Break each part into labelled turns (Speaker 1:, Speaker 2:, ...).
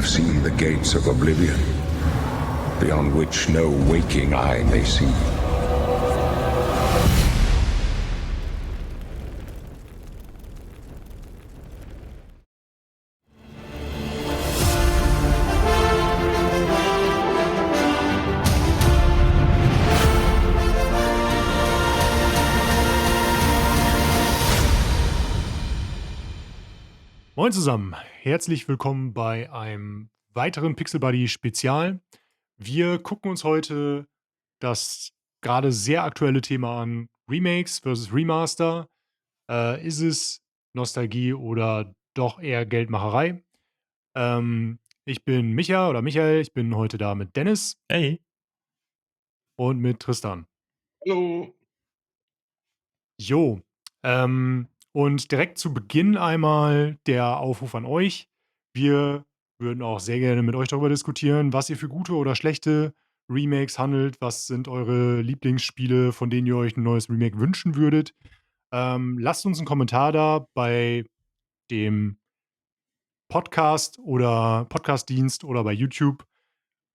Speaker 1: have seen the gates of oblivion, beyond which no waking eye may see.
Speaker 2: Moin zusammen, herzlich willkommen bei einem weiteren Pixel Buddy Spezial. Wir gucken uns heute das gerade sehr aktuelle Thema an: Remakes versus Remaster. Ist es Nostalgie oder doch eher Geldmacherei? Ich bin Micha oder Michael, ich bin heute da mit Dennis
Speaker 3: Hey.
Speaker 2: und mit Tristan.
Speaker 3: Hallo.
Speaker 2: Jo, und direkt zu Beginn einmal der Aufruf an euch. Wir würden auch sehr gerne mit euch darüber diskutieren, was ihr für gute oder schlechte Remakes handelt. Was sind eure Lieblingsspiele, von denen ihr euch ein neues Remake wünschen würdet? Lasst uns einen Kommentar da bei dem Podcast oder Podcastdienst oder bei YouTube,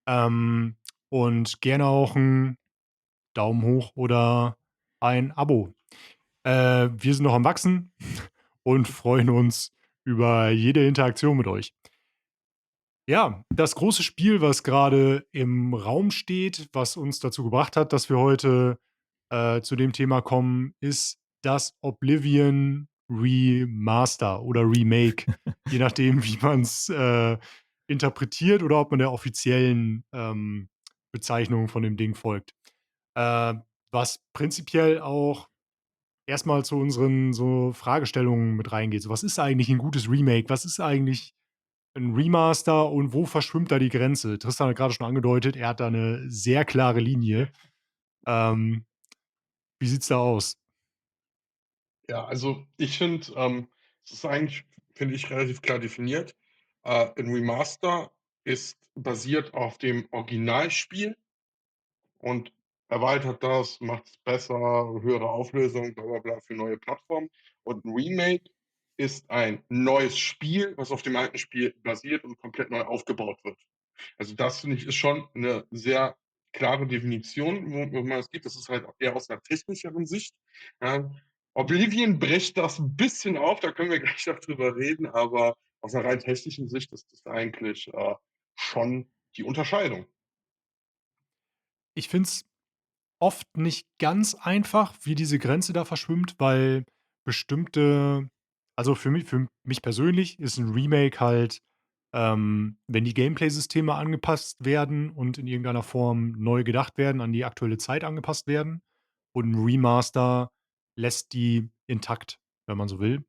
Speaker 2: ähm, und gerne auch einen Daumen hoch oder ein Abo. Wir sind noch am Wachsen und freuen uns über jede Interaktion mit euch. Ja, das große Spiel, was gerade im Raum steht, was uns dazu gebracht hat, dass wir heute, zu dem Thema kommen, ist das Oblivion Remaster oder Remake, je nachdem, wie man's, interpretiert oder ob man der offiziellen, Bezeichnung von dem Ding folgt. Äh, Was prinzipiell auch erstmal zu unseren so Fragestellungen mit reingeht. So, was ist eigentlich ein gutes Remake? Was ist eigentlich ein Remaster und wo verschwimmt da die Grenze? Tristan hat gerade schon angedeutet, er hat da eine sehr klare Linie. Ähm, Wie sieht's da aus?
Speaker 3: Ja, also ich finde, es ist eigentlich, finde ich, relativ klar definiert. 'N Remaster ist basiert auf dem Originalspiel und erweitert das, macht es besser, höhere Auflösung, bla bla bla für neue Plattformen. Und 'n Remake ist ein neues Spiel, was auf dem alten Spiel basiert und komplett neu aufgebaut wird. Also, das finde ich, ist schon eine sehr klare Definition, wo man es gibt. Das ist halt eher aus einer technischeren Sicht. Ja. Oblivion bricht das 'n bisschen auf, da können wir gleich noch drüber reden, aber aus einer rein technischen Sicht ist das eigentlich, schon die Unterscheidung.
Speaker 2: Ich finde es oft nicht ganz einfach, wie diese Grenze da verschwimmt, weil bestimmte also für mich persönlich ist ein Remake halt, wenn die Gameplay-Systeme angepasst werden und in irgendeiner Form neu gedacht werden, an die aktuelle Zeit angepasst werden. Und 'n Remaster lässt die intakt, wenn man so will.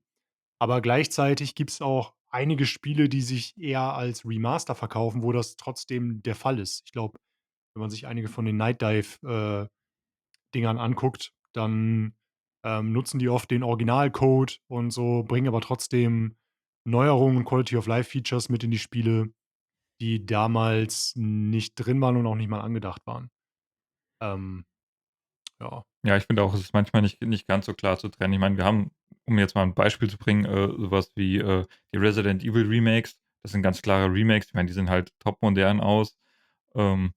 Speaker 2: Aber gleichzeitig gibt's auch einige Spiele, die sich eher als Remaster verkaufen, wo das trotzdem der Fall ist. Ich glaube, wenn man sich einige von den Night Dive, Dingern anguckt, dann, nutzen die oft den Originalcode und so, bringen aber trotzdem Neuerungen und Quality of Life Features mit in die Spiele, die damals nicht drin waren und auch nicht mal angedacht waren. Ähm, ja.
Speaker 3: Ja, ich finde auch, es ist manchmal nicht ganz so klar zu trennen. Ich meine, wir haben, um jetzt mal ein Beispiel zu bringen, so wie, die Resident Evil Remakes. Das sind ganz klare Remakes. Ich meine, die sind halt topmodern aus, ähm,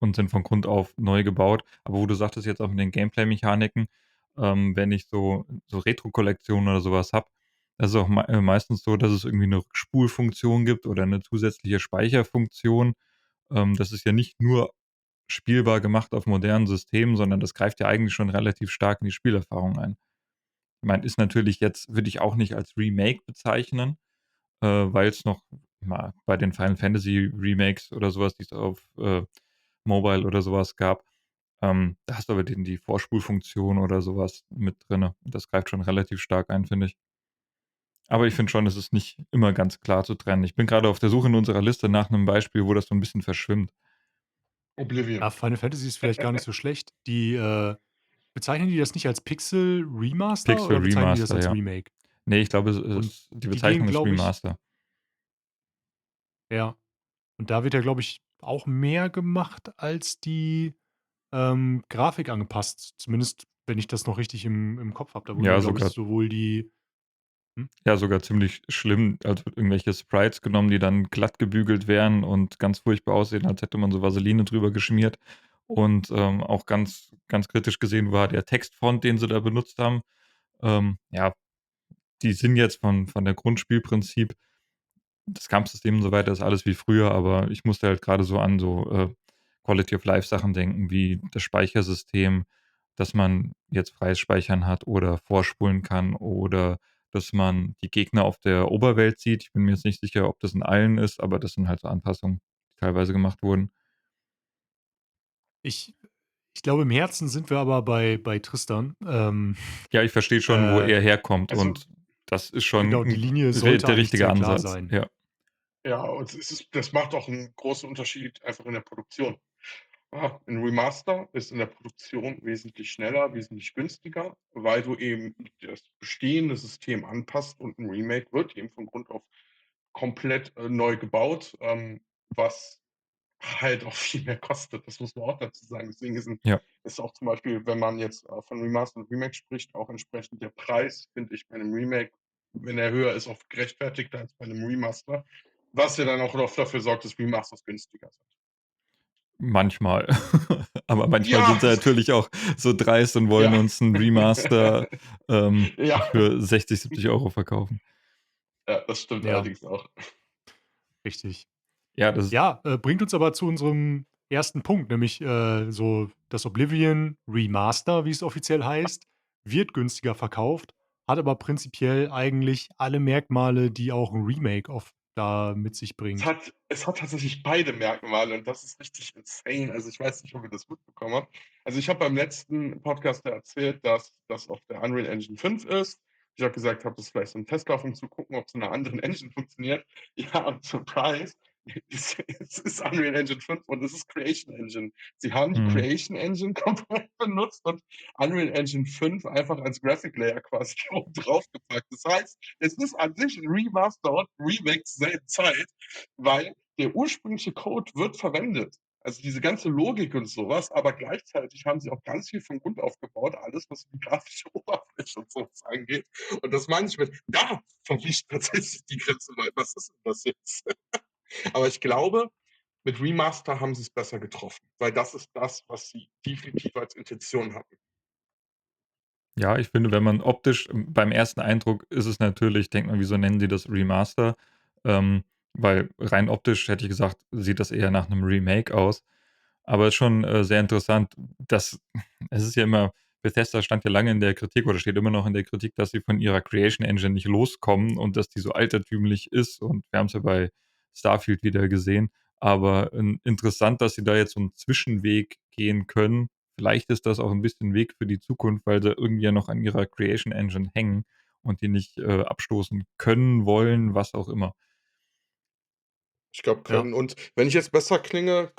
Speaker 3: und sind von Grund auf neu gebaut. Aber wo du sagtest jetzt auch mit den Gameplay-Mechaniken, wenn ich so Retro-Kollektionen oder sowas habe, das ist auch meistens so, dass es irgendwie eine Rückspulfunktion gibt oder eine zusätzliche Speicherfunktion. Das ist ja nicht nur spielbar gemacht auf modernen Systemen, sondern das greift ja eigentlich schon relativ stark in die Spielerfahrung ein. Ich meine, ist natürlich jetzt, würde ich auch nicht als Remake bezeichnen, weil es noch mal bei den Final Fantasy Remakes oder sowas, die es auf, Mobile oder sowas gab, da hast du aber die Vorspulfunktion oder sowas mit drinne. Das greift schon relativ stark ein, finde ich. Aber ich finde schon, es ist nicht immer ganz klar zu trennen. Ich bin gerade auf der Suche in unserer Liste nach einem Beispiel, wo das so ein bisschen verschwimmt.
Speaker 2: Ja,
Speaker 3: Oblivion.
Speaker 2: Final Fantasy ist vielleicht gar nicht so schlecht. Die, bezeichnen die das nicht als Pixel Remaster
Speaker 3: Pixel
Speaker 2: oder bezeichnen die das
Speaker 3: Remaster,
Speaker 2: als
Speaker 3: ja.
Speaker 2: Remake?
Speaker 3: Ne, ich glaube,
Speaker 2: Und
Speaker 3: die
Speaker 2: die gehen,
Speaker 3: Bezeichnung ist
Speaker 2: glaube ich,
Speaker 3: Remaster.
Speaker 2: ja, und da wird ja, glaube ich, auch mehr gemacht als die, Grafik angepasst. Zumindest, wenn ich das noch richtig im Kopf habe. Da wurden ja,
Speaker 3: Ja,
Speaker 2: glaube ich,
Speaker 3: sogar
Speaker 2: sowohl die Hm?
Speaker 3: Ja, sogar ziemlich schlimm. Also, irgendwelche Sprites genommen, die dann glatt gebügelt wären und ganz furchtbar aussehen, als hätte man so Vaseline drüber geschmiert. Und, auch ganz ganz kritisch gesehen war der Textfont, den sie da benutzt haben. Ja, die sind jetzt von der Grundspielprinzip, das Kampfsystem und so weiter ist alles wie früher, aber ich musste halt grade so an so, Quality of Life Sachen denken, wie das Speichersystem, dass man jetzt freies Speichern hat oder vorspulen kann oder dass man die Gegner auf der Oberwelt sieht. Ich bin mir jetzt nicht sicher, ob das in allen ist, aber das sind halt so Anpassungen, die teilweise gemacht wurden.
Speaker 2: Ich ich glaube, im Herzen sind wir aber bei Tristan.
Speaker 3: Ja, ich verstehe schon, wo
Speaker 2: Äh,
Speaker 3: er herkommt
Speaker 4: Also,
Speaker 3: und das ist schon
Speaker 2: genau, die
Speaker 3: 'n
Speaker 2: Linie
Speaker 3: re
Speaker 2: sollte
Speaker 3: der
Speaker 2: eigentlich
Speaker 3: richtige
Speaker 2: sehr klar
Speaker 3: Ansatz.
Speaker 2: sein.
Speaker 3: Ja.
Speaker 4: ja, und das macht auch einen großen Unterschied einfach in der Produktion. 'N Remaster ist in der Produktion wesentlich schneller, wesentlich günstiger, weil du eben das bestehende System anpasst und 'n Remake wird eben von Grund auf komplett, neu gebaut, was halt auch viel mehr kostet. Das muss man auch dazu sagen. Deswegen
Speaker 3: Ja.
Speaker 4: ist auch zum Beispiel, wenn man jetzt, von Remaster und Remake spricht, auch entsprechend der Preis, finde ich, bei 'nem Remake, wenn er höher ist, oft gerechtfertigter als bei 'nem Remaster, was ja dann auch noch dafür sorgt, dass Remasters günstiger sind.
Speaker 3: Manchmal. Aber manchmal
Speaker 4: Ja,
Speaker 3: sind sie natürlich auch so dreist und wollen
Speaker 4: ja.
Speaker 3: uns 'n Remaster,
Speaker 4: Ja,
Speaker 3: für 60, 70 € verkaufen.
Speaker 4: ja, das stimmt
Speaker 2: Ja,
Speaker 4: allerdings auch.
Speaker 2: richtig.
Speaker 3: Ja, das ist
Speaker 2: Ja, bringt uns aber zu unserem ersten Punkt, nämlich, so das Oblivion Remaster, wie es offiziell heißt, wird günstiger verkauft, hat aber prinzipiell eigentlich alle Merkmale, die auch 'n Remake oft da mit sich bringt.
Speaker 4: Es hat tatsächlich beide Merkmale und das ist richtig insane. Also, ich weiß nicht, ob ihr das mitbekommen habt. Also, ich habe beim letzten Podcast ja erzählt, dass das auf der Unreal Engine 5 ist. Ich habe gesagt habe, das ist vielleicht so 'n Testlauf, um zu gucken, ob's in 'ner anderen Engine funktioniert. Ja, und Surprise, es ist Unreal Engine 5 und es ist Creation Engine. Sie haben die
Speaker 3: mhm.
Speaker 4: Creation Engine komplett benutzt und Unreal Engine 5 einfach als Graphic Layer quasi oben drauf gepackt. Das heißt, es ist an sich 'n Remaster und 'n Remake zur selben Zeit, weil der ursprüngliche Code wird verwendet. Also diese ganze Logik und sowas, aber gleichzeitig haben sie auch ganz viel von Grund auf gebaut, alles, was die grafische Oberfläche und sowas angeht. Und das meine ich mit, da verwischt tatsächlich die Grenze, weil was ist denn das jetzt? Aber ich glaube, mit Remaster haben sie es besser getroffen, weil das ist das, was sie definitiv als Intention hatten.
Speaker 3: Ja, ich finde, wenn man optisch beim ersten Eindruck ist es natürlich denkt man: „Wieso nennen die das Remaster?“ Weil rein optisch hätte ich gesagt, sieht das eher nach 'nem Remake aus. Aber ist schon, sehr interessant, dass es ist ja immer Bethesda stand ja lange in der Kritik oder steht immer noch in der Kritik, dass sie von ihrer Creation Engine nicht loskommen und dass die so altertümlich ist und wir haben's ja bei Starfield wieder gesehen. Aber, interessant, dass sie da jetzt so 'n Zwischenweg gehen können. Vielleicht ist das auch 'n bisschen Weg für die Zukunft, weil sie irgendwie ja noch an ihrer Creation Engine hängen und die nicht, abstoßen können, wollen, was auch immer.
Speaker 4: Ich glaube,
Speaker 2: Ja,
Speaker 4: können. Und wenn ich jetzt besser klinge,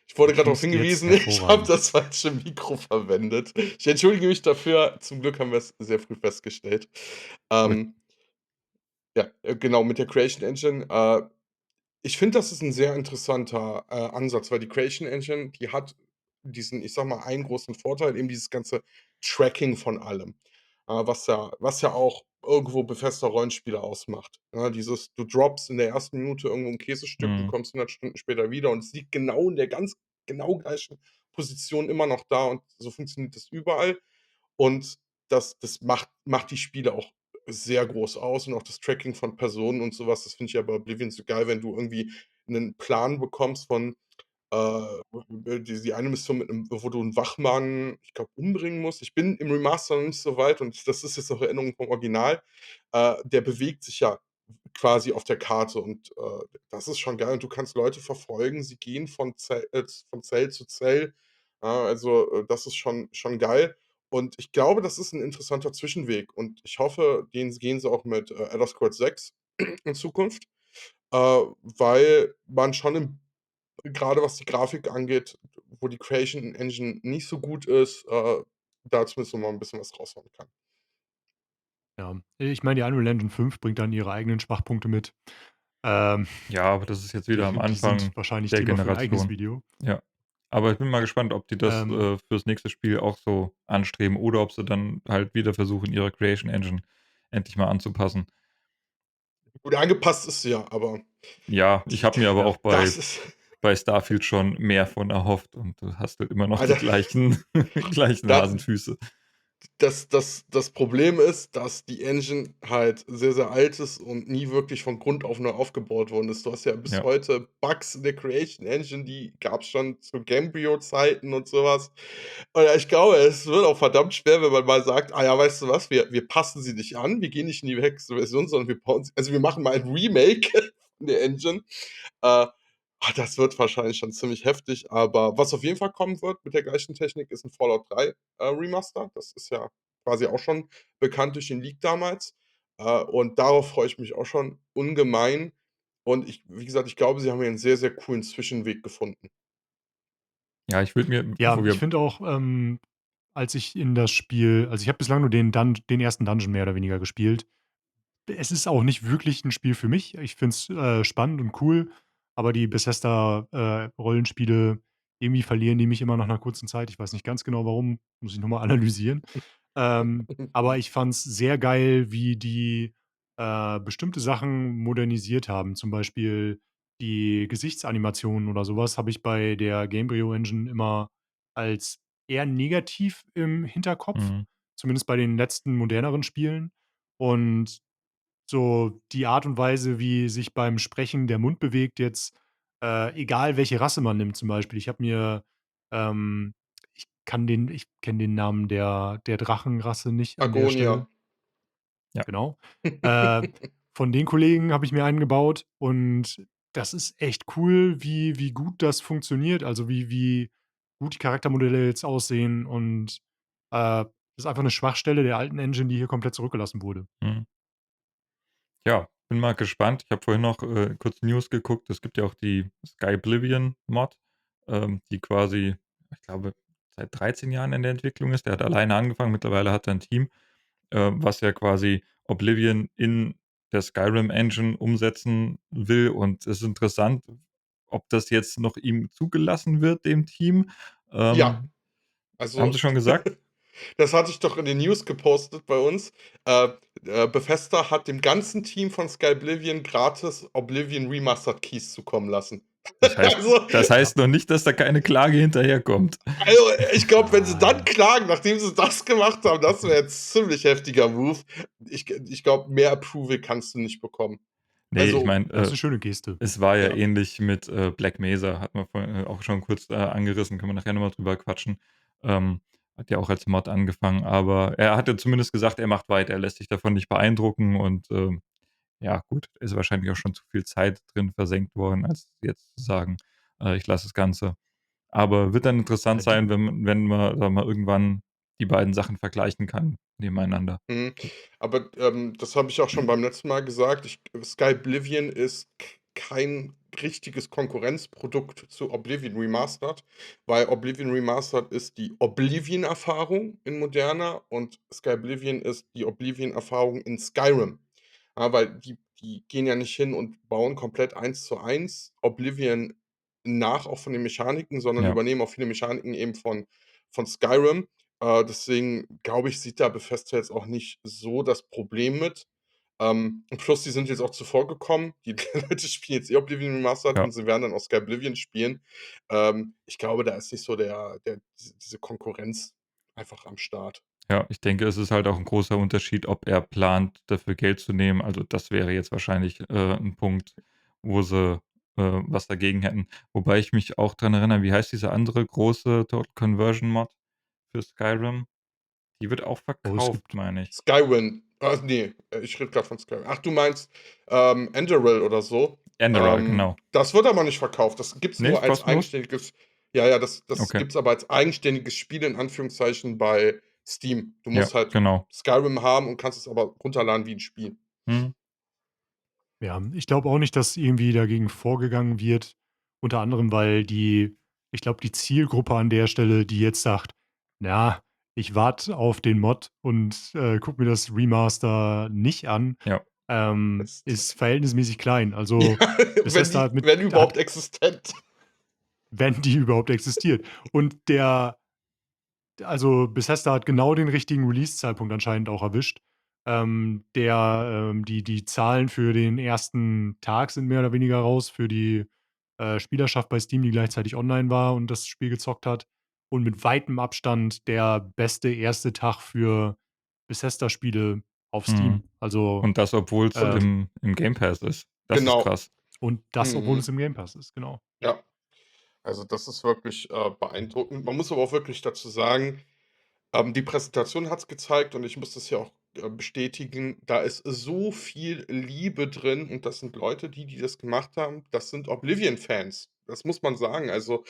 Speaker 4: ich wurde
Speaker 2: du
Speaker 4: grad darauf
Speaker 2: klingst jetzt
Speaker 4: hingewiesen, ich habe
Speaker 2: hervorragend.
Speaker 4: das falsche Mikro verwendet. Ich entschuldige mich dafür. Zum Glück haben wir's sehr früh festgestellt.
Speaker 3: Gut.
Speaker 4: Ähm, ja, genau, mit der Creation Engine. Ich finde, das ist 'n sehr interessanter, Ansatz, weil die Creation Engine, die hat diesen, ich sage mal, einen großen Vorteil, eben dieses ganze Tracking von allem, was ja auch irgendwo Bethesda-Rollenspiele ausmacht, ne? Dieses, du droppst in der ersten Minute irgendwo 'n Käsestück und
Speaker 3: Mhm.
Speaker 4: kommst 100 Stunden später wieder und es liegt genau in der ganz genau gleichen Position immer noch da und so funktioniert das überall. Und das macht die Spiele auch sehr groß aus und auch das Tracking von Personen und so was. Das finde ich ja bei Oblivion so geil, wenn du irgendwie 'nen Plan bekommst von, die eine Mission mit 'nem wo du 'n Wachmann, ich glaube, umbringen musst. Ich bin im Remaster noch nicht so weit und das ist jetzt noch Erinnerung vom Original. Der bewegt sich ja quasi auf der Karte und, das ist schon geil und du kannst Leute verfolgen. Sie gehen von Zell zu Zell. Also, das ist schon geil. Und ich glaube, das ist 'n interessanter Zwischenweg und ich hoffe, den gehen sie auch mit, Elder Scrolls 6 in Zukunft, weil man schon im grade was die Grafik angeht, wo die Creation Engine nicht so gut ist, da zumindest noch mal 'n bisschen was rausholen kann.
Speaker 2: Ja. Ich meine, die Unreal Engine 5 bringt dann ihre eigenen Schwachpunkte mit. Ähm,
Speaker 3: Ja, aber das ist jetzt wieder am
Speaker 2: die sind
Speaker 3: Anfang
Speaker 2: wahrscheinlich
Speaker 3: der
Speaker 2: Thema für 'n eigenes
Speaker 3: Generation.
Speaker 2: Video.
Speaker 3: Ja. Aber ich bin mal gespannt, ob die das,
Speaker 2: Ähm,
Speaker 3: fürs nächste Spiel auch so anstreben oder ob sie dann halt wieder versuchen, ihre Creation Engine endlich mal anzupassen.
Speaker 4: Gut, angepasst ist sie ja, aber
Speaker 3: Ja, ich
Speaker 4: die
Speaker 3: habe mir aber
Speaker 2: Ja.
Speaker 3: auch
Speaker 4: das ist
Speaker 3: bei Starfield schon mehr von erhofft und du hast halt immer noch die
Speaker 4: Alter,
Speaker 3: gleichen gleichen
Speaker 4: da
Speaker 3: Hasenfüße.
Speaker 4: das Problem ist, dass die Engine halt sehr, sehr alt ist und nie wirklich von Grund auf neu aufgebaut worden ist. Du hast ja bis
Speaker 3: Ja.
Speaker 4: heute Bugs in der Creation Engine, die gab's schon zu Gamebryo-Zeiten und so was. Und ja, ich glaube, es wird auch verdammt schwer, wenn man mal sagt: „Ah ja, weißt du was, wir passen sie nicht an, wir gehen nicht in die nächste Version, sondern wir machen mal ein Remake in der Engine." Äh, Das wird wahrscheinlich schon ziemlich heftig, aber was auf jeden Fall kommen wird mit der gleichen Technik, ist 'n Fallout 3, Remaster. Das ist ja quasi auch schon bekannt durch den Leak damals. Und darauf freue ich mich auch schon ungemein. Und wie gesagt, ich glaube, sie haben hier 'n sehr, sehr coolen Zwischenweg gefunden.
Speaker 3: Ja, ich würde mir,
Speaker 2: Ja,
Speaker 3: wo
Speaker 2: ich
Speaker 3: wir
Speaker 2: finde auch, als ich in das Spiel also, ich habe bislang nur den ersten Dungeon mehr oder weniger gespielt. Es ist auch nicht wirklich 'n Spiel für mich. Ich finde es, spannend und cool, aber die Bethesda, Rollenspiele, irgendwie verlieren die mich immer nach 'ner kurzen Zeit. Ich weiß nicht ganz genau warum, muss ich noch mal analysieren. Aber ich fand's sehr geil, wie die, bestimmte Sachen modernisiert haben. Zum Beispiel die Gesichtsanimationen oder so was habe ich bei der Gamebryo Engine immer als eher negativ im Hinterkopf,
Speaker 3: mhm,
Speaker 2: zumindest bei den letzten moderneren Spielen. Und so die Art und Weise, wie sich beim Sprechen der Mund bewegt jetzt, egal welche Rasse man nimmt zum Beispiel. Ich habe mir, ähm ich kenne den Namen der Drachenrasse nicht an der
Speaker 4: Agonia.
Speaker 2: Stelle, genau. Äh, von den Kollegen habe ich mir einen gebaut und das ist echt cool, wie gut das funktioniert, also wie gut die Charaktermodelle jetzt aussehen und, das ist einfach 'ne Schwachstelle der alten Engine, die hier komplett zurückgelassen wurde.
Speaker 3: mhm. Ja, bin mal gespannt. Ich habe vorhin noch, kurz News geguckt. Es gibt ja auch die Skyblivion Mod, die quasi, ich glaube, seit 13 Jahren in der Entwicklung ist. Der hat alleine angefangen, mittlerweile hat er 'n Team, was ja quasi Oblivion in der Skyrim Engine umsetzen will und es ist interessant, ob das jetzt noch ihm zugelassen wird, dem Team.
Speaker 4: Ja,
Speaker 3: Haben
Speaker 4: also
Speaker 3: sie schon gesagt?
Speaker 4: das hatte ich doch in den News gepostet bei uns. Äh, Bethesda hat dem ganzen Team von Skyblivion gratis Oblivion Remastered Keys zukommen lassen.
Speaker 3: Das heißt
Speaker 4: Also
Speaker 3: das
Speaker 2: Ja.
Speaker 3: heißt noch nicht, dass da keine Klage hinterherkommt.
Speaker 4: also, ich glaube, wenn sie dann
Speaker 2: Ah.
Speaker 4: klagen, nachdem sie das gemacht haben, das wäre jetzt ziemlich heftiger Move. Ich glaube, mehr Approval kannst du nicht bekommen.
Speaker 3: Ne, ich
Speaker 4: Also,
Speaker 3: meine,
Speaker 2: Das ist 'ne schöne Geste.
Speaker 3: es war ja
Speaker 4: ja.
Speaker 3: ähnlich mit, Black Mesa, hat man vorhin, auch schon kurz, angerissen, können wir nachher noch mal drüber quatschen. Hat ja auch als Mod angefangen, aber er hat ja zumindest gesagt, er macht weiter, er lässt sich davon nicht beeindrucken und, ja gut, ist wahrscheinlich auch schon zu viel Zeit drin versenkt worden, als jetzt zu sagen, „Ich lasse das Ganze." Aber wird dann interessant
Speaker 2: Ja, die
Speaker 3: sein, wenn man da mal irgendwann die beiden Sachen vergleichen kann nebeneinander.
Speaker 4: Mhm. Aber, das habe ich auch schon beim letzten Mal gesagt. Skyblivion ist kein richtiges Konkurrenzprodukt zu Oblivion Remastered, weil Oblivion Remastered ist die Oblivion-Erfahrung in moderner und Skyblivion ist die Oblivion-Erfahrung in Skyrim. Ja, weil die gehen ja nicht hin und bauen komplett eins zu eins Oblivion nach, auch von den Mechaniken, sondern
Speaker 3: Ja,
Speaker 4: übernehmen auch viele Mechaniken eben von Skyrim. Deswegen glaube ich, sieht da Bethesda jetzt auch nicht so das Problem mit. Und plus, die sind jetzt auch zuvor gekommen. Die Leute spielen jetzt eh Oblivion Remastered
Speaker 3: ja.
Speaker 4: und sie werden dann auch Skyblivion spielen. Ich glaube, da ist nicht so diese Konkurrenz einfach am Start.
Speaker 3: Ja, ich denke, es ist halt auch 'n großer Unterschied, ob er plant, dafür Geld zu nehmen. Also, das wäre jetzt wahrscheinlich, 'n Punkt, wo sie, was dagegen hätten. Wobei ich mich auch dran erinnere, wie heißt diese andere große Total Conversion Mod für Skyrim? Die wird auch
Speaker 2: Oh, es
Speaker 3: verkauft,
Speaker 2: gibt
Speaker 3: meine ich.
Speaker 4: Skywind. Ne, ich rede grad von Skyrim. Ach, du meinst, Enderal oder so?
Speaker 3: Enderal, genau.
Speaker 4: Das wird aber nicht verkauft. Das gibt's
Speaker 3: Ne,
Speaker 4: nur
Speaker 3: ist
Speaker 4: als
Speaker 3: kostenlos?
Speaker 4: eigenständiges ja, ja, das
Speaker 3: Okay.
Speaker 4: gibt's aber als eigenständiges Spiel in Anführungszeichen bei Steam. Du
Speaker 3: Ja,
Speaker 4: musst halt
Speaker 3: genau.
Speaker 4: Skyrim haben und kannst es aber runterladen wie 'n Spiel.
Speaker 3: Mhm.
Speaker 2: Ja, ich glaube auch nicht, dass irgendwie dagegen vorgegangen wird, unter anderem, weil ich glaube, die Zielgruppe an der Stelle, die jetzt sagt: „Ja, ich warte auf den Mod und, gucke mir das Remaster nicht an“,
Speaker 3: Ja.
Speaker 4: Das
Speaker 2: ist verhältnismäßig klein.
Speaker 4: ja,
Speaker 2: Also, Bethesda
Speaker 4: wenn
Speaker 2: hat
Speaker 4: überhaupt existent.
Speaker 2: wenn die überhaupt existiert. Und Bethesda hat genau den richtigen Release-Zeitpunkt anscheinend auch erwischt, Die Zahlen für den ersten Tag sind mehr oder weniger raus für die Spielerschaft bei Steam, die gleichzeitig online war und das Spiel gezockt hat. Und mit weitem Abstand der beste erste Tag für Bethesda-Spiele auf
Speaker 3: Mhm.
Speaker 2: Steam. Also,
Speaker 3: Und das, obwohl es
Speaker 2: ähm,
Speaker 3: im Game Pass ist. Das ist
Speaker 4: Genau.
Speaker 3: krass.
Speaker 2: und das, obwohl
Speaker 4: Mhm.
Speaker 2: es im Game Pass ist, genau.
Speaker 4: Ja. Also, das ist wirklich, beeindruckend. Man muss aber auch wirklich dazu sagen, die Präsentation hat es gezeigt und ich muss das ja auch, bestätigen, da ist so viel Liebe drin und das sind Leute, die das gemacht haben, das sind Oblivion-Fans. Das muss man sagen. Also,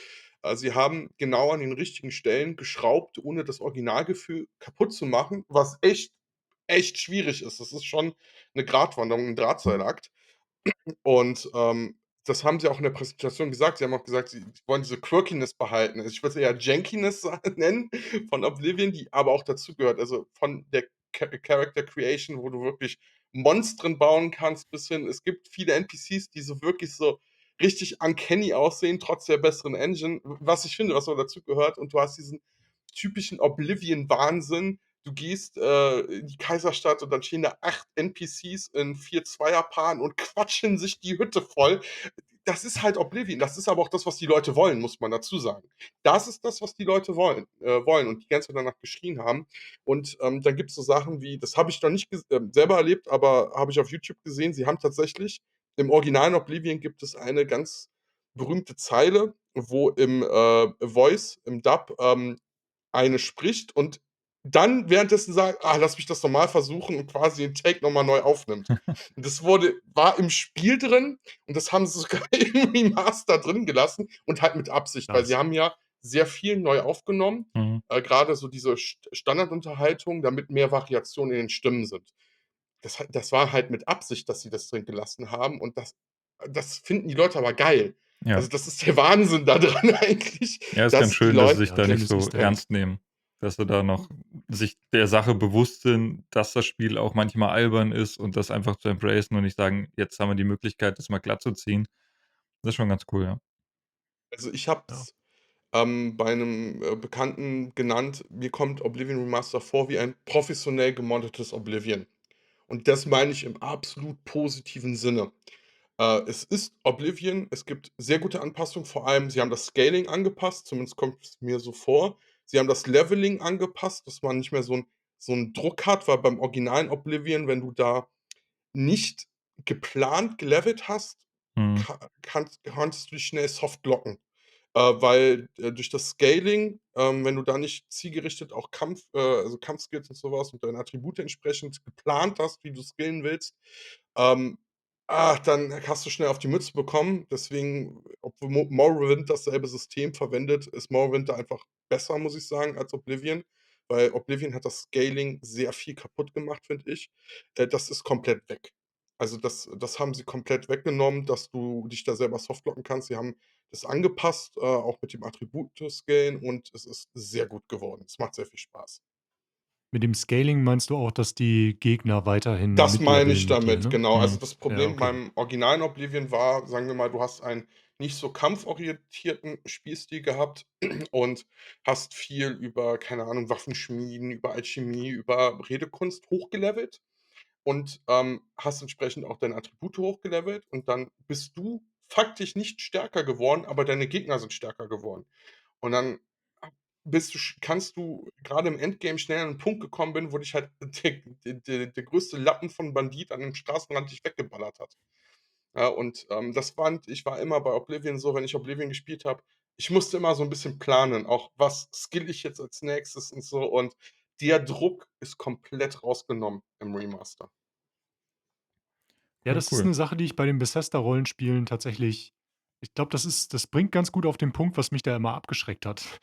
Speaker 4: sie haben genau an den richtigen Stellen geschraubt, ohne das Originalgefühl kaputt zu machen, was echt schwierig ist. Das ist schon eine Gratwanderung, 'n Drahtseilakt. Und, das haben sie auch in der Präsentation gesagt. Sie haben auch gesagt, sie wollen diese Quirkiness behalten. Also, ich würde es eher Jankiness nennen von Oblivion, die aber auch dazugehört. Also, von der Character Creation, wo du wirklich Monstren bauen kannst, bis hin es gibt viele NPCs, die so wirklich so richtig uncanny aussehen, trotz der besseren Engine, was ich finde, was auch dazugehört. Und du hast diesen typischen Oblivion-Wahnsinn. Du gehst, in die Kaiserstadt und dann stehen da 8 NPCs in 4 Zweierpaaren und quatschen sich die Hütte voll. Das ist halt Oblivion. Das ist aber auch das, was die Leute wollen, muss man dazu sagen. Das ist das, was die Leute wollen und die ganze Zeit danach geschrien haben. Und, dann gibt's so Sachen wie das habe ich noch nicht selber erlebt, aber habe ich auf YouTube gesehen. Sie haben tatsächlich im originalen Oblivion gibt es eine ganz berühmte Zeile, wo im Dub, eine spricht und dann währenddessen sagt: „Ah, lass mich das noch mal versuchen“ und quasi den Take noch mal neu aufnimmt. Und das war im Spiel drin und das haben sie sogar im Remaster drin gelassen und halt mit Absicht, weil sie
Speaker 2: Krass.
Speaker 4: haben ja sehr viel neu aufgenommen,
Speaker 3: Mhm.
Speaker 4: grade so diese Standardunterhaltung, damit mehr Variation in den Stimmen sind. Das war halt mit Absicht, dass sie das drin gelassen haben und das finden die Leute aber geil.
Speaker 3: Ja.
Speaker 4: Also, das ist der Wahnsinn da dran eigentlich,
Speaker 3: Ja, ist ganz
Speaker 4: dass die
Speaker 3: schön, dass sie
Speaker 4: Leute
Speaker 3: sich
Speaker 2: Ja,
Speaker 3: da nicht
Speaker 2: schönes
Speaker 3: so
Speaker 2: Easter Egg.
Speaker 3: ernst nehmen. Dass sie da noch sich der Sache bewusst sind, dass das Spiel auch manchmal albern ist und das einfach zu embracen und nicht sagen: „Jetzt haben wir die Möglichkeit, das mal glatt zu ziehen.“ Das ist schon ganz cool, ja.
Speaker 4: Also, ich habe
Speaker 2: Ja.
Speaker 4: es, bei einem Bekannten genannt, mir kommt Oblivion Remaster vor wie ein professionell gemoddetes Oblivion. Und das meine ich im absolut positiven Sinne. Es ist Oblivion, es gibt sehr gute Anpassungen, vor allem sie haben das Scaling angepasst, zumindest kommt es mir so vor. Sie haben das Leveling angepasst, dass man nicht mehr so 'n Druck hat, weil beim originalen Oblivion, wenn du da nicht geplant gelevelt hast,
Speaker 3: Mhm.
Speaker 4: konntest du dich schnell soft locken. Weil, durch das Scaling, wenn du da nicht zielgerichtet auch also Kampfskills und sowas und deine Attribute entsprechend geplant hast, wie du skillen willst, ähm, dann hast du schnell auf die Mütze bekommen. Deswegen, obwohl Morrowind dasselbe System verwendet, ist Morrowind da einfach besser, muss ich sagen, als Oblivion, weil Oblivion hat das Scaling sehr viel kaputt gemacht, finde ich. Das ist komplett weg. Also, das haben sie komplett weggenommen, dass du dich da selber softlocken kannst. Sie haben das angepasst, auch mit dem Attribute-Scalen und es ist sehr gut geworden. Es macht sehr viel Spaß.
Speaker 2: Mit dem Scaling meinst du auch, dass die Gegner weiterhin
Speaker 4: Das meine ich
Speaker 2: mitleveln mit dir,
Speaker 4: damit,
Speaker 2: ne?
Speaker 4: genau. Also,
Speaker 3: Mhm.
Speaker 4: das
Speaker 2: Ja,
Speaker 4: Problem
Speaker 2: okay.
Speaker 4: beim originalen Oblivion war, sagen wir mal, du hast einen nicht so kampforientierten Spielstil gehabt und hast viel über, keine Ahnung, Waffenschmieden, über Alchemie, über Redekunst hochgelevelt und, hast entsprechend auch deine Attribute hochgelevelt und dann bist du faktisch nicht stärker geworden, aber deine Gegner sind stärker geworden. Und dann kannst du gerade im Endgame schnell an 'n Punkt gekommen bin, wo dich halt der größte Lappen von Bandit an 'nem Straßenrand dich weggeballert hat. Ja, und, ich war immer bei Oblivion so, wenn ich Oblivion gespielt habe, ich musste immer so 'n bisschen planen, auch was skill ich jetzt als Nächstes und so und der Druck ist komplett rausgenommen im Remaster.
Speaker 2: Ja,
Speaker 3: Cool,
Speaker 2: das ist
Speaker 3: cool.
Speaker 2: 'ne Sache, die ich bei den Bethesda-Rollenspielen tatsächlich ich glaube, das bringt ganz gut auf den Punkt, was mich da immer abgeschreckt hat.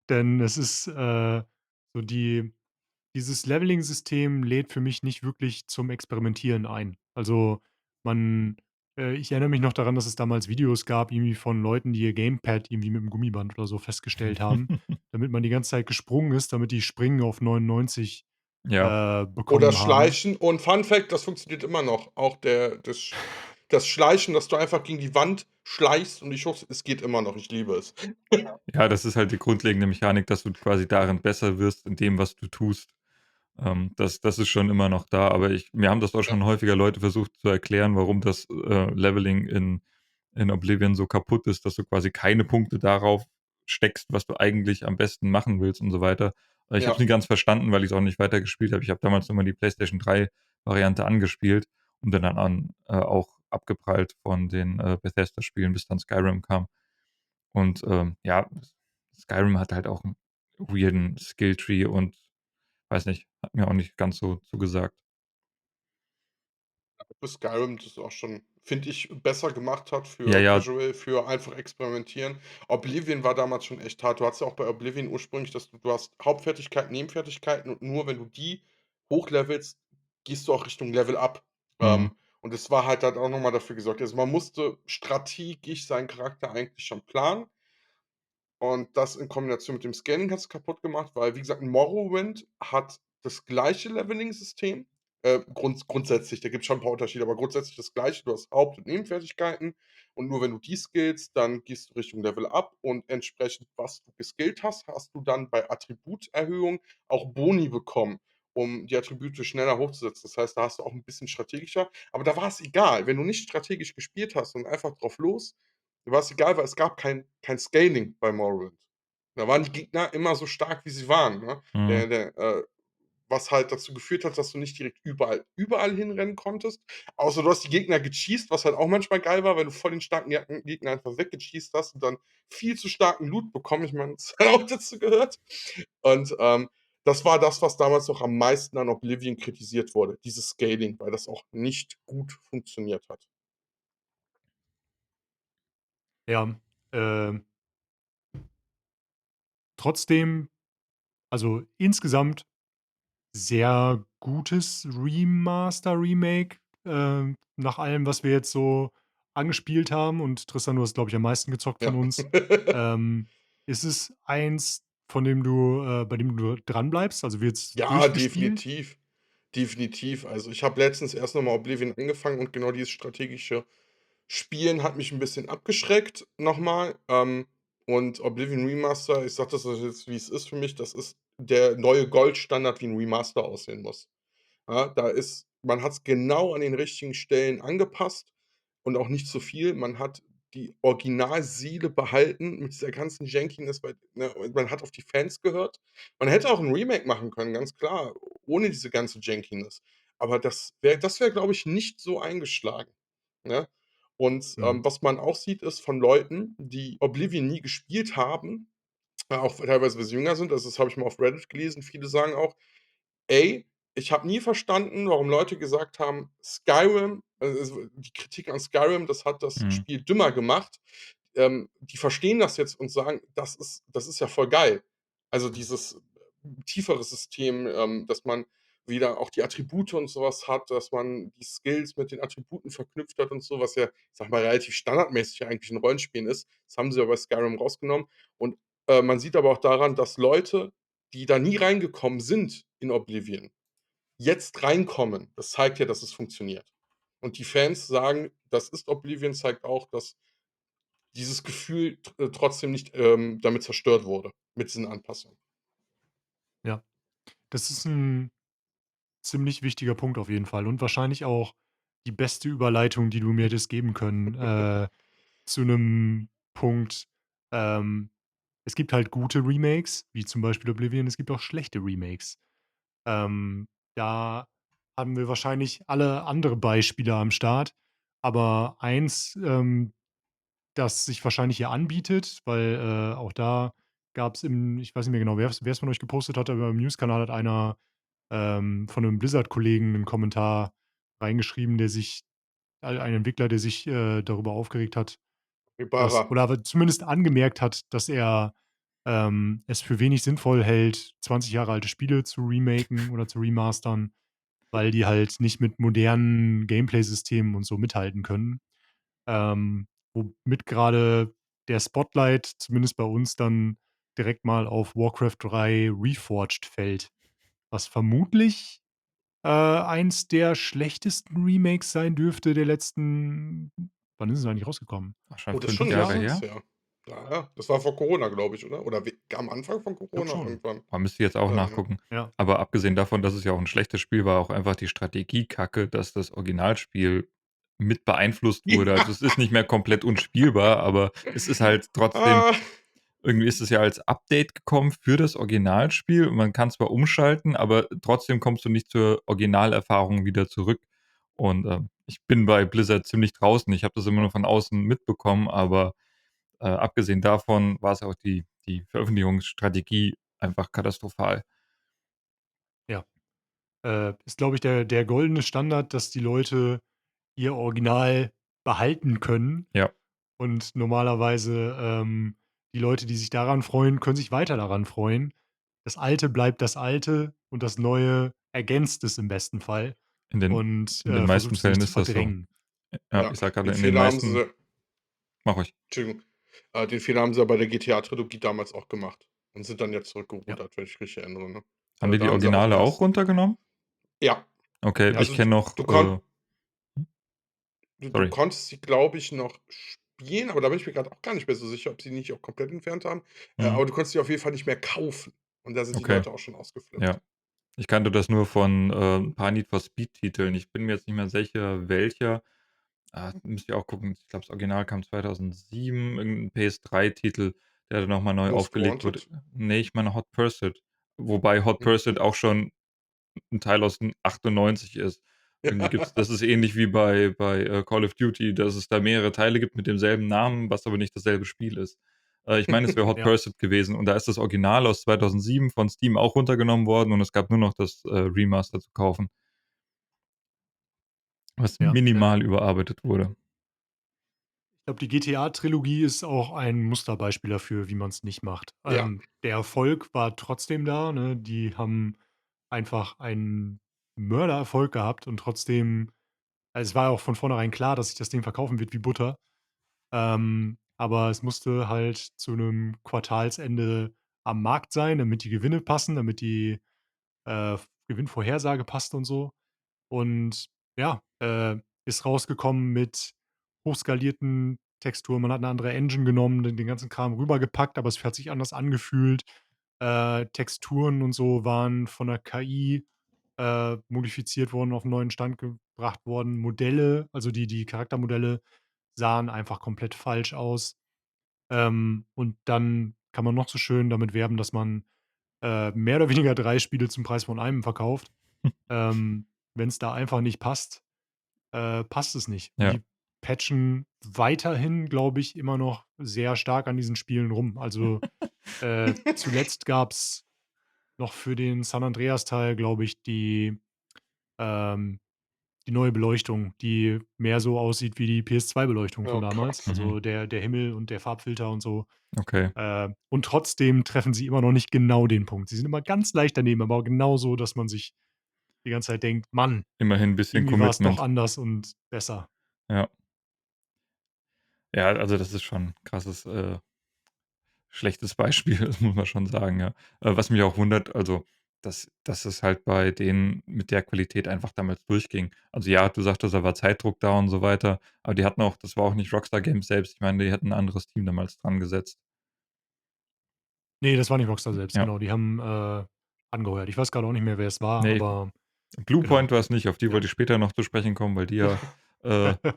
Speaker 2: Denn es ist, so dieses Leveling-System lädt für mich nicht wirklich zum Experimentieren ein. Also, man ich erinnere mich noch daran, dass es damals Videos gab, irgendwie von Leuten, die ihr Gamepad irgendwie mit 'm Gummiband oder so festgestellt haben, damit man die ganze Zeit gesprungen ist, damit die Springen auf 99,
Speaker 3: Ja,
Speaker 4: Oder
Speaker 2: bekommen haben.
Speaker 4: Schleichen und Fun Fact, das funktioniert immer noch. Auch das Schleichen, dass du einfach gegen die Wand schleichst und dich hoch es geht immer noch, ich liebe es.
Speaker 3: ja, das ist halt die grundlegende Mechanik, dass du quasi darin besser wirst in dem, was du tust. Das ist schon immer noch da, aber mir haben das auch
Speaker 4: Ja,
Speaker 3: schon häufiger Leute versucht zu erklären, warum das Leveling in Oblivion so kaputt ist, dass du quasi keine Punkte darauf steckst, was du eigentlich am besten machen willst und so weiter. Ich habe es
Speaker 4: ja.
Speaker 3: nie ganz verstanden, weil ich es auch nicht weitergespielt habe. Ich habe damals nur mal die PlayStation 3 Variante angespielt und bin dann auch abgeprallt von den Bethesda-Spielen, bis dann Skyrim kam. Und ja, Skyrim hat halt auch einen weirden Skilltree und weiß nicht, hat mir auch nicht ganz so zugesagt.
Speaker 4: Für Skyrim das auch schon, finde ich, besser gemacht hat
Speaker 3: Ja,
Speaker 4: für
Speaker 3: ja,
Speaker 4: Casual, für einfach experimentieren. Oblivion war damals schon echt hart. Du hattest ja auch bei Oblivion ursprünglich, dass du hast Hauptfertigkeiten, Nebenfertigkeiten und nur wenn du die hochlevelst, gehst du auch Richtung Level Up.
Speaker 3: mhm,
Speaker 4: Und es war halt auch noch mal dafür gesorgt, also, man musste strategisch seinen Charakter eigentlich schon planen. Und das in Kombination mit dem Scaling hat's kaputt gemacht, weil, wie gesagt, Morrowind hat das gleiche Leveling-System. Grundsätzlich, da gibt's schon 'n paar Unterschiede, aber grundsätzlich das Gleiche. Du hast Haupt und Nebenfertigkeiten und nur wenn du die skillst, dann gehst du Richtung Level Up und entsprechend, was du geskillt hast, hast du dann bei Attributerhöhung auch Boni bekommen, um die Attribute schneller hochzusetzen. Das heißt, da hast du auch 'n bisschen strategischer, aber da war's egal. Wenn du nicht strategisch gespielt hast und einfach drauf los, war es egal, weil es gab kein Scaling bei Morrowind. Da waren die Gegner immer so stark, wie sie waren, ne?
Speaker 3: mhm.
Speaker 4: Was halt dazu geführt hat, dass du nicht direkt überall hinrennen konntest. Außer du hast die Gegner gecheast, was halt auch manchmal geil war, wenn du voll den starken Gegner einfach weggecheast hast und dann viel zu starken Loot bekommen. Ich meine, das hat auch dazu gehört. Und, das war das, was damals noch am meisten an Oblivion kritisiert wurde, dieses Scaling, weil das auch nicht gut funktioniert hat.
Speaker 2: Ja, ähm, trotzdem, also insgesamt sehr gutes Remaster, Remake, nach allem, was wir jetzt so angespielt haben und Tristan, du hast, glaube ich, am meisten gezockt von
Speaker 4: Ja.
Speaker 2: uns. Ist es eins, bei dem du dranbleibst? Also, wird's
Speaker 4: Ja,
Speaker 2: durchgespielt?
Speaker 4: definitiv. Definitiv. Also, ich habe letztens erst noch mal Oblivion angefangen und genau dieses strategische Spielen hat mich 'n bisschen abgeschreckt noch mal. Und Oblivion Remaster, ich sage das jetzt, wie es ist für mich, das ist der neue Goldstandard, wie 'n Remaster aussehen muss. Ja, man hat's genau an den richtigen Stellen angepasst und auch nicht zu viel. Man hat die Originalseele behalten mit dieser ganzen Jankiness, weil, ne, man hat auf die Fans gehört. Man hätte auch 'n Remake machen können, ganz klar, ohne diese ganze Jankiness. Aber das wäre, glaube ich, nicht so eingeschlagen, ne? Und,
Speaker 2: Mhm.
Speaker 4: was man auch sieht, ist von Leuten, die Oblivion nie gespielt haben, auch teilweise, weil sie jünger sind, also, das habe ich mal auf Reddit gelesen. Viele sagen auch: Ey, ich habe nie verstanden, warum Leute gesagt haben, Skyrim die Kritik an Skyrim, das hat das
Speaker 3: Mhm.
Speaker 4: Spiel dümmer gemacht. Die verstehen das jetzt und sagen: „Das ist ja voll geil.“ Also, dieses tiefere System, dass man wieder auch die Attribute und sowas hat, dass man die Skills mit den Attributen verknüpft hat und so, was ja, ich sage mal, relativ standardmäßig eigentlich in Rollenspielen ist. Das haben sie ja bei Skyrim rausgenommen. Und, man sieht aber auch daran, dass Leute, die da nie reingekommen sind in Oblivion, jetzt reinkommen. Das zeigt ja, dass es funktioniert. Und die Fans sagen, das ist Oblivion, zeigt auch, dass dieses Gefühl trotzdem nicht, damit zerstört wurde, mit diesen Anpassungen.
Speaker 2: Ja, das ist ein ziemlich wichtiger Punkt auf jeden Fall und wahrscheinlich auch die beste Überleitung, die du mir hättest geben können, zu einem Punkt, ähm, es gibt halt gute Remakes, wie zum Beispiel Oblivion, es gibt auch schlechte Remakes. Da haben wir wahrscheinlich alle andere Beispiele am Start, aber eins, das sich wahrscheinlich hier anbietet, weil, auch da gab es ich weiß nicht mehr genau, wer es von euch gepostet hat, aber im News-Kanal hat einer, von einem Blizzard-Kollegen 'nen Kommentar reingeschrieben, der sich ein Entwickler, der sich, darüber aufgeregt hat, dass
Speaker 4: Ibarra.
Speaker 2: oder aber zumindest angemerkt hat, dass er, es für wenig sinnvoll hält, 20 Jahre alte Spiele zu remaken oder zu remastern, weil die halt nicht mit modernen Gameplay-Systemen und so mithalten können. Womit gerade der Spotlight, zumindest bei uns, dann direkt mal auf Warcraft 3 Reforged fällt, was vermutlich, eins der schlechtesten Remakes sein dürfte der letzten wann ist es eigentlich rausgekommen?
Speaker 3: Ach, schon
Speaker 4: Oh, das ist
Speaker 3: 5
Speaker 4: schon 'n
Speaker 2: 5
Speaker 3: Jahre
Speaker 4: bisschen
Speaker 2: Jahre?
Speaker 4: was
Speaker 3: her?
Speaker 4: her. Ja, das war vor Corona, glaube ich, oder? Oder am Anfang von
Speaker 2: Ich glaube
Speaker 4: Corona
Speaker 2: schon.
Speaker 4: irgendwann.
Speaker 3: Man müsste jetzt auch
Speaker 4: Ja.
Speaker 3: nachgucken.
Speaker 2: Ja.
Speaker 3: Aber abgesehen davon, dass es ja auch ein schlechtes Spiel war, auch einfach die Strategie kacke, dass das Originalspiel mit beeinflusst wurde. Also,
Speaker 4: Ja.
Speaker 3: es ist nicht mehr komplett unspielbar, aber es ist halt trotzdem
Speaker 4: Ah,
Speaker 3: irgendwie ist es ja als Update gekommen für das Originalspiel und man kann zwar umschalten, aber trotzdem kommst du nicht zur Originalerfahrung wieder zurück. Und, ich bin bei Blizzard ziemlich draußen. Ich habe das immer nur von außen mitbekommen, aber, abgesehen davon war es auch die Veröffentlichungsstrategie einfach katastrophal.
Speaker 2: Ja. Ist, glaube ich, der goldene Standard, dass die Leute ihr Original behalten können
Speaker 3: Ja,
Speaker 2: und normalerweise, die Leute, die sich daran freuen, können sich weiter daran freuen. Das Alte bleibt das Alte und das Neue ergänzt es im besten Fall
Speaker 3: in den
Speaker 2: und,
Speaker 3: in den
Speaker 2: versucht
Speaker 3: meisten
Speaker 2: es nicht
Speaker 3: Fällen
Speaker 2: zu
Speaker 3: ist das so.
Speaker 2: verdrängen.
Speaker 3: Ja,
Speaker 4: ja,
Speaker 3: ich sage gerade
Speaker 4: den
Speaker 3: in den
Speaker 4: Fehler haben
Speaker 3: meisten
Speaker 4: sie
Speaker 3: mach ruhig.
Speaker 4: Entschuldigung. Den Fehler haben sie ja bei der GTA-Trilogie damals auch gemacht und sind dann jetzt
Speaker 2: Ja,
Speaker 4: zurückgerudert, wenn ich richtig erinnere, ne?
Speaker 3: Haben die
Speaker 4: Da
Speaker 3: die
Speaker 4: haben sie auch
Speaker 3: Originale auch
Speaker 4: erst
Speaker 3: runtergenommen?
Speaker 4: ja,
Speaker 3: Okay,
Speaker 2: ja.
Speaker 3: ich
Speaker 4: also
Speaker 3: kenne noch,
Speaker 4: du konn
Speaker 3: hm,
Speaker 4: du
Speaker 3: sorry.
Speaker 4: konntest sie, glaube ich, noch spielen, aber da bin ich mir grad auch gar nicht mehr so sicher, ob sie die nicht auch komplett entfernt haben.
Speaker 3: Mhm,
Speaker 4: Aber du konntest sie auf jeden Fall nicht mehr kaufen und da sind die
Speaker 3: okay,
Speaker 4: Leute auch schon ausgeflippt.
Speaker 3: ja. Ich kannte das nur von, 'n paar Need for Speed-Titeln. Ich bin mir jetzt nicht mehr sicher, welcher. Müsste ich auch gucken. Ich glaube, das Original kam 2007, irgend 'n PS3-Titel, der dann noch mal neu
Speaker 4: Most
Speaker 3: aufgelegt wurde.
Speaker 4: Wanted?
Speaker 3: Ne, ich meine Hot Pursuit. Wobei Hot Pursuit
Speaker 4: Mhm.
Speaker 3: auch schon 'n Teil aus 'n 98 ist. Irgendwie gibt's das ist ähnlich wie bei Call of Duty, dass es da mehrere Teile gibt mit demselben Namen, was aber nicht dasselbe Spiel ist. Ich meine, es wäre Hot
Speaker 2: Ja,
Speaker 3: Pursuit gewesen und da ist das Original aus 2007 von Steam auch runtergenommen worden und es gab nur noch das, Remaster zu kaufen, was
Speaker 2: ja, ja.
Speaker 3: minimal überarbeitet wurde.
Speaker 2: Ich glaube, die GTA-Trilogie ist auch ein Musterbeispiel dafür, wie man es nicht macht.
Speaker 4: Ja,
Speaker 2: Der Erfolg war trotzdem da, ne? Die haben einfach einen Mördererfolg gehabt und trotzdem es war auch von vornherein klar, dass sich das Ding verkaufen wird wie Butter. Aber es musste halt zu einem Quartalsende am Markt sein, damit die Gewinne passen, damit die, Gewinnvorhersage passt und so. Und ja, ist rausgekommen mit hochskalierten Texturen. Man hat 'ne andere Engine genommen, den ganzen Kram rübergepackt, aber es hat sich anders angefühlt. Texturen und so waren von der KI, modifiziert worden, auf 'n neuen Stand gebracht worden. Modelle, also die Charaktermodelle sahen einfach komplett falsch aus. Und dann kann man noch so schön damit werben, dass man, mehr oder weniger 3 Spiele zum Preis von einem verkauft. Wenn es da einfach nicht passt, passt es nicht. Und
Speaker 3: Ja.
Speaker 2: die patchen weiterhin, glaube ich, immer noch sehr stark an diesen Spielen rum. Also, zuletzt gab's noch für den San Andreas-Teil, glaube ich, ähm die neue Beleuchtung, die mehr so aussieht wie die PS2-Beleuchtung von
Speaker 4: oh
Speaker 2: damals.
Speaker 4: Gott.
Speaker 3: Mhm.
Speaker 2: Also, der Himmel und der Farbfilter und so.
Speaker 3: Okay.
Speaker 2: Und trotzdem treffen sie immer noch nicht genau den Punkt. Sie sind immer ganz leicht daneben, aber genau so, dass man sich die ganze Zeit denkt: „Mann,
Speaker 3: Immerhin 'n bisschen
Speaker 2: irgendwie war es doch
Speaker 3: Commitment.
Speaker 2: anders und besser."
Speaker 3: Ja. Ja, also das ist schon 'n krasses, schlechtes Beispiel, das muss man schon sagen, ja. Was mich auch wundert, also, dass es halt bei denen mit der Qualität einfach damals durchging. Also ja, du sagtest, da war Zeitdruck da und so weiter, aber die hatten auch das war auch nicht Rockstar Games selbst. Ich meine, die hatten 'n anderes Team damals dran gesetzt.
Speaker 2: Ne, das war nicht Rockstar selbst,
Speaker 3: Ja.
Speaker 2: genau. Die haben, angeheuert. Ich weiß grade auch nicht mehr, wer es war,
Speaker 3: Ne,
Speaker 2: aber genau.
Speaker 3: Bluepoint war's nicht, auf die
Speaker 2: Ja.
Speaker 3: wollte ich später noch zu sprechen kommen, weil die ja,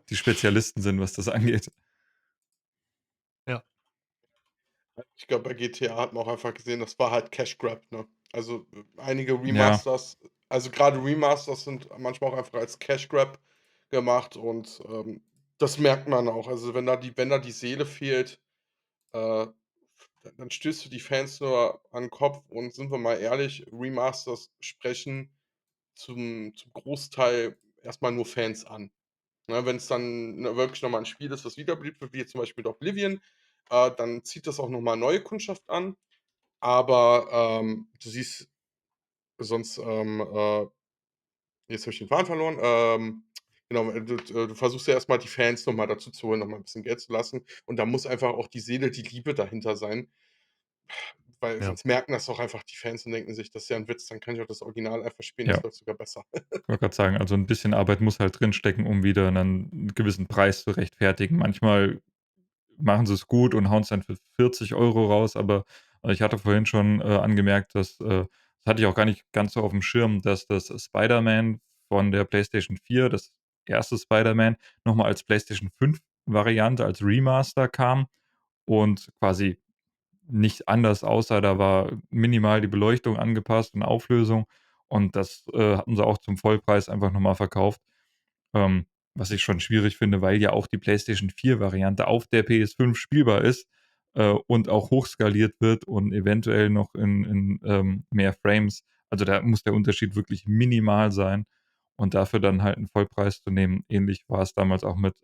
Speaker 3: die Spezialisten sind, was das angeht.
Speaker 2: Ja,
Speaker 4: Ich glaube, bei GTA hat man auch einfach gesehen, das war halt Cash Grab, ne? Also, einige
Speaker 3: Ja,
Speaker 4: Remasters, also grade Remasters sind manchmal auch einfach als Cash Grab gemacht und, das merkt man auch. Also, wenn da die Seele fehlt, äh, dann stößt du die Fans nur an 'n Kopf und sind wir mal ehrlich, Remasters sprechen zum Großteil erst mal nur Fans an. Ne, wenn's dann, ne, wirklich noch mal 'n Spiel ist, das wiederbelebt wird, wie jetzt zum Beispiel mit Oblivion, dann zieht das auch noch mal neue Kundschaft an. Aber, du siehst sonst, jetzt habe ich den Faden verloren. Genau, du versuchst ja erst mal die Fans noch mal dazu zu holen, noch mal 'n bisschen Geld zu lassen. Und da muss einfach auch die Seele, die Liebe dahinter sein, weil
Speaker 2: ja.
Speaker 4: sonst merken das doch einfach die Fans und denken sich: „Das ist ja 'n Witz, dann kann ich auch das Original einfach spielen, das
Speaker 3: ja.
Speaker 4: läuft sogar besser.“
Speaker 3: Ich wollte grad sagen, also 'n bisschen Arbeit muss halt drinstecken, um wieder 'nen gewissen Preis zu rechtfertigen. Manchmal machen sie es gut und hauen es dann für 40 € raus, aber ich hatte vorhin schon, angemerkt, das hatte ich auch gar nicht ganz so auf dem Schirm, dass das Spider-Man von der PlayStation 4, das erste Spider-Man, noch mal als PlayStation 5 Variante, als Remaster kam und quasi nicht anders aussah. Da war minimal die Beleuchtung angepasst und Auflösung und das, hatten sie auch zum Vollpreis einfach noch mal verkauft. Was ich schon schwierig finde, weil ja auch die PlayStation 4 Variante auf der PS5 spielbar ist, und auch hochskaliert wird und eventuell noch in mehr Frames. Also, da muss der Unterschied wirklich minimal sein und dafür dann halt 'n Vollpreis zu nehmen. Ähnlich war es damals auch mit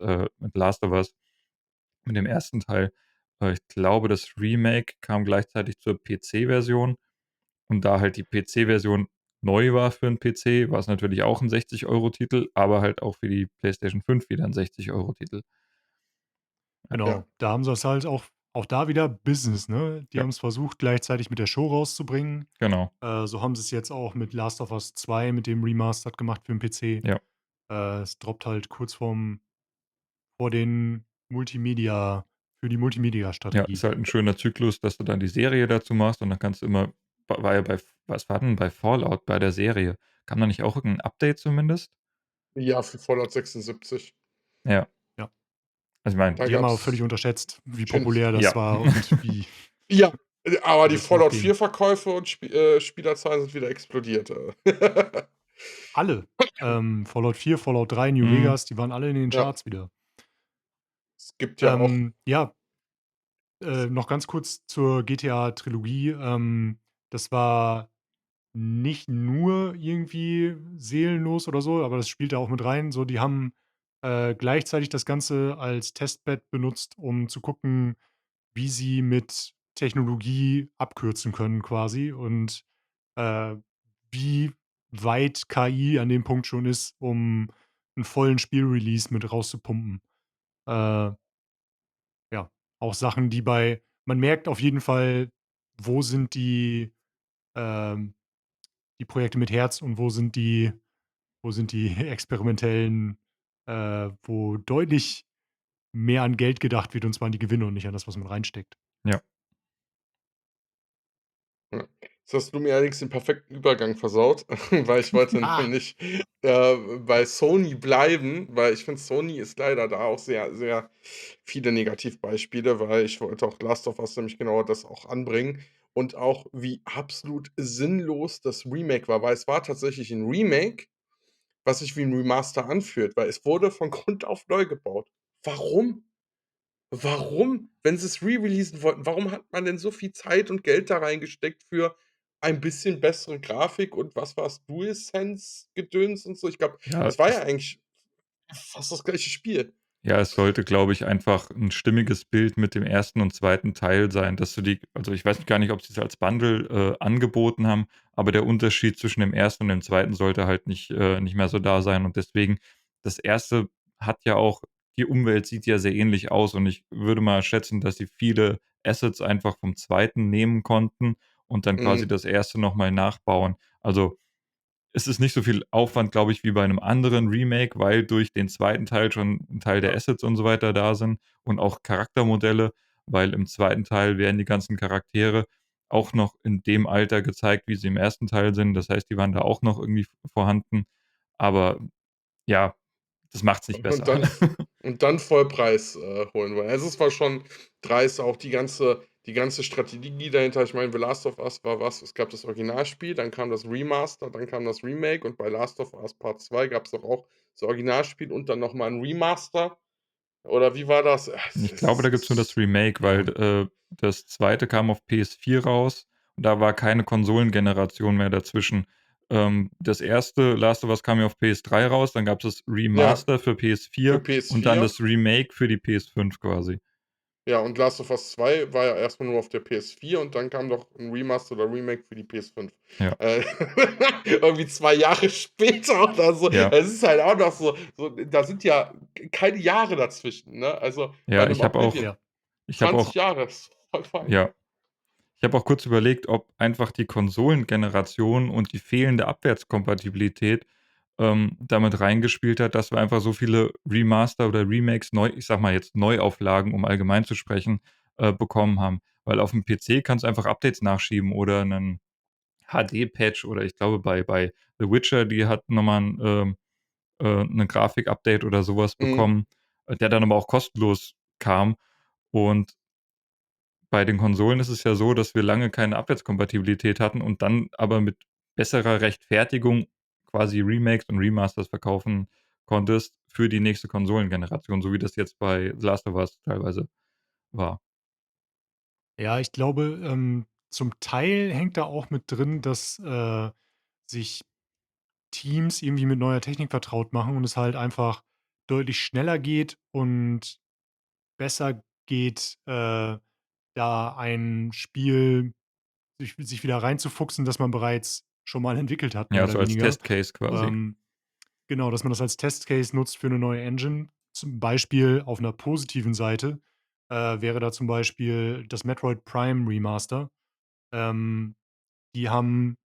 Speaker 3: Last of Us, mit dem ersten Teil. Ich glaube, das Remake kam gleichzeitig zur PC-Version und da halt die PC-Version neu war für 'n PC, war's natürlich auch 'n 60 € Titel, aber halt auch für die PlayStation 5 wieder 'n 60 € Titel. Ja,
Speaker 4: Ja.
Speaker 2: Genau, da haben sie es halt auch da wieder Business, ne? Die
Speaker 3: ja,
Speaker 2: haben es versucht, gleichzeitig mit der Show rauszubringen.
Speaker 3: genau.
Speaker 2: So haben sie es jetzt auch mit Last of Us 2 mit dem Remastered gemacht für 'n PC.
Speaker 3: Ja.
Speaker 2: Es droppt halt kurz vor den Multimedia für die
Speaker 3: Ja,
Speaker 2: Multimedia-Strategie.
Speaker 3: ist halt 'n schöner Zyklus, dass du dann die Serie dazu machst und dann kannst du immer war ja bei was war denn bei Fallout bei der Serie? Kam da nicht auch irgend 'n Update zumindest?
Speaker 4: Ja, für Fallout 76.
Speaker 3: Ja,
Speaker 2: Ja,
Speaker 3: also ich meine
Speaker 4: Da
Speaker 2: die haben aber völlig
Speaker 4: gab's
Speaker 2: unterschätzt, wie
Speaker 4: Stimmt.
Speaker 2: populär das
Speaker 3: ja.
Speaker 2: war und wie
Speaker 4: Ja, aber die
Speaker 2: das noch
Speaker 4: Fallout
Speaker 2: ging.
Speaker 4: 4 Verkäufe und Spielerzahlen sind wieder explodiert.
Speaker 2: Alle, Fallout 4, Fallout 3, New
Speaker 3: Mhm.
Speaker 2: Vegas, die waren alle in den
Speaker 4: Ja,
Speaker 2: Charts wieder.
Speaker 4: es gibt ja auch
Speaker 2: Ja,
Speaker 4: es
Speaker 2: noch ganz kurz zur GTA-Trilogie. Das war nicht nur irgendwie seelenlos oder so, aber das spielt da auch mit rein. So, die haben, gleichzeitig das Ganze als Testbed benutzt, um zu gucken, wie sie mit Technologie abkürzen können quasi und, äh, wie weit KI an dem Punkt schon ist, um einen vollen Spielrelease mit rauszupumpen. Äh Ja, auch Sachen, die bei man merkt auf jeden Fall, wo sind ähm, die Projekte mit Herz und wo sind die experimentellen, wo deutlich mehr an Geld gedacht wird, und zwar an die Gewinne und nicht an das, was man reinsteckt.
Speaker 3: Ja.
Speaker 4: Ja. Jetzt hast du mir allerdings den perfekten Übergang versaut, weil ich wollte
Speaker 2: Ah,
Speaker 4: nämlich, bei Sony bleiben, weil ich finde, Sony ist leider da auch sehr, sehr viele Negativbeispiele, weil ich wollte auch Last of Us nämlich genau das auch anbringen und auch, wie absolut sinnlos das Remake war, weil es war tatsächlich 'n Remake, was sich wie 'n Remaster anfühlt, weil es wurde von Grund auf neu gebaut. Warum? Warum? Wenn sie es re-releasen wollten, warum hat man denn so viel Zeit und Geld da reingesteckt für ein bisschen bessere Grafik und was war's, DualSense-Gedöns und so? Ich glaube,
Speaker 3: Ja,
Speaker 4: es war ja
Speaker 3: es
Speaker 4: eigentlich fast das gleiche Spiel.
Speaker 3: Ja, es sollte, glaube ich, einfach 'n stimmiges Bild mit dem ersten und zweiten Teil sein, dass du die also, ich weiß gar nicht, ob sie's als Bundle, angeboten haben, aber der Unterschied zwischen dem ersten und dem zweiten sollte halt nicht mehr so da sein und deswegen das erste hat ja auch die Umwelt sieht ja sehr ähnlich aus und ich würde mal schätzen, dass sie viele Assets einfach vom zweiten nehmen konnten und dann quasi
Speaker 4: Mhm,
Speaker 3: das erste noch mal nachbauen. Also, es ist nicht so viel Aufwand, glaube ich, wie bei 'nem anderen Remake, weil durch den zweiten Teil schon 'n Teil der
Speaker 4: ja.
Speaker 3: Assets und so weiter da sind und auch Charaktermodelle, weil im zweiten Teil werden die ganzen Charaktere auch noch in dem Alter gezeigt, wie sie im ersten Teil sind. Das heißt, die waren da auch noch irgendwie vorhanden. Aber ja, das macht's nicht
Speaker 4: Und
Speaker 3: besser.
Speaker 4: dann und dann Vollpreis, holen wollen. Also, es war schon dreist, auch die ganze Strategie dahinter. Ich meine, The Last of Us war was? Es gab das Originalspiel, dann kam das Remaster, dann kam das Remake und bei Last of Us Part 2 gab's doch auch das Originalspiel und dann noch mal 'n Remaster. Oder wie war das?
Speaker 3: Ich glaube, da gibt's nur das Remake,
Speaker 4: ja.
Speaker 3: weil, das zweite kam auf PS4 raus und da war keine Konsolengeneration mehr dazwischen. Das erste Last of Us kam ja auf PS3 raus, dann gab's das
Speaker 4: Ja,
Speaker 3: Remaster für
Speaker 4: für
Speaker 3: PS4 und dann
Speaker 4: PS4.
Speaker 3: das Remake für die PS5 quasi.
Speaker 4: Ja, und Last of Us 2 war ja erst mal nur auf der PS4 und dann kam doch 'n Remaster oder Remake für die PS5.
Speaker 3: Ja,
Speaker 4: Äh, irgendwie 2 Jahre später oder so.
Speaker 3: ja,
Speaker 4: Es ist halt auch noch so da sind ja keine Jahre dazwischen, ne? Also, bei
Speaker 3: ja,
Speaker 4: 'nem
Speaker 3: ich habe auch
Speaker 4: Oblivion
Speaker 2: ja.
Speaker 3: ich habe
Speaker 4: 20
Speaker 3: auch
Speaker 4: Jahre, ist voll fein.
Speaker 3: ja. Ich habe auch kurz überlegt, ob einfach die Konsolengeneration und die fehlende Abwärtskompatibilität, damit reingespielt hat, dass wir einfach so viele Remaster oder Remakes, ich sage mal jetzt Neuauflagen, um allgemein zu sprechen, bekommen haben. Weil auf dem PC kannst du einfach Updates nachschieben oder 'nen HD-Patch oder ich glaube bei The Witcher, die hat noch mal 'ne Grafik-Update oder so was
Speaker 4: Mhm.
Speaker 3: bekommen, der dann aber auch kostenlos kam. Und bei den Konsolen ist es ja so, dass wir lange keine Abwärtskompatibilität hatten und dann aber mit besserer Rechtfertigung quasi Remakes und Remasters verkaufen konntest für die nächste Konsolengeneration, so wie das jetzt bei The Last of Us teilweise war.
Speaker 2: Ja, ich glaube, zum Teil hängt da auch mit drin, dass, sich Teams irgendwie mit neuer Technik vertraut machen und es halt einfach deutlich schneller geht und besser geht, da ein Spiel sich wieder reinzufuchsen, das man bereits schon mal entwickelt hat, mehr
Speaker 3: Ja,
Speaker 2: oder
Speaker 3: so als
Speaker 2: weniger.
Speaker 3: Testcase quasi.
Speaker 2: Ähm, genau, dass man das als Testcase nutzt für eine neue Engine. Zum Beispiel auf einer positiven Seite, wäre da zum Beispiel das Metroid Prime Remaster. Ähm, die haben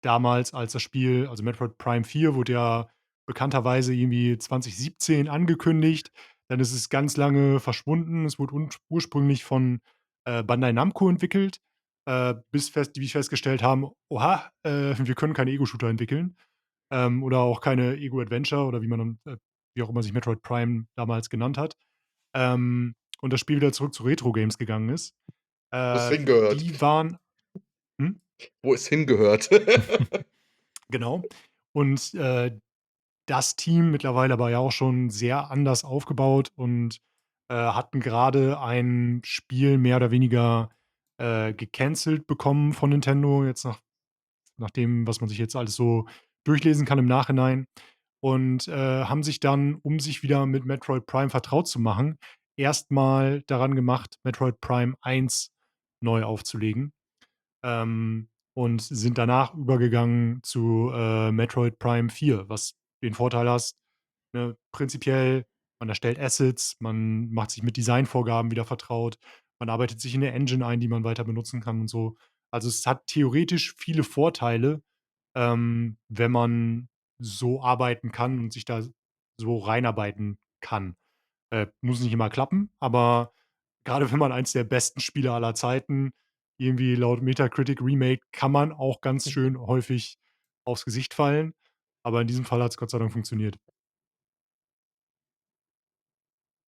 Speaker 2: damals, als das Spiel also Metroid Prime 4 wurde ja bekannterweise irgendwie 2017 angekündigt. Dann ist es ganz lange verschwunden. Es wurde ursprünglich von, Bandai Namco entwickelt, bis die festgestellt haben: „Oha, wir können keine Ego-Shooter entwickeln, oder auch keine Ego-Adventure“ oder wie auch immer sich Metroid Prime damals genannt hat. Und das Spiel wieder zurück zu Retro-Games gegangen ist.
Speaker 4: Wo es hingehört.
Speaker 2: Die waren hm?
Speaker 4: Wo es hingehört.
Speaker 2: Genau. Und, das Team mittlerweile aber ja auch schon sehr anders aufgebaut und, hatten gerade ein Spiel mehr oder weniger, gecancelt bekommen von Nintendo, jetzt nach dem, was man sich jetzt alles so durchlesen kann im Nachhinein. Und, haben sich dann, um sich wieder mit Metroid Prime vertraut zu machen, erstmal daran gemacht, Metroid Prime 1 neu aufzulegen. Und sind danach übergegangen zu, Metroid Prime 4, was den Vorteil hast, ne, prinzipiell, man erstellt Assets, man macht sich mit Designvorgaben wieder vertraut, man arbeitet sich in 'ne Engine ein, die man weiter benutzen kann und so. Also, es hat theoretisch viele Vorteile, wenn man so arbeiten kann und sich da so reinarbeiten kann. Muss nicht immer klappen, aber gerade wenn man eins der besten Spiele aller Zeiten irgendwie laut Metacritic Remake kann man auch ganz schön häufig aufs Gesicht fallen, aber in diesem Fall hat's Gott sei Dank funktioniert.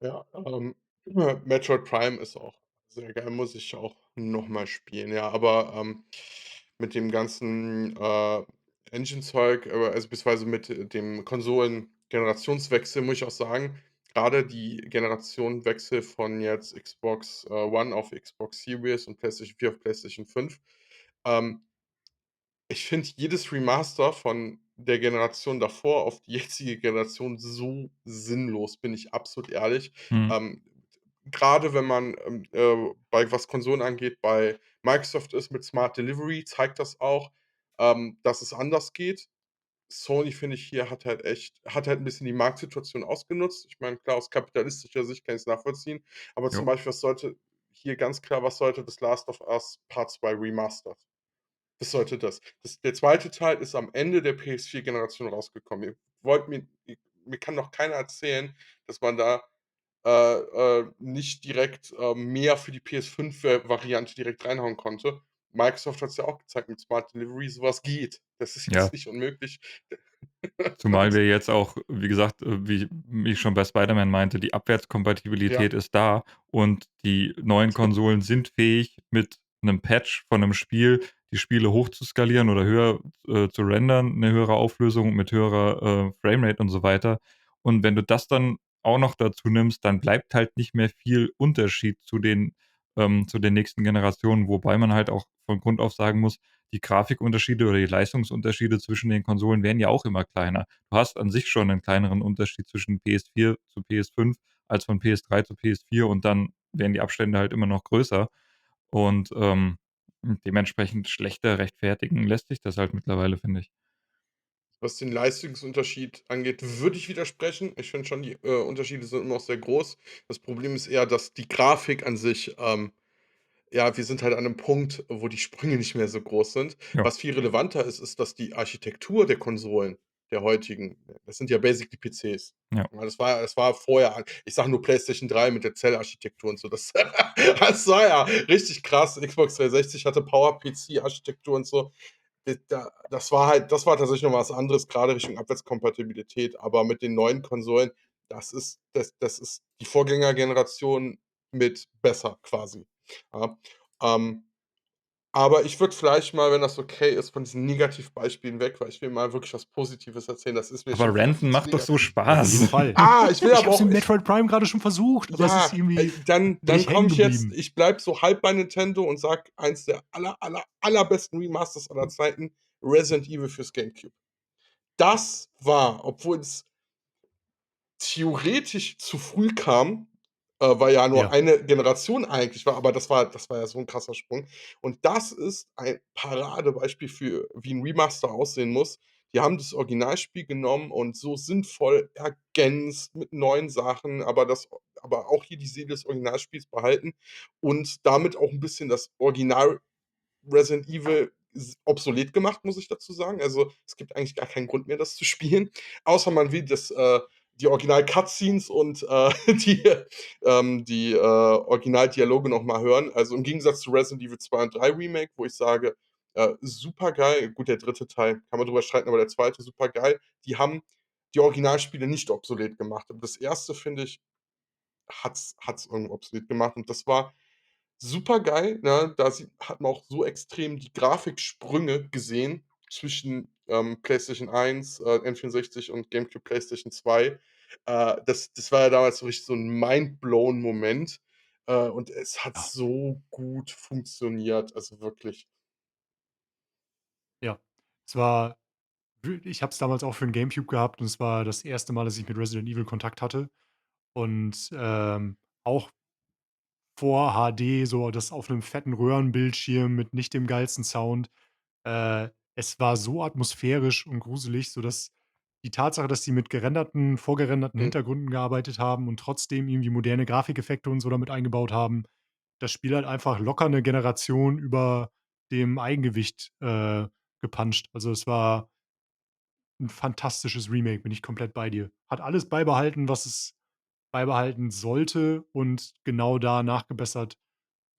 Speaker 4: Ja, Metroid Prime ist auch sehr geil, muss ich auch noch mal spielen, ja. Aber, mit dem ganzen, Engine-Zeug, also beziehungsweise mit dem Konsolen-Generationswechsel muss ich auch sagen, gerade die Generationenwechsel von jetzt Xbox, One auf Xbox Series und PlayStation 4 auf PlayStation 5, ähm, ich finde jedes Remaster von der Generation davor auf die jetzige Generation so sinnlos, bin ich absolut ehrlich.
Speaker 3: Mhm.
Speaker 4: Ähm, Grade wenn man, bei was Konsolen angeht, bei Microsoft ist mit Smart Delivery, zeigt das auch, dass es anders geht. Sony, finde ich, hier hat halt 'n bisschen die Marktsituation ausgenutzt. Ich meine, klar, aus kapitalistischer Sicht kann ich's nachvollziehen, aber zum
Speaker 3: Jo.
Speaker 4: Beispiel, was sollte das Last of Us Part 2 Remastered? Das sollte das. Der zweite Teil ist am Ende der PS4-Generation rausgekommen. Mir kann doch keiner erzählen, dass man da, nicht direkt, mehr für die PS5 Variante direkt reinhauen konnte. Microsoft hat's ja auch gezeigt mit Smart Delivery, so was geht. Das ist
Speaker 3: Ja,
Speaker 4: jetzt nicht unmöglich.
Speaker 3: zumal
Speaker 4: Und
Speaker 3: wir jetzt auch, wie gesagt, wie ich schon bei Spider-Man meinte, die
Speaker 4: ja,
Speaker 3: Abwärtskompatibilität ist da und die neuen Konsolen sind fähig, mit 'nem Patch von 'nem Spiel die Spiele hochzuskalieren oder höher, zu rendern, 'ne höhere Auflösung mit höherer, Framerate und so weiter. Und wenn du das dann auch noch dazu nimmst, dann bleibt halt nicht mehr viel Unterschied zu den nächsten Generationen, wobei man halt auch von Grund auf sagen muss, die Grafikunterschiede oder die Leistungsunterschiede zwischen den Konsolen werden ja auch immer kleiner. Du hast an sich schon 'nen kleineren Unterschied zwischen PS4 zu PS5 als von PS3 zu PS4 und dann werden die Abstände halt immer noch größer und, dementsprechend schlechter rechtfertigen lässt sich das halt mittlerweile, finde ich.
Speaker 4: was den Leistungsunterschied angeht, würde ich widersprechen. Ich finde schon, die, Unterschiede sind immer noch sehr groß. Das Problem ist eher, dass die Grafik an sich, ja, wir sind halt an 'nem Punkt, wo die Sprünge nicht mehr so groß sind.
Speaker 3: Ja.
Speaker 4: Was viel relevanter ist, ist, dass die Architektur der Konsolen der heutigen. Das sind ja basically PCs.
Speaker 3: Ja.
Speaker 4: Ja, das war vorher, ich sage nur PlayStation 3 mit der Zellarchitektur und so. Das, das war ja richtig krass. Xbox 360 hatte Power-PC-Architektur und so. Das war tatsächlich noch was anderes, gerade Richtung Abwärtskompatibilität. Aber mit den neuen Konsolen, das ist die Vorgängergeneration mit besser quasi. Ja, ähm, aber ich würde vielleicht mal, wenn das okay ist, von diesen Negativbeispielen weg, weil ich will mal wirklich was Positives erzählen. Das ist mir
Speaker 3: Aber
Speaker 4: schon wieder
Speaker 3: Ranten
Speaker 4: viel zu
Speaker 3: macht doch so
Speaker 4: negativ.
Speaker 2: Auf jeden
Speaker 3: Spaß.
Speaker 2: Fall.
Speaker 4: Ich will
Speaker 2: Ich
Speaker 4: aber
Speaker 2: habe es
Speaker 4: auch.
Speaker 2: in Metroid Prime gerade schon versucht, aber es ist
Speaker 4: Ja,
Speaker 2: irgendwie
Speaker 4: dann
Speaker 2: bin ich
Speaker 4: komme
Speaker 2: hängen
Speaker 4: ich jetzt.
Speaker 2: geblieben.
Speaker 4: Ich bleibe so halb bei Nintendo und sage, eins der allerbesten Remasters aller Zeiten: Resident Evil fürs GameCube. Das war, obwohl es theoretisch zu früh kam, weil ja nur
Speaker 2: Ja.
Speaker 4: eine Generation eigentlich war, aber das war ja so 'n krasser Sprung. Und das ist ein Paradebeispiel für, wie 'n Remaster aussehen muss. Die haben das Originalspiel genommen und so sinnvoll ergänzt mit neuen Sachen, aber auch hier die Seele des Originalspiels behalten und damit auch 'n bisschen das Original Resident Evil obsolet gemacht, muss ich dazu sagen. Also, es gibt eigentlich gar keinen Grund mehr, das zu spielen, außer man will die Original-Cutscenes und die Originaldialoge noch mal hören. Also, im Gegensatz zu Resident Evil 2 und 3 Remake, wo ich sage, supergeil. Gut, der dritte Teil kann man drüber streiten, aber der zweite supergeil. Die haben die Originalspiele nicht obsolet gemacht. Aber das erste, finde ich, hat's irgendwo obsolet gemacht und das war supergeil, ne? Hat man auch so extrem die Grafiksprünge gesehen zwischen, PlayStation 1, N64 und GameCube, PlayStation 2. Das war ja damals so richtig so 'n Mindblown Moment, und es hat
Speaker 2: Ja,
Speaker 4: so gut funktioniert, also wirklich.
Speaker 2: ja. Es war ich habe es damals auch für 'n GameCube gehabt und es war das erste Mal, dass ich mit Resident Evil Kontakt hatte und, auch vor HD, so das auf 'nem fetten Röhrenbildschirm mit nicht dem geilsten Sound. Es war so atmosphärisch und gruselig, sodass die Tatsache, dass die mit vorgerenderten
Speaker 4: Mhm,
Speaker 2: Hintergründen gearbeitet haben und trotzdem irgendwie moderne Grafikeffekte und so damit eingebaut haben, das Spiel hat einfach locker 'ne Generation über dem Eigengewicht, gepuncht. Also, es war 'n fantastisches Remake, bin ich komplett bei dir. Hat alles beibehalten, was es beibehalten sollte und genau da nachgebessert,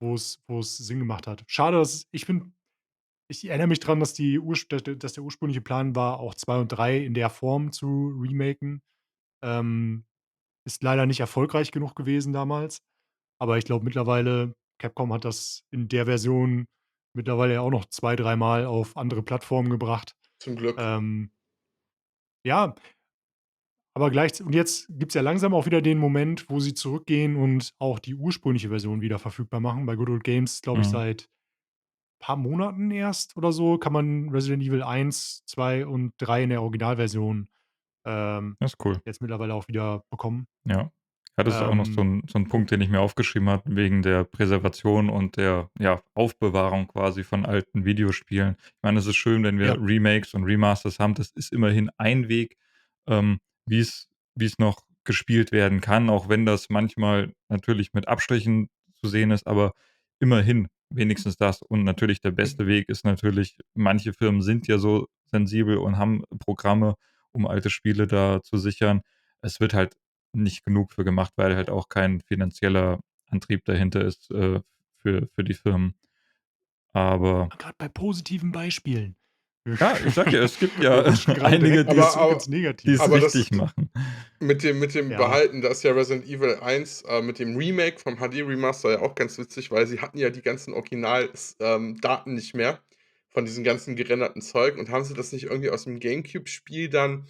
Speaker 2: wo es Sinn gemacht hat. Schade, dass ich erinnere mich dran, dass dass der ursprüngliche Plan war, auch 2 und 3 in der Form zu remaken. Ähm, ist leider nicht erfolgreich genug gewesen damals, aber ich glaube mittlerweile Capcom hat das in der Version mittlerweile ja auch noch zwei dreimal auf andere Plattformen gebracht.
Speaker 4: zum Glück.
Speaker 2: Ähm, ja, aber und jetzt gibt's ja langsam auch wieder den Moment, wo sie zurückgehen und auch die ursprüngliche Version wieder verfügbar machen. Bei Good Old Games, glaube ich,
Speaker 3: Mhm.
Speaker 2: seit paar Monaten erst oder so kann man Resident Evil 1, 2 und 3 in der Originalversion, ähm,
Speaker 3: Das ist cool.
Speaker 2: jetzt mittlerweile auch wieder bekommen.
Speaker 3: Ja. Ja, das ist auch noch so
Speaker 2: Ähm,
Speaker 3: 'n Punkt, den ich mir aufgeschrieben habe, wegen der Präservation und der, ja, Aufbewahrung quasi von alten Videospielen. Ich meine, es ist schön, wenn wir
Speaker 2: ja,
Speaker 3: Remakes und Remasters haben. Das ist immerhin ein Weg, ähm, wie's wie's noch gespielt werden kann, auch wenn das manchmal natürlich mit Abstrichen zu sehen ist, aber immerhin wenigstens das. Und natürlich der beste
Speaker 4: Mhm.
Speaker 3: Weg ist natürlich, manche Firmen sind ja so sensibel und haben Programme, um alte Spiele da zu sichern. Es wird halt nicht genug für gemacht, weil halt auch kein finanzieller Antrieb dahinter ist, für die Firmen. Aber
Speaker 2: grad bei positiven Beispielen. Wir
Speaker 3: ja, ich sage ja, es gibt
Speaker 2: wir
Speaker 3: ja
Speaker 2: rutschen grade
Speaker 3: einige,
Speaker 2: direkt wieder
Speaker 4: Aber
Speaker 2: zurück
Speaker 4: aber
Speaker 2: ins
Speaker 3: die's
Speaker 2: Negative.
Speaker 4: aber das
Speaker 3: richtig machen.
Speaker 4: mit dem
Speaker 2: Ja,
Speaker 4: Behalten, da ist ja Resident Evil 1, mit dem Remake vom HD-Remaster ja auch ganz witzig, weil sie hatten ja die ganzen Daten nicht mehr von diesem ganzen gerenderten Zeug und haben sie das nicht irgendwie aus dem GameCube-Spiel dann,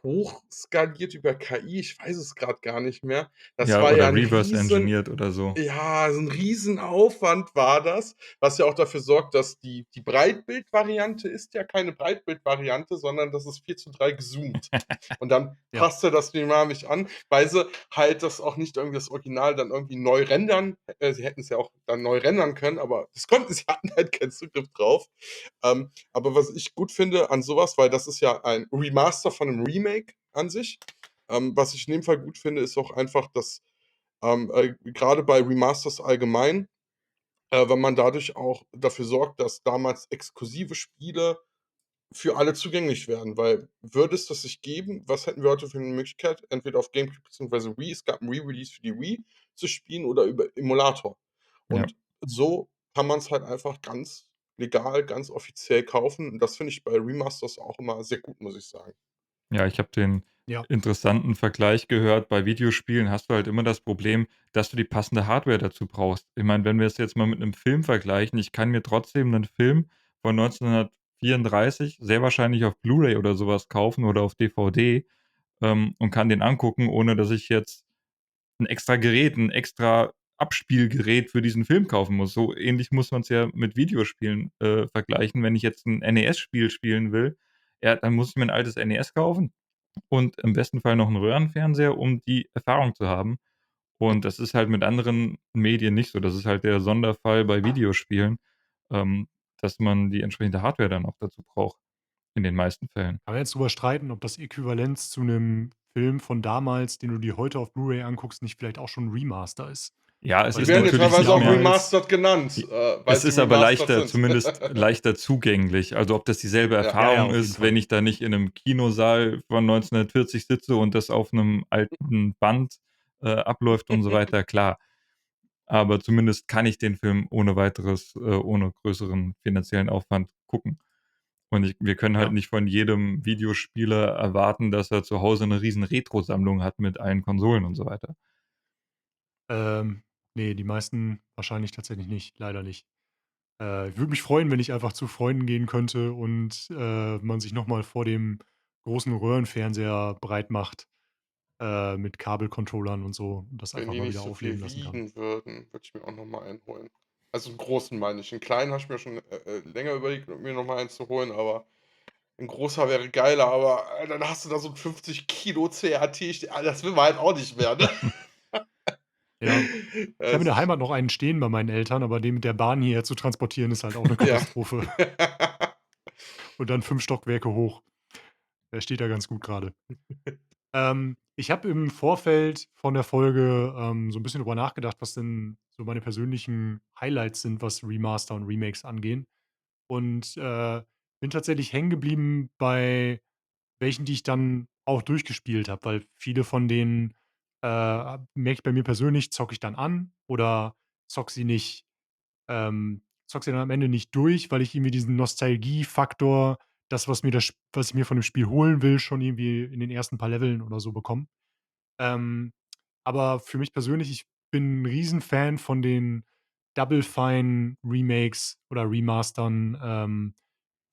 Speaker 4: hochskaliert über KI? Ich weiß es grad gar nicht mehr. Das
Speaker 3: Ja,
Speaker 4: war ja
Speaker 3: oder
Speaker 4: 'n
Speaker 3: reverse
Speaker 4: riesen
Speaker 3: engineert oder so.
Speaker 4: Ja, so 'n Riesenaufwand war das, was ja auch dafür sorgt, dass die Breitbildvariante ist ja keine Breitbildvariante, sondern das ist 4:3 gezoomt. Und dann
Speaker 2: ja,
Speaker 4: passt er das dynamisch an, weil sie halt das auch nicht irgendwie das Original dann irgendwie neu rendern. Sie hätten's ja auch dann neu rendern können, aber das konnten sie, hatten halt keinen Zugriff drauf. Aber was ich gut finde an so was, weil das ist ja ein Remaster von 'nem Remake an sich. Was ich in dem Fall gut finde, ist auch einfach, dass grade bei Remasters allgemein, wenn man dadurch auch dafür sorgt, dass damals exklusive Spiele für alle zugänglich werden, weil würde es das nicht geben, was hätten wir heute für 'ne Möglichkeit, entweder auf GameCube beziehungsweise Wii, es gab 'n Re-Release für die Wii zu spielen oder über Emulator.
Speaker 3: Ja.
Speaker 4: Und so kann man's halt einfach ganz legal, ganz offiziell kaufen und das finde ich bei Remasters auch immer sehr gut, muss ich sagen.
Speaker 3: Ja, ich habe den
Speaker 2: Ja.
Speaker 3: interessanten Vergleich gehört, bei Videospielen hast du halt immer das Problem, dass du die passende Hardware dazu brauchst. Ich meine, wenn wir es jetzt mal mit 'nem Film vergleichen, ich kann mir trotzdem 'nen Film von 1934 sehr wahrscheinlich auf Blu-ray oder so was kaufen oder auf DVD, und kann den angucken, ohne dass ich jetzt 'n extra Gerät, 'n extra Abspielgerät für diesen Film kaufen muss. So ähnlich muss man's ja mit Videospielen, vergleichen. Wenn ich jetzt 'n NES-Spiel spielen will, ja, dann muss ich mir 'n altes NES kaufen und im besten Fall noch 'n Röhrenfernseher, um die Erfahrung zu haben. Und das ist halt mit anderen Medien nicht so. Das ist halt der Sonderfall bei Videospielen, ähm, dass man die entsprechende Hardware dann auch dazu braucht, in den meisten Fällen.
Speaker 2: Kann man jetzt drüber streiten, ob das Äquivalent zu 'nem Film von damals, den du dir heute auf Blu-ray anguckst, nicht vielleicht auch schon 'n Remaster ist.
Speaker 3: Ja, es
Speaker 2: Weil
Speaker 4: Die
Speaker 2: ich
Speaker 3: ist
Speaker 4: werden ja
Speaker 2: glaube,
Speaker 3: natürlich
Speaker 4: teilweise
Speaker 3: nicht
Speaker 4: auch
Speaker 3: mehr
Speaker 2: damals
Speaker 4: remastered genannt,
Speaker 3: j
Speaker 4: weil
Speaker 3: es
Speaker 4: sie
Speaker 3: ist aber
Speaker 4: remastered
Speaker 3: leichter
Speaker 4: sind.
Speaker 3: zumindest leichter zugänglich. Also, ob das dieselbe
Speaker 4: Ja.
Speaker 2: Ja, ja,
Speaker 3: Erfahrung
Speaker 2: auf jeden
Speaker 3: ist, wenn
Speaker 2: Fall.
Speaker 3: ich da nicht in 'nem Kinosaal von 1940 sitze und das auf 'nem alten Band, abläuft und so weiter, klar. Aber zumindest kann ich den Film ohne weiteres ohne größeren finanziellen Aufwand gucken. Und wir können halt
Speaker 2: Ja.
Speaker 3: nicht von jedem Videospieler erwarten, dass er zu Hause 'ne riesen Retrosammlung hat mit allen Konsolen und so weiter.
Speaker 2: Ne, die meisten wahrscheinlich tatsächlich nicht, leider nicht. Ich würde mich freuen, wenn ich einfach zu Freunden gehen könnte und, man sich noch mal vor dem großen Röhrenfernseher breit macht, mit Kabelcontrollern und so und das
Speaker 4: Wenn
Speaker 2: einfach
Speaker 4: die
Speaker 2: mal
Speaker 4: nicht
Speaker 2: wieder
Speaker 4: so
Speaker 2: aufleben
Speaker 4: viel
Speaker 2: lassen kann.
Speaker 4: wiegen würden, würde ich mir auch noch mal einen holen. Also 'n großen meine ich. 'N kleinen habe ich mir schon, länger überlegt, mir noch mal einen zu holen, aber 'n großer wäre geiler, aber, dann hast du da so 'n 50 Kilo CRT st das will man halt auch nicht mehr, ne?
Speaker 2: Ja. Ich habe in
Speaker 4: Es
Speaker 2: der
Speaker 4: ist
Speaker 2: Heimat noch einen stehen bei meinen Eltern, aber den mit der Bahn hierher zu transportieren, ist halt auch 'ne
Speaker 4: Ja.
Speaker 2: Katastrophe. Und dann 5 Stockwerke hoch. Der steht da ganz gut grade. Ich habe im Vorfeld von der Folge, so 'n bisschen drüber nachgedacht, was denn so meine persönlichen Highlights sind, was Remaster und Remakes angehen. Und, bin tatsächlich hängen geblieben bei welchen, die ich dann auch durchgespielt habe, weil viele von denen, merke ich bei mir persönlich, zocke ich dann an oder zocke sie nicht zocke sie dann am Ende nicht durch, weil ich irgendwie diesen Nostalgiefaktor, das, was ich mir von dem Spiel holen will, schon irgendwie in den ersten paar Leveln oder so bekomme. Ähm, aber für mich persönlich, ich bin 'n Riesenfan von den Double Fine Remakes oder Remastern,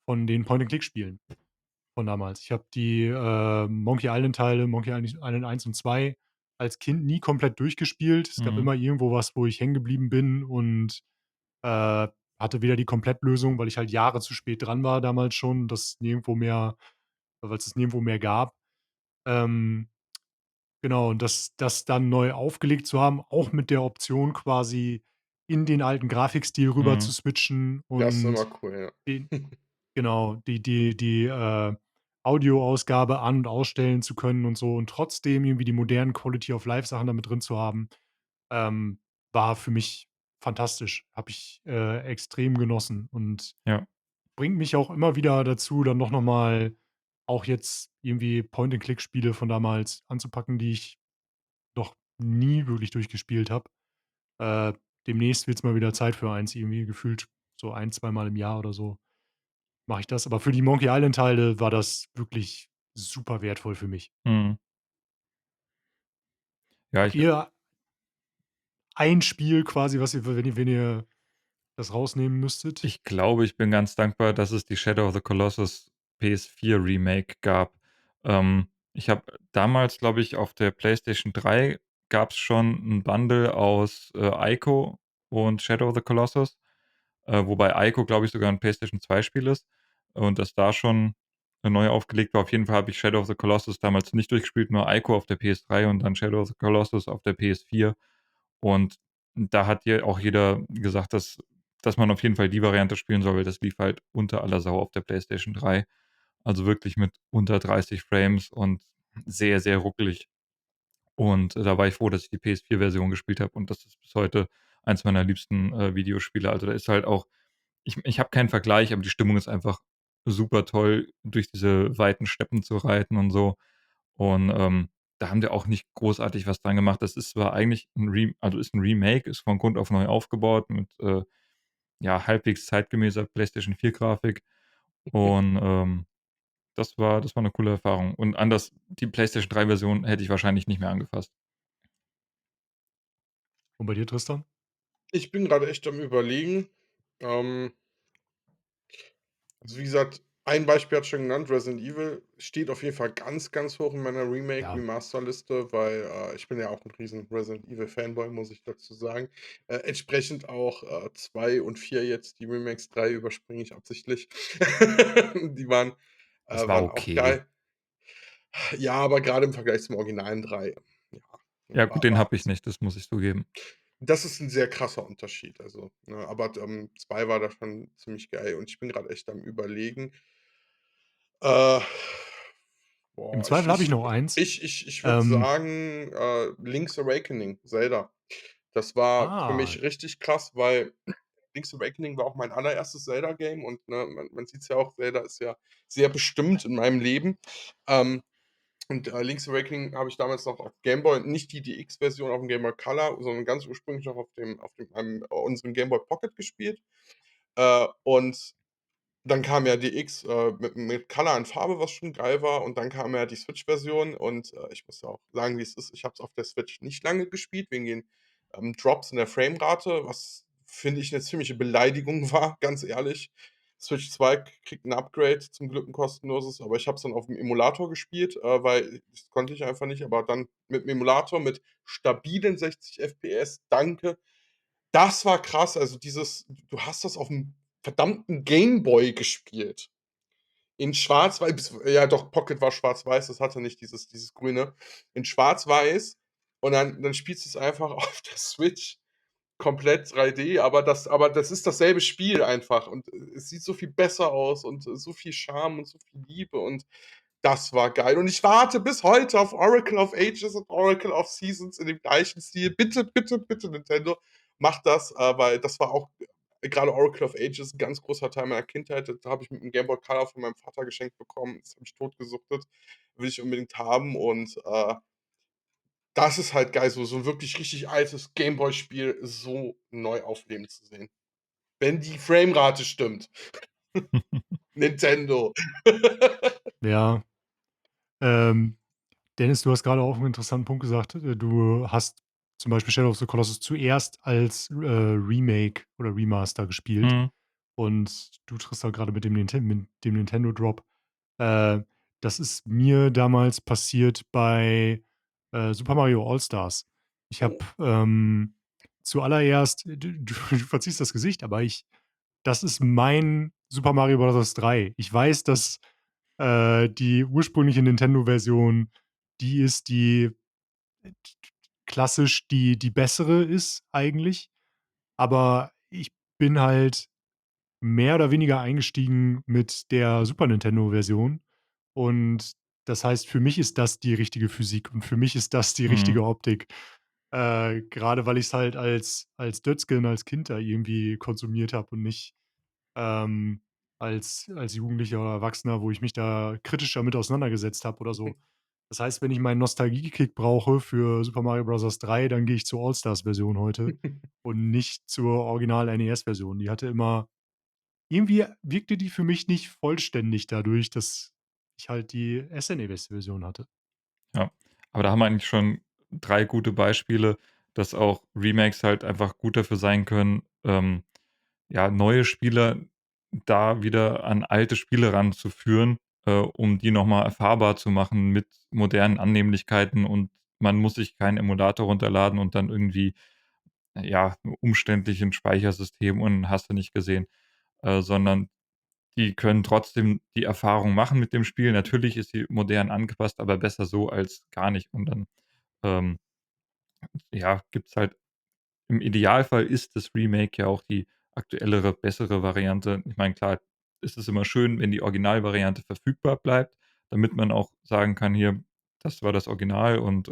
Speaker 2: von den Point-and-Click-Spielen von damals. Ich habe die, Monkey Island Teile, Monkey Island 1 und 2 als Kind nie komplett durchgespielt. Es gab
Speaker 3: Mhm.
Speaker 2: immer irgendwo was, wo ich hängen geblieben bin und, hatte wieder die Komplettlösung, weil ich halt Jahre zu spät dran war damals schon, weil's es nirgendwo mehr gab. Ähm, genau, und das dann neu aufgelegt zu haben, auch mit der Option quasi in den alten Grafikstil rüber zu
Speaker 3: Mhm.
Speaker 2: switchen
Speaker 4: Das ist
Speaker 2: und
Speaker 4: immer cool,
Speaker 2: den
Speaker 4: ja.
Speaker 2: genau, die Audioausgabe an und ausstellen zu können und so und trotzdem irgendwie die modernen Quality of Life Sachen da mit drin zu haben, ähm, war für mich fantastisch. Habe ich, extrem genossen und
Speaker 3: Ja.
Speaker 2: bringt mich auch immer wieder dazu, dann doch noch mal auch jetzt irgendwie Point-and-Click-Spiele von damals anzupacken, die ich noch nie wirklich durchgespielt habe. Äh, demnächst wird's mal wieder Zeit für eins irgendwie gefühlt so ein zweimal im Jahr oder so mache ich das. Aber für die Monkey Island Teile war das wirklich super wertvoll für mich.
Speaker 3: Mhm. Ja,
Speaker 2: Habt ihr ein Spiel quasi, was ihr wenn ihr das rausnehmen müsstet?
Speaker 3: ich glaube, ich bin ganz dankbar, dass es die Shadow of the Colossus PS4 Remake gab. Ich habe damals, glaube ich, auf der PlayStation 3 gab's schon 'n Bundle aus, Ico und Shadow of the Colossus, wobei Ico, glaube ich, sogar 'n PlayStation 2 Spiel ist und das da schon, neu aufgelegt war. Auf jeden Fall habe ich Shadow of the Colossus damals nicht durchgespielt, nur Ico auf der PS3 und dann Shadow of the Colossus auf der PS4. Und da hat ja auch jeder gesagt, dass man auf jeden Fall die Variante spielen soll, weil das lief halt unter aller Sau auf der PlayStation 3. Also wirklich mit unter 30 Frames und sehr, sehr ruckelig. Und da war ich froh, dass ich die PS4-Version gespielt habe und das ist bis heute eins meiner liebsten, Videospiele. Also, da ist halt auch ich habe keinen Vergleich, aber die Stimmung ist einfach super toll, durch diese weiten Steppen zu reiten und so. Und, da haben die auch nicht großartig was dran gemacht. Das ist zwar eigentlich ist 'n Remake, ist von Grund auf neu aufgebaut mit, ja, halbwegs zeitgemäßer PlayStation 4 Grafik und, das war 'ne coole Erfahrung. Und die PlayStation 3 Version hätte ich wahrscheinlich nicht mehr angefasst.
Speaker 2: Und bei dir, Tristan?
Speaker 4: Ich bin gerade echt am Überlegen. Ähm, also, wie gesagt, ein Beispiel hat schon genannt, Resident Evil steht auf jeden Fall ganz, ganz hoch in meiner
Speaker 2: Ja.
Speaker 4: Remake-Remaster-Liste, weil, ich bin ja auch ein riesen Resident Evil-Fanboy, muss ich dazu sagen. Entsprechend auch, 2 und 4 jetzt, die Remakes, 3 überspringe ich absichtlich. Die
Speaker 2: Das war
Speaker 4: waren auch
Speaker 2: okay.
Speaker 4: geil. Ja, aber gerade im Vergleich zum originalen 3, ja,
Speaker 3: Ja gut, den
Speaker 4: war
Speaker 3: habe ich nicht, das muss ich zugeben.
Speaker 4: das ist 'n sehr krasser Unterschied, also, ne, aber, 2 war da schon ziemlich geil und ich bin grad echt am Überlegen. Äh,
Speaker 2: Im
Speaker 4: boah,
Speaker 2: Zweifel habe ich noch eins.
Speaker 4: ich würde
Speaker 2: Ähm,
Speaker 4: sagen, Link's Awakening, Zelda. Das war für
Speaker 2: ah,
Speaker 4: mich richtig krass, weil Link's Awakening war auch mein allererstes Zelda-Game und, ne, man sieht's ja auch, Zelda ist ja sehr bestimmt in meinem Leben. Ähm Und, Link's Awakening habe ich damals noch auf Game Boy, nicht die DX-Version auf dem Game Boy Color, sondern ganz ursprünglich noch auf dem unserem Game Boy Pocket gespielt. Und dann kam ja DX, mit Color in Farbe, was schon geil war, und dann kam ja die Switch-Version und, ich muss ja auch sagen, wie es ist, ich habe es auf der Switch nicht lange gespielt wegen den, Drops in der Framerate, was, finde ich, 'ne ziemliche Beleidigung war, ganz ehrlich. Switch 2 kriegt 'n Upgrade, zum Glück 'n kostenloses, aber ich habe es dann auf'm Emulator gespielt, weil das konnte ich einfach nicht, aber dann mit'm Emulator mit stabilen 60 FPS, danke. Das war krass, also du hast das auf'm verdammten Gameboy gespielt. In Schwarz-Weiß, ja doch, Pocket war schwarz-weiß, das hatte nicht dieses Grüne. In Schwarz-Weiß, und dann spielst du's einfach auf der Switch komplett 3D, aber das ist dasselbe Spiel einfach und, es sieht so viel besser aus und, so viel Charme und so viel Liebe, und das war geil. Und ich warte bis heute auf Oracle of Ages und Oracle of Seasons in dem gleichen Stil. Bitte, bitte, bitte, Nintendo, macht das, weil das war auch grade Oracle of Ages 'n ganz großer Teil meiner Kindheit. Das habe ich mit 'm Game Boy Color von meinem Vater geschenkt bekommen. Das habe ich totgesuchtet. Will ich unbedingt haben, und, das ist halt geil, so 'n wirklich richtig altes Gameboy-Spiel so neu aufleben zu sehen. Wenn die Framerate stimmt. Nintendo.
Speaker 2: ja. Ähm, Dennis, du hast gerade auch 'n interessanten Punkt gesagt. Du hast zum Beispiel Shadow of the Colossus zuerst als, Remake oder Remaster gespielt
Speaker 3: Mhm,
Speaker 2: und du triffst da grade mit dem Nintendo Drop. Äh, Das ist mir damals passiert bei, Super Mario All-Stars. Ich habe,
Speaker 4: Oh.
Speaker 2: zuallererst du verziehst das Gesicht, aber das ist mein Super Mario Bros. 3. Ich weiß, dass, die ursprüngliche Nintendo-Version die ist, die klassisch die bessere ist eigentlich, aber ich bin halt mehr oder weniger eingestiegen mit der Super Nintendo-Version und das heißt, für mich ist das die richtige Physik und für mich ist das die
Speaker 3: mhm.
Speaker 2: richtige Optik. Grade weil ich's halt als Dötzgen, als Kind da irgendwie konsumiert habe und nicht, als Jugendlicher oder Erwachsener, wo ich mich da kritisch damit auseinandergesetzt habe oder so. Das heißt, wenn ich meinen Nostalgie-Kick brauche für Super Mario Bros. 3, dann gehe ich zur All-Stars-Version heute und nicht zur Original-NES-Version. Die hatte immer irgendwie wirkte die für mich nicht vollständig dadurch, dass ich halt die SNES-Version hatte.
Speaker 3: Ja, aber da haben wir eigentlich schon 3 gute Beispiele, dass auch Remakes halt einfach gut dafür sein können, ja, neue Spieler da wieder an alte Spiele ranzuführen, um die noch mal erfahrbar zu machen mit modernen Annehmlichkeiten und man muss sich keinen Emulator runterladen und dann irgendwie, ja, umständlichen Speichersystem und hast du nicht gesehen, sondern die können trotzdem die Erfahrung machen mit dem Spiel. Natürlich ist sie modern angepasst, aber besser so als gar nicht und dann, ähm, ja, gibt's halt im Idealfall ist das Remake ja auch die aktuellere, bessere Variante. Ich meine, klar, es ist immer schön, wenn die Originalvariante verfügbar bleibt, damit man auch sagen kann: „Hier, das war das Original“ und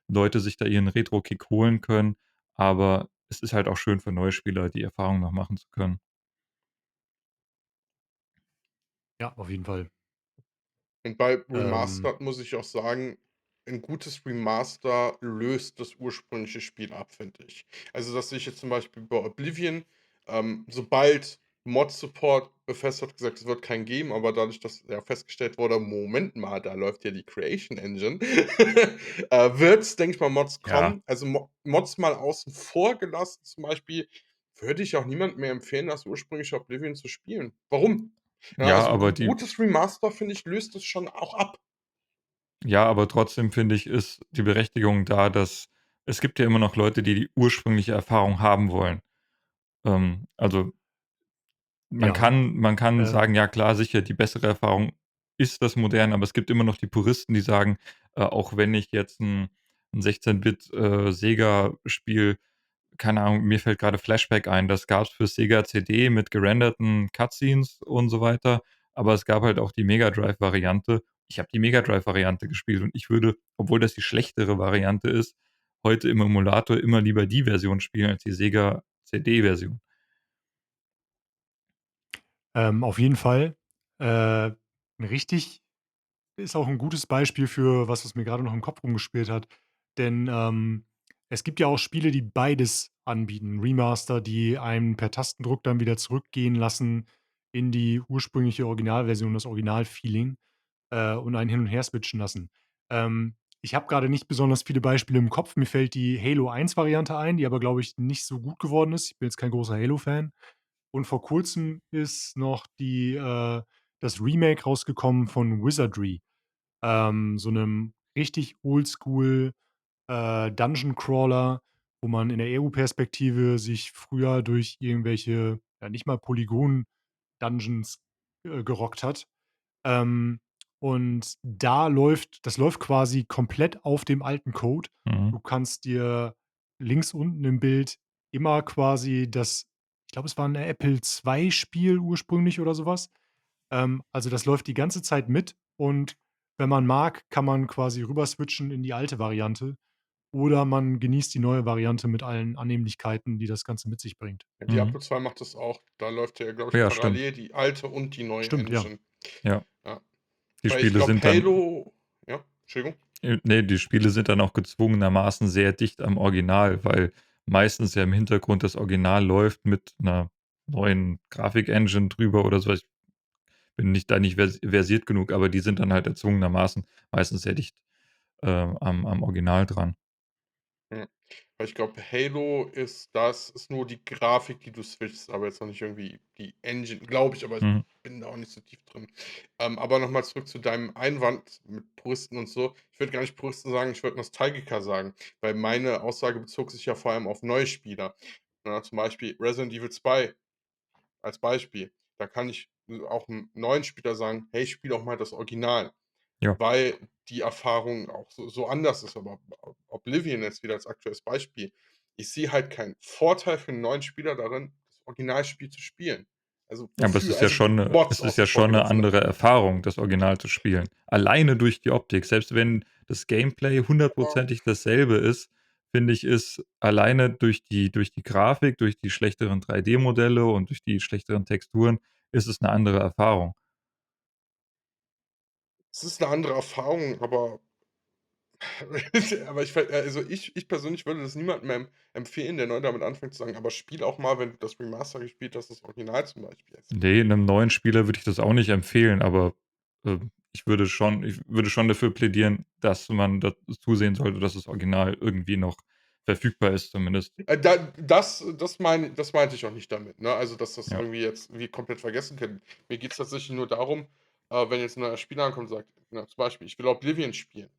Speaker 3: Leute sich da ihren Retro-Kick holen können. Aber es ist halt auch schön für Neuspieler, die Erfahrung noch machen zu können.
Speaker 2: Ja, auf jeden Fall.
Speaker 4: Und bei
Speaker 2: Ähm,
Speaker 4: Remastered muss ich auch sagen, ein gutes Remaster löst das ursprüngliche Spiel ab, finde ich. Also, das sehe ich jetzt zum Beispiel bei Oblivion. Sobald Mod-Support Bethesda hat gesagt, es wird keinen geben, aber dadurch, dass ja festgestellt wurde, Moment mal, da läuft ja die Creation Engine, wird's, denke ich mal, Mods
Speaker 3: Ja.
Speaker 4: kommen. Also Mods mal außen vor gelassen, zum Beispiel, würde ich auch niemandem mehr empfehlen, das ursprüngliche Oblivion zu spielen. Warum? Ja,
Speaker 3: Ja,
Speaker 4: also
Speaker 3: aber
Speaker 4: 'n
Speaker 3: die
Speaker 4: gutes Remaster, finde ich, löst es schon auch ab.
Speaker 3: ja, aber trotzdem finde ich, ist die Berechtigung da, dass es gibt ja immer noch Leute, die die ursprüngliche Erfahrung haben wollen. Also,
Speaker 2: ja,
Speaker 3: man kann
Speaker 2: äh,
Speaker 3: sagen: „Ja klar, sicher, die bessere Erfahrung ist das Moderne“, aber es gibt immer noch die Puristen, die sagen: Auch wenn ich jetzt 'n 16-Bit, Sega-Spiel keine Ahnung, mir fällt gerade Flashback ein, das gab's für Sega CD mit gerenderten Cutscenes und so weiter, aber es gab halt auch die Mega Drive-Variante. Ich habe die Mega Drive-Variante gespielt und ich würde, obwohl das die schlechtere Variante ist, heute im Emulator immer lieber die Version spielen als die Sega CD-Version.
Speaker 2: auf jeden Fall. 'N richtig ist auch ein gutes Beispiel für was, was mir gerade noch im Kopf rumgespielt hat. Denn, es gibt ja auch Spiele, die beides anbieten. Remaster, die einen per Tastendruck dann wieder zurückgehen lassen in die ursprüngliche Originalversion, das Originalfeeling, und einen hin und her switchen lassen. Ich habe gerade nicht besonders viele Beispiele im Kopf. Mir fällt die Halo 1 Variante ein, die aber, glaube ich, nicht so gut geworden ist. Ich bin jetzt kein großer Halo-Fan. Und vor Kurzem ist noch das Remake rausgekommen von Wizardry, so 'nem richtig oldschool, Dungeon Crawler, wo man in der Ego-Perspektive sich früher durch irgendwelche, ja, nicht mal Polygon-Dungeons, gerockt hat. Ähm, und das läuft quasi komplett auf dem alten Code.
Speaker 3: Mhm,
Speaker 2: Du kannst dir links unten im Bild immer quasi ich glaube, es war 'n Apple II Spiel ursprünglich oder so was. Also, das läuft die ganze Zeit mit und wenn man mag, kann man quasi rüber switchen in die alte Variante oder man genießt die neue Variante mit allen Annehmlichkeiten, die das Ganze mit sich bringt.
Speaker 4: Ja,
Speaker 3: mhm.
Speaker 4: Diablo 2 macht das auch. Da läuft ja, glaube ich,
Speaker 3: Ja, stimmt.
Speaker 4: parallel die alte und die neue
Speaker 2: Stimmt, ja.
Speaker 4: Engine.
Speaker 3: Ja.
Speaker 4: Ja.
Speaker 3: Die
Speaker 4: Weil ich
Speaker 3: Spiele
Speaker 4: glaube,
Speaker 3: sind dann
Speaker 4: Halo ja, Entschuldigung.
Speaker 3: Ne, die Spiele sind dann auch gezwungenermaßen sehr dicht am Original, weil meistens ja im Hintergrund das Original läuft mit 'ner neuen Grafik-Engine drüber oder so. Ich bin nicht versiert genug, aber die sind dann halt erzwungenermaßen meistens sehr dicht, am Original dran.
Speaker 4: Ja. Weil ich glaube, Halo ist nur die Grafik, die du switchst, aber jetzt noch nicht irgendwie die Engine, glaube ich, aber ich
Speaker 3: Mhm.
Speaker 4: bin da auch nicht so tief drin. Aber noch mal zurück zu deinem Einwand mit Puristen und so. Ich würde gar nicht Puristen sagen, ich würde Nostalgiker sagen, weil meine Aussage bezog sich ja vor allem auf neue Spieler. Ja, zum Beispiel Resident Evil 2 als Beispiel. Da kann ich auch 'nem neuen Spieler sagen: „Hey, spiel doch mal das Original.“
Speaker 3: Ja.
Speaker 4: Weil die Erfahrung auch so anders ist. Aber Oblivion jetzt wieder als aktuelles Beispiel. Ich sehe halt keinen Vorteil für 'n neuen Spieler darin, das Originalspiel zu spielen. Also,
Speaker 3: Ja, aber
Speaker 4: wofür? Also, Mods
Speaker 3: es ist
Speaker 4: außen
Speaker 3: ja
Speaker 4: vor
Speaker 3: schon 'ne
Speaker 4: gelassen, ne?
Speaker 3: andere Erfahrung, das Original zu spielen. Alleine durch die Optik. Selbst wenn das Gameplay
Speaker 4: Ja,
Speaker 3: hundertprozentig dasselbe ist, finde ich, ist alleine durch die Grafik, durch die schlechteren 3D-Modelle und durch die schlechteren Texturen ist es 'ne andere Erfahrung.
Speaker 4: es ist 'ne andere Erfahrung, aber aber ich persönlich würde das niemandem empfehlen, der neu damit anfängt, zu sagen: „Aber spiel auch mal, wenn du das Remaster gespielt hast, das Original zum Beispiel jetzt.“
Speaker 3: Ne, 'nem neuen Spieler würde ich das auch nicht empfehlen, aber, ich würde schon dafür plädieren, dass man da zusehen sollte, dass das Original irgendwie noch verfügbar ist zumindest.
Speaker 4: Das meinte ich auch nicht damit, ne? Also, dass das
Speaker 3: Ja.
Speaker 4: irgendwie jetzt wir komplett vergessen können. Mir geht's tatsächlich nur darum, wenn jetzt 'n neuer Spieler ankommt und sagt, ne, zum Beispiel: „Ich will Oblivion spielen.“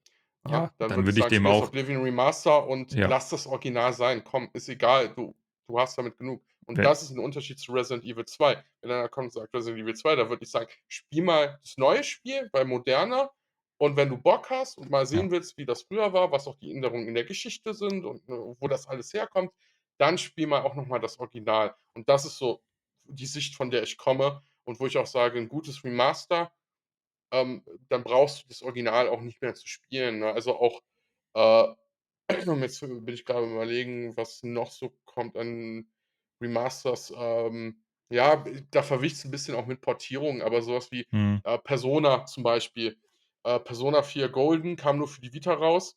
Speaker 4: Ja,
Speaker 3: Ja,
Speaker 4: dann
Speaker 3: dann
Speaker 4: würde ich
Speaker 3: würde ich
Speaker 4: sagen:
Speaker 3: dem
Speaker 4: „Spiel das
Speaker 3: auch
Speaker 4: Oblivion Remaster und
Speaker 3: ja,
Speaker 4: lass das Original sein. Komm, ist egal, du hast damit genug.“ Und
Speaker 3: wenn
Speaker 4: das ist 'n Unterschied zu Resident Evil 2. Wenn einer kommt und sagt: „Resident Evil 2“, da würde ich sagen: „Spiel mal das neue Spiel, weil moderner, und wenn du Bock hast und mal
Speaker 3: ja.
Speaker 4: sehen willst, wie das früher war, was auch die Änderungen in der Geschichte sind und, ne, wo das alles herkommt, dann spiel mal auch noch mal das Original.“ Und das ist so die Sicht, von der ich komme und wo ich auch sage, 'n gutes Remaster, dann brauchst du das Original auch nicht mehr zu spielen, ne? Also auch, äh, jetzt bin ich grade am Überlegen, was noch so kommt an Remasters. Ja, da verwischt's 'n bisschen auch mit Portierungen, aber so was wie,
Speaker 3: Mhm.
Speaker 4: Persona zum Beispiel. Persona 4 Golden kam nur für die Vita raus.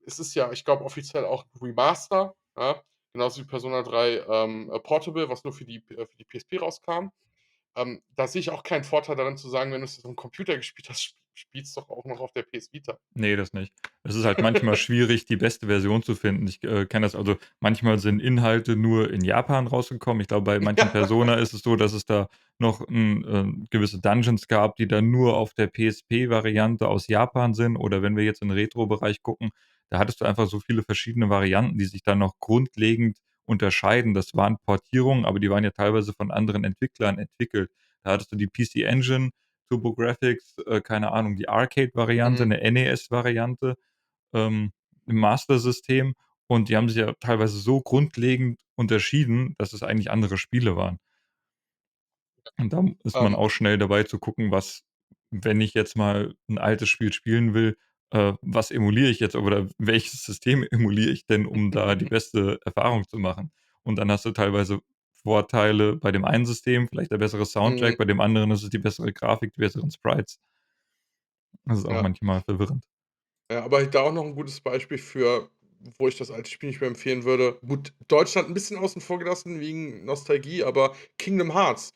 Speaker 4: Es ist ja, ich glaube, offiziell auch 'n Remaster, ja, genauso wie Persona 3, Portable, was nur für die PSP rauskam. Da sehe ich auch keinen Vorteil darin zu sagen, wenn du's auf 'm Computer gespielt hast, spiel's doch auch noch auf der PS Vita.
Speaker 3: Ne, das nicht. Es ist halt manchmal schwierig, die beste Version zu finden. Ich, kenne das also manchmal sind Inhalte nur in Japan rausgekommen. Ich glaube, bei manchen
Speaker 4: Ja.
Speaker 3: Persona ist es so, dass es da noch gewisse Dungeons gab, die dann nur auf der PSP-Variante aus Japan sind. Oder wenn wir jetzt in den Retro-Bereich gucken, da hattest du einfach so viele verschiedene Varianten, die sich dann noch grundlegend unterscheiden. Das waren Portierungen, aber die waren ja teilweise von anderen Entwicklern entwickelt. Da hattest du die PC Engine, TurboGrafx, keine Ahnung, die Arcade-Variante,
Speaker 4: Mhm.
Speaker 3: 'ne NES-Variante, im Master-System und die haben sich ja teilweise so grundlegend unterschieden, dass es eigentlich andere Spiele waren. Und da ist man
Speaker 4: Ähm,
Speaker 3: auch schnell dabei zu gucken, was wenn ich jetzt mal 'n altes Spiel spielen will, was emuliere ich jetzt oder welches System emuliere ich denn, um da die beste Erfahrung zu machen? Und dann hast du teilweise Vorteile bei dem einen System, vielleicht der bessere
Speaker 4: mhm,
Speaker 3: Soundtrack, bei dem anderen ist es die bessere Grafik, die besseren Sprites. Das ist auch
Speaker 4: ja.
Speaker 3: manchmal verwirrend.
Speaker 4: Ja, aber da auch noch 'n gutes Beispiel für, wo ich das alte Spiel nicht mehr empfehlen würde. Gut, Deutschland 'n bisschen außen vor gelassen wegen Nostalgie, aber Kingdom Hearts,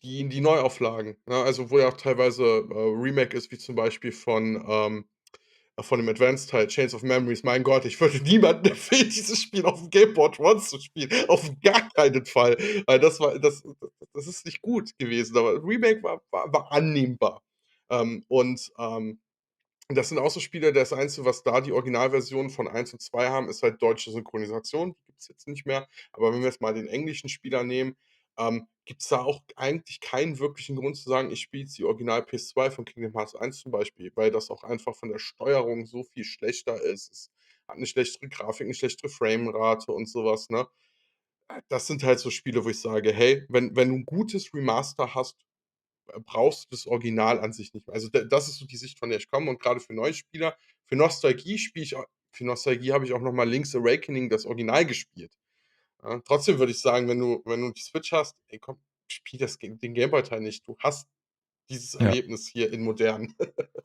Speaker 4: die Neuauflagen, ne? Also, wo ja auch teilweise, Remake ist, wie zum Beispiel von dem Advanced-Teil Chains of Memories. Mein Gott, ich würde niemandem empfehlen, dieses Spiel auf'm Game Boy Advance zu spielen. Auf gar keinen Fall, weil das ist nicht gut gewesen, aber Remake war annehmbar. Das sind auch so Spiele, das Einzige, was da die Originalversion von 1 und 2 haben, ist halt deutsche Synchronisation. Die gibt's jetzt nicht mehr. Aber wenn wir jetzt mal den englischen Spieler nehmen, gibt's da auch eigentlich keinen wirklichen Grund zu sagen, ich spiele jetzt die Original PS2 von Kingdom Hearts 1 zum Beispiel, weil das auch einfach von der Steuerung so viel schlechter ist. Es hat 'ne schlechtere Grafik, 'ne schlechtere Framerate und so was, ne? Das sind halt so Spiele, wo ich sage: „Hey, wenn du 'n gutes Remaster hast, brauchst du das Original an sich nicht mehr.“ Also, das ist so die Sicht, von der ich komme, und grade für neue Spieler für Nostalgie habe ich auch noch mal Link's Awakening, das Original, gespielt. Ja, trotzdem würde ich sagen, wenn du die Switch hast, ey, komm, spiel den Gameboy-Teil nicht. Du hast dieses
Speaker 3: Ja.
Speaker 4: Erlebnis hier in modern.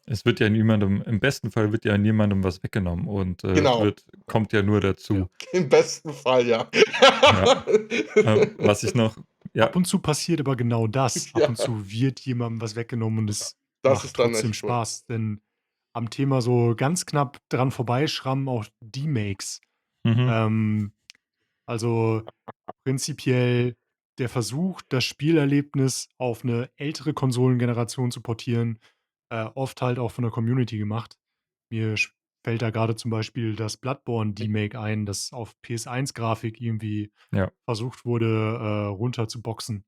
Speaker 3: Es wird ja niemandem im besten Fall wird ja niemandem was weggenommen und,
Speaker 4: Genau.
Speaker 3: wird kommt ja nur
Speaker 2: Ja.
Speaker 3: dazu.
Speaker 4: Im besten Fall, ja.
Speaker 3: Ja. Was ich noch ja,
Speaker 2: Ab und zu passiert aber genau das. Ab
Speaker 4: Ja,
Speaker 2: und zu wird jemandem was weggenommen und es
Speaker 4: das
Speaker 2: macht
Speaker 4: ist dann
Speaker 2: trotzdem
Speaker 4: echt cool.
Speaker 2: Spaß, denn am Thema so ganz knapp dran vorbeischrammen auch Demakes.
Speaker 3: mhm,
Speaker 2: Ähm, also prinzipiell der Versuch, das Spielerlebnis auf 'ne ältere Konsolengeneration zu portieren, oft halt auch von der Community gemacht. Mir fällt da grade zum Beispiel das Bloodborne Remake ein, das auf PS1-Grafik irgendwie
Speaker 3: ja.
Speaker 2: versucht wurde, runterzuboxen.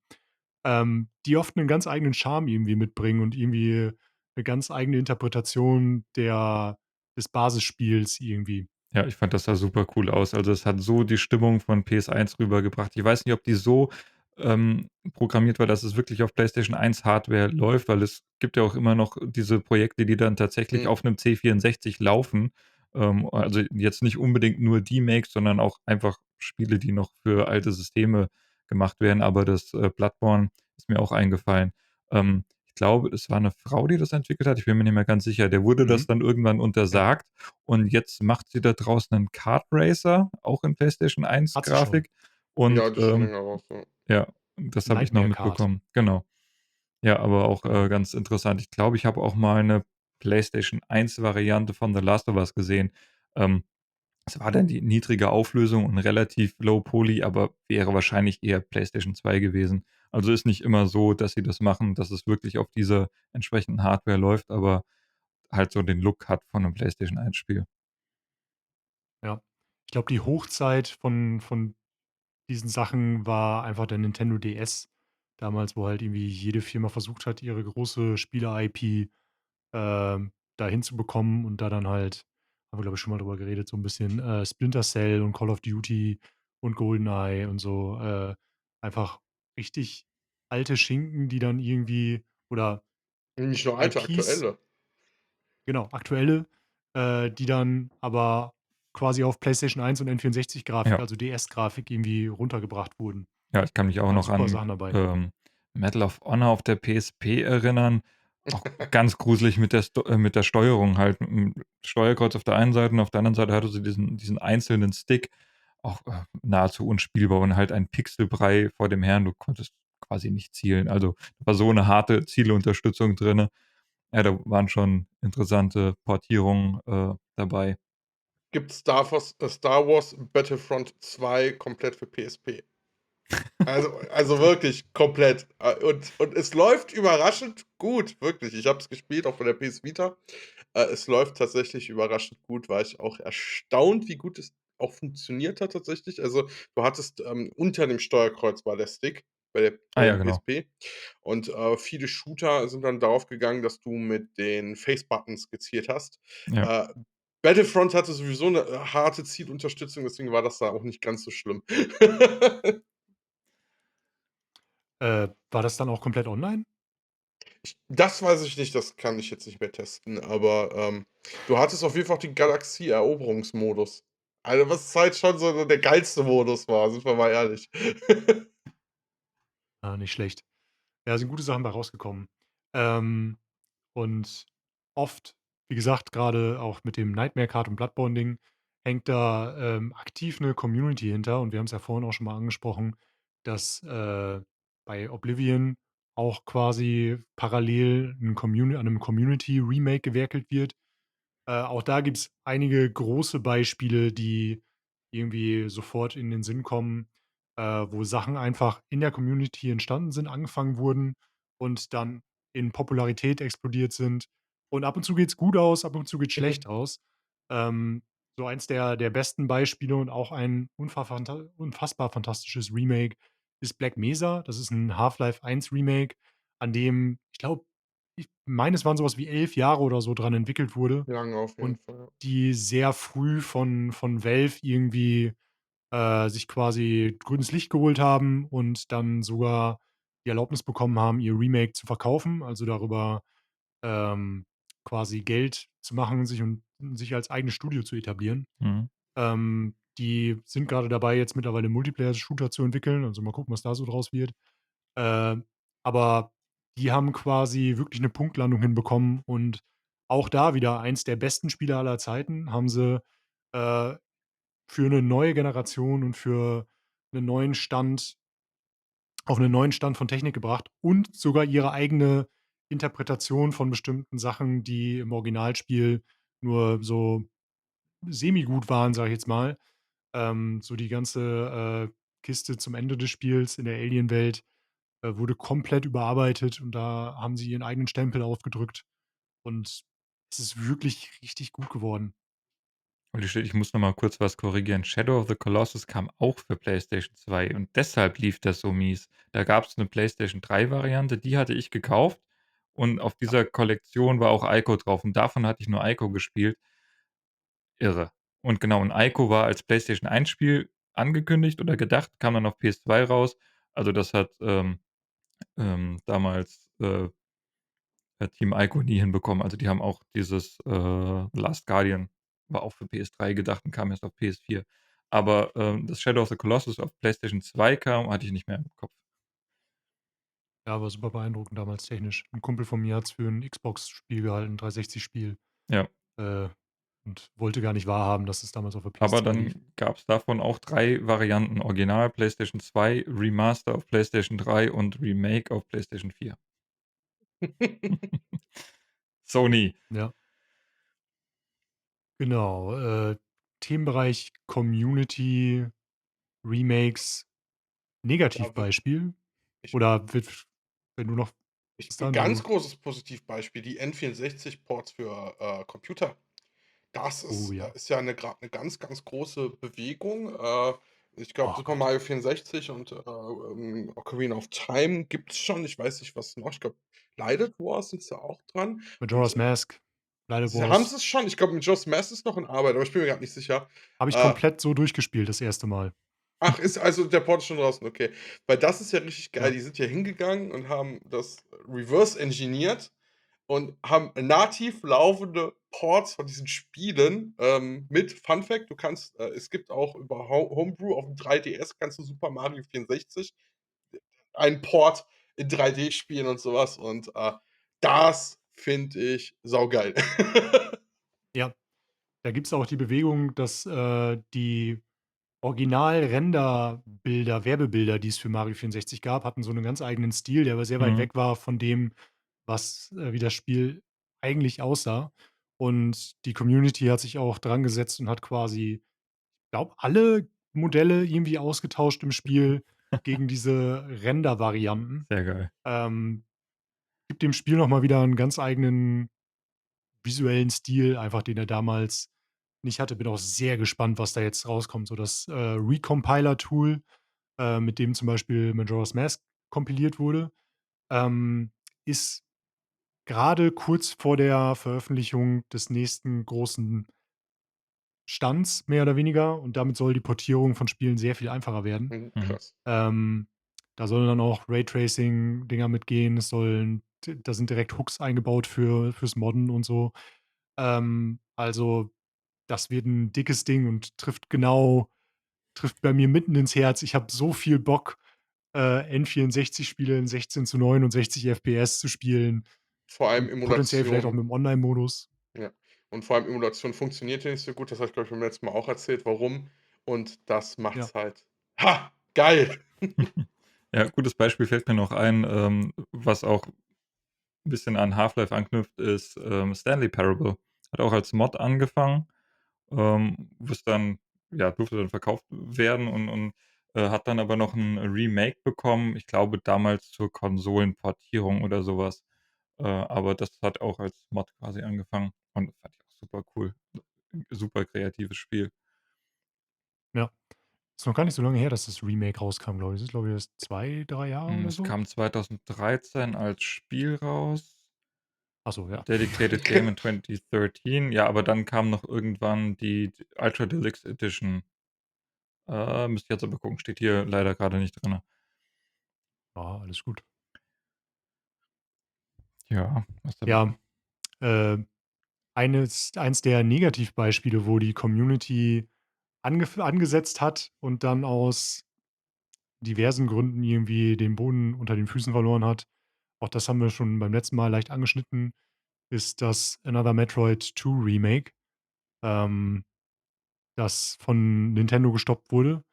Speaker 2: Die oft 'nen ganz eigenen Charme irgendwie mitbringen und irgendwie 'ne ganz eigene Interpretation des Basisspiels irgendwie.
Speaker 3: Ja, ich fand, das sah super cool aus. Also, es hat so die Stimmung von PS1 rübergebracht. Ich weiß nicht, ob die so, programmiert war, dass es wirklich auf PlayStation 1 Hardware läuft, weil es gibt ja auch immer noch diese Projekte, die dann tatsächlich
Speaker 4: Mhm.
Speaker 3: auf 'nem C64 laufen. Also, jetzt nicht unbedingt nur Demakes, sondern auch einfach Spiele, die noch für alte Systeme gemacht werden. Aber das, Bloodborne ist mir auch eingefallen. Ich glaube, es war 'ne Frau, die das entwickelt hat. Ich bin mir nicht mehr ganz sicher. Der wurde
Speaker 2: Mhm.
Speaker 3: das dann irgendwann
Speaker 2: Ja,
Speaker 3: untersagt und jetzt macht sie da draus 'nen Kart Racer, auch in PlayStation 1
Speaker 2: hat sie schon.
Speaker 3: Grafik und,
Speaker 4: Ja, die ist schon länger raus, ja.
Speaker 3: ja, das habe ich noch
Speaker 2: Nightmare Kart.
Speaker 3: mitbekommen. Genau. Ja, aber auch,
Speaker 2: Genau.
Speaker 3: ganz interessant. Ich glaube, ich habe auch mal 'ne PlayStation 1 Variante von The Last of Us gesehen. Ähm, Es war dann die niedrige Auflösung und relativ low poly, aber wäre wahrscheinlich eher PlayStation 2 gewesen. Also, ist nicht immer so, dass sie das machen, dass es wirklich auf dieser entsprechenden Hardware läuft, aber halt so den Look hat von 'nem PlayStation 1 Spiel.
Speaker 2: Ja. Ich glaube, die Hochzeit von diesen Sachen war einfach der Nintendo DS damals, wo halt irgendwie jede Firma versucht hat, ihre große Spieler-IP, da hinzubekommen und da dann halt haben wir, glaube ich, schon mal drüber geredet, so 'n bisschen, Splinter Cell und Call of Duty und GoldenEye und so, einfach richtig alte Schinken, die dann irgendwie oder
Speaker 4: Nicht nur alte,
Speaker 2: IPs,
Speaker 4: aktuelle.
Speaker 2: genau, aktuelle, die dann aber quasi auf PlayStation 1 und N64-Grafik,
Speaker 3: Ja.
Speaker 2: also DS-Grafik irgendwie runtergebracht wurden.
Speaker 3: Ja, ich kann mich auch
Speaker 2: Ja,
Speaker 3: noch
Speaker 2: super
Speaker 3: an
Speaker 2: Sachen dabei.
Speaker 3: Medal of Honor auf der PSP erinnern. Auch ganz gruselig mit der Steuerung halt. Mit dem Steuerkreuz auf der einen Seite und auf der anderen Seite hatte sie diesen einzelnen Stick. Auch nahezu unspielbar und halt ein Pixelbrei vor dem Herrn. Du konntest quasi nicht zielen. Also da war so eine harte Zieleunterstützung drin. Ja, da waren schon interessante Portierungen dabei.
Speaker 4: Gibt Star Wars Battlefront 2 komplett für PSP. Also wirklich komplett. Und es läuft überraschend gut, wirklich. Ich habe es gespielt, auch von der PS Vita. Es läuft tatsächlich überraschend gut, war ich auch erstaunt, wie gut es auch funktioniert hat tatsächlich. Also, du hattest, unter dem Steuerkreuz war der Stick
Speaker 3: Ah
Speaker 4: bei
Speaker 3: ja,
Speaker 4: der
Speaker 3: genau.
Speaker 4: PSP und, viele Shooter sind dann darauf gegangen, dass du mit den Face-Buttons gezielt hast.
Speaker 3: Ja.
Speaker 4: Äh, Battlefront hatte sowieso 'ne, harte Zielunterstützung, deswegen war das da auch nicht ganz so schlimm.
Speaker 2: War das dann auch komplett online?
Speaker 4: Das weiß ich nicht, das kann ich jetzt nicht mehr testen, aber, du hattest auf jeden Fall auch den Galaxie-Eroberungsmodus. Also, was halt schon so der geilste Modus war, sind wir mal ehrlich.
Speaker 2: Ah, nicht schlecht. Ja, sind gute Sachen bei rausgekommen. Ähm, und oft, wie gesagt, gerade auch mit dem Nightmare Card und Bloodborne Ding, hängt da, aktiv eine Community hinter und wir haben es ja vorhin auch schon mal angesprochen, dass, bei Oblivion auch quasi parallel 'n Commu an 'nem Community-Remake gewerkelt wird. Auch da gibt's einige große Beispiele, die irgendwie sofort in den Sinn kommen, wo Sachen einfach in der Community entstanden sind, angefangen wurden und dann in Popularität explodiert sind. Und ab und zu geht's gut aus, ab und zu geht's
Speaker 4: Mhm.
Speaker 2: schlecht aus. So eins der besten Beispiele und auch ein unfassbar fantastisches Remake ist Black Mesa. Das ist ein Half-Life 1 Remake, an dem, ich glaube, ich meine, es waren so was wie 11 Jahre oder so dran entwickelt wurde
Speaker 4: Lange auf jeden
Speaker 2: und
Speaker 4: Fall, ja.
Speaker 2: die sehr früh von Valve irgendwie, sich quasi grünes Licht geholt haben und dann sogar die Erlaubnis bekommen haben, ihr Remake zu verkaufen, also darüber, quasi Geld zu machen, sich als eigenes Studio zu etablieren.
Speaker 3: Mhm.
Speaker 2: Die sind gerade dabei, jetzt mittlerweile Multiplayer-Shooter zu entwickeln, also mal gucken, was da so draus wird. Aber die haben quasi wirklich 'ne Punktlandung hinbekommen und auch da wieder eins der besten Spiele aller Zeiten haben sie, äh, für 'ne neue Generation und für 'nen neuen Stand auf 'nen neuen Stand von Technik gebracht und sogar ihre eigene Interpretation von bestimmten Sachen, die im Originalspiel nur so semi-gut waren, sage ich jetzt mal. So die ganze, Kiste zum Ende des Spiels in der Alien-Welt, wurde komplett überarbeitet und da haben sie ihren eigenen Stempel aufgedrückt und es ist wirklich richtig gut geworden.
Speaker 3: Holy shit, ich muss noch mal kurz was korrigieren. Shadow of the Colossus kam auch für PlayStation 2 und deshalb lief das so mies. Da gab's 'ne PlayStation 3 Variante, die hatte ich gekauft und auf dieser Kollektion war auch Ico drauf und davon hatte ich nur Ico gespielt. Irre. Und genau, und Ico war als PlayStation 1 Spiel angekündigt oder gedacht, kam dann auf PS2 raus. Also, das hat, damals, Team Ico nie hinbekommen. Also, die haben auch dieses, The Last Guardian war auch für PS3 gedacht und kam erst auf PS4. Aber, dass Shadow of the Colossus auf PlayStation 2 kam, hatte ich nicht mehr im Kopf.
Speaker 2: Ja, war super beeindruckend damals technisch. 'N Kumpel von mir hat's für 'n Xbox-Spiel gehalten, 360-Spiel,
Speaker 3: Ja,
Speaker 2: äh, und wollte gar nicht wahrhaben, dass es damals auf der
Speaker 3: aber
Speaker 2: PS2 lief.
Speaker 3: dann gab's davon auch 3 Varianten: Original PlayStation 2, Remaster auf PlayStation 3 und Remake auf PlayStation 4. Sony.
Speaker 2: Ja, genau. Themenbereich Community, Remakes,
Speaker 4: Da wür
Speaker 2: Negativbeispiel
Speaker 4: ich
Speaker 2: oder wird wenn du noch
Speaker 4: ich
Speaker 2: was
Speaker 4: 'n
Speaker 2: dann
Speaker 4: ganz
Speaker 2: du
Speaker 4: großes Positivbeispiel, die N64-Ports für, Computer. Das
Speaker 2: oh ja.
Speaker 4: ist ja 'ne ganz, ganz große Bewegung. Ich glaube,
Speaker 2: Oh
Speaker 4: Super
Speaker 2: Gott.
Speaker 4: Mario 64 und, Ocarina of Time gibt's schon. Ich weiß nicht, was noch. Ich glaube, Light Wars sind sie auch dran. Und,
Speaker 2: Majora's Mask, Light
Speaker 4: sie haben
Speaker 2: Wars,
Speaker 4: sie's schon. Ich glaube, Majora's Mask ist noch in Arbeit, aber ich bin mir grad nicht sicher.
Speaker 2: habe ich
Speaker 4: Äh,
Speaker 2: komplett so durchgespielt das erste Mal.
Speaker 4: ach, ist also der Port ist schon draußen, okay. Weil das ist ja richtig geil.
Speaker 2: Ja,
Speaker 4: Die sind ja hingegangen und haben das reverse engineert, und haben nativ laufende Ports von diesen Spielen, mit Fun Fact, du kannst es gibt auch über Homebrew auf dem 3DS kannst du Super Mario 64 einen Port in 3D spielen und sowas und, das finde ich saugeil.
Speaker 2: Ja, da gibt es auch die Bewegung, dass, die Original-Render-Bilder, Werbebilder, die es für Mario 64 gab, hatten so einen ganz eigenen Stil, der aber sehr weit
Speaker 3: Mhm.
Speaker 2: weg war von dem, was wie das Spiel eigentlich aussah. Und die Community hat sich auch dran gesetzt und hat quasi, glaube, alle Modelle irgendwie ausgetauscht im Spiel gegen diese Render-Varianten.
Speaker 3: Sehr geil.
Speaker 2: Gibt dem Spiel noch mal wieder einen ganz eigenen visuellen Stil, einfach den er damals nicht hatte. Bin auch sehr gespannt, was da jetzt rauskommt. So das, Recompiler-Tool, mit dem zum Beispiel Majora's Mask kompiliert wurde, ähm, ist gerade kurz vor der Veröffentlichung des nächsten großen Stands mehr oder weniger und damit soll die Portierung von Spielen sehr viel einfacher werden.
Speaker 4: Mhm,
Speaker 3: Mhm.
Speaker 4: krass.
Speaker 2: Da sollen dann auch Raytracing-Dinger mitgehen. Da sind direkt Hooks eingebaut fürs Modden und so. Also, das wird 'n dickes Ding und trifft bei mir mitten ins Herz. Ich habe so viel Bock, N64-Spiele in 16:9 und 60 FPS zu spielen
Speaker 4: Vor allem
Speaker 2: und potenziell vielleicht auch
Speaker 4: Emulation.
Speaker 2: mit'm Online-Modus.
Speaker 4: Ja. Und vor allem Emulation funktioniert ja nicht so gut. Das habe ich, glaube ich, beim letzten Mal auch erzählt, warum. Und das
Speaker 2: Ja.
Speaker 4: macht's halt geil.
Speaker 3: Ja, gutes Beispiel fällt mir noch ein, was auch 'n bisschen an Half-Life anknüpft, ist, Stanley Parable. Hat auch als Mod angefangen, was dann ja, durfte dann verkauft werden und hat dann aber noch 'n Remake bekommen, ich glaube damals zur Konsolenportierung oder so was. Aber das hat auch als Mod quasi angefangen und fand ich auch super cool. Super kreatives Spiel.
Speaker 2: Ja. Ist noch gar nicht so lange her, dass das Remake rauskam, glaube ich. Das ist, glaube ich, erst 2, 3 Jahre oder
Speaker 3: Es
Speaker 2: so?
Speaker 3: kam 2013 als Spiel raus.
Speaker 2: Ach so, ja.
Speaker 3: Dedicated Game in 2013. Ja, aber dann kam noch irgendwann die Ultra Deluxe Edition. Müsste ich jetzt aber gucken, steht hier leider gerade nicht drin.
Speaker 2: Ja, alles gut.
Speaker 3: Ja, was habe ich
Speaker 2: Ja,
Speaker 3: noch?
Speaker 2: äh, eins der Negativbeispiele, wo die Community angesetzt hat und dann aus diversen Gründen irgendwie den Boden unter den Füßen verloren hat. Auch das haben wir schon beim letzten Mal leicht angeschnitten, ist das Another Metroid 2 Remake, ähm, das von Nintendo gestoppt wurde.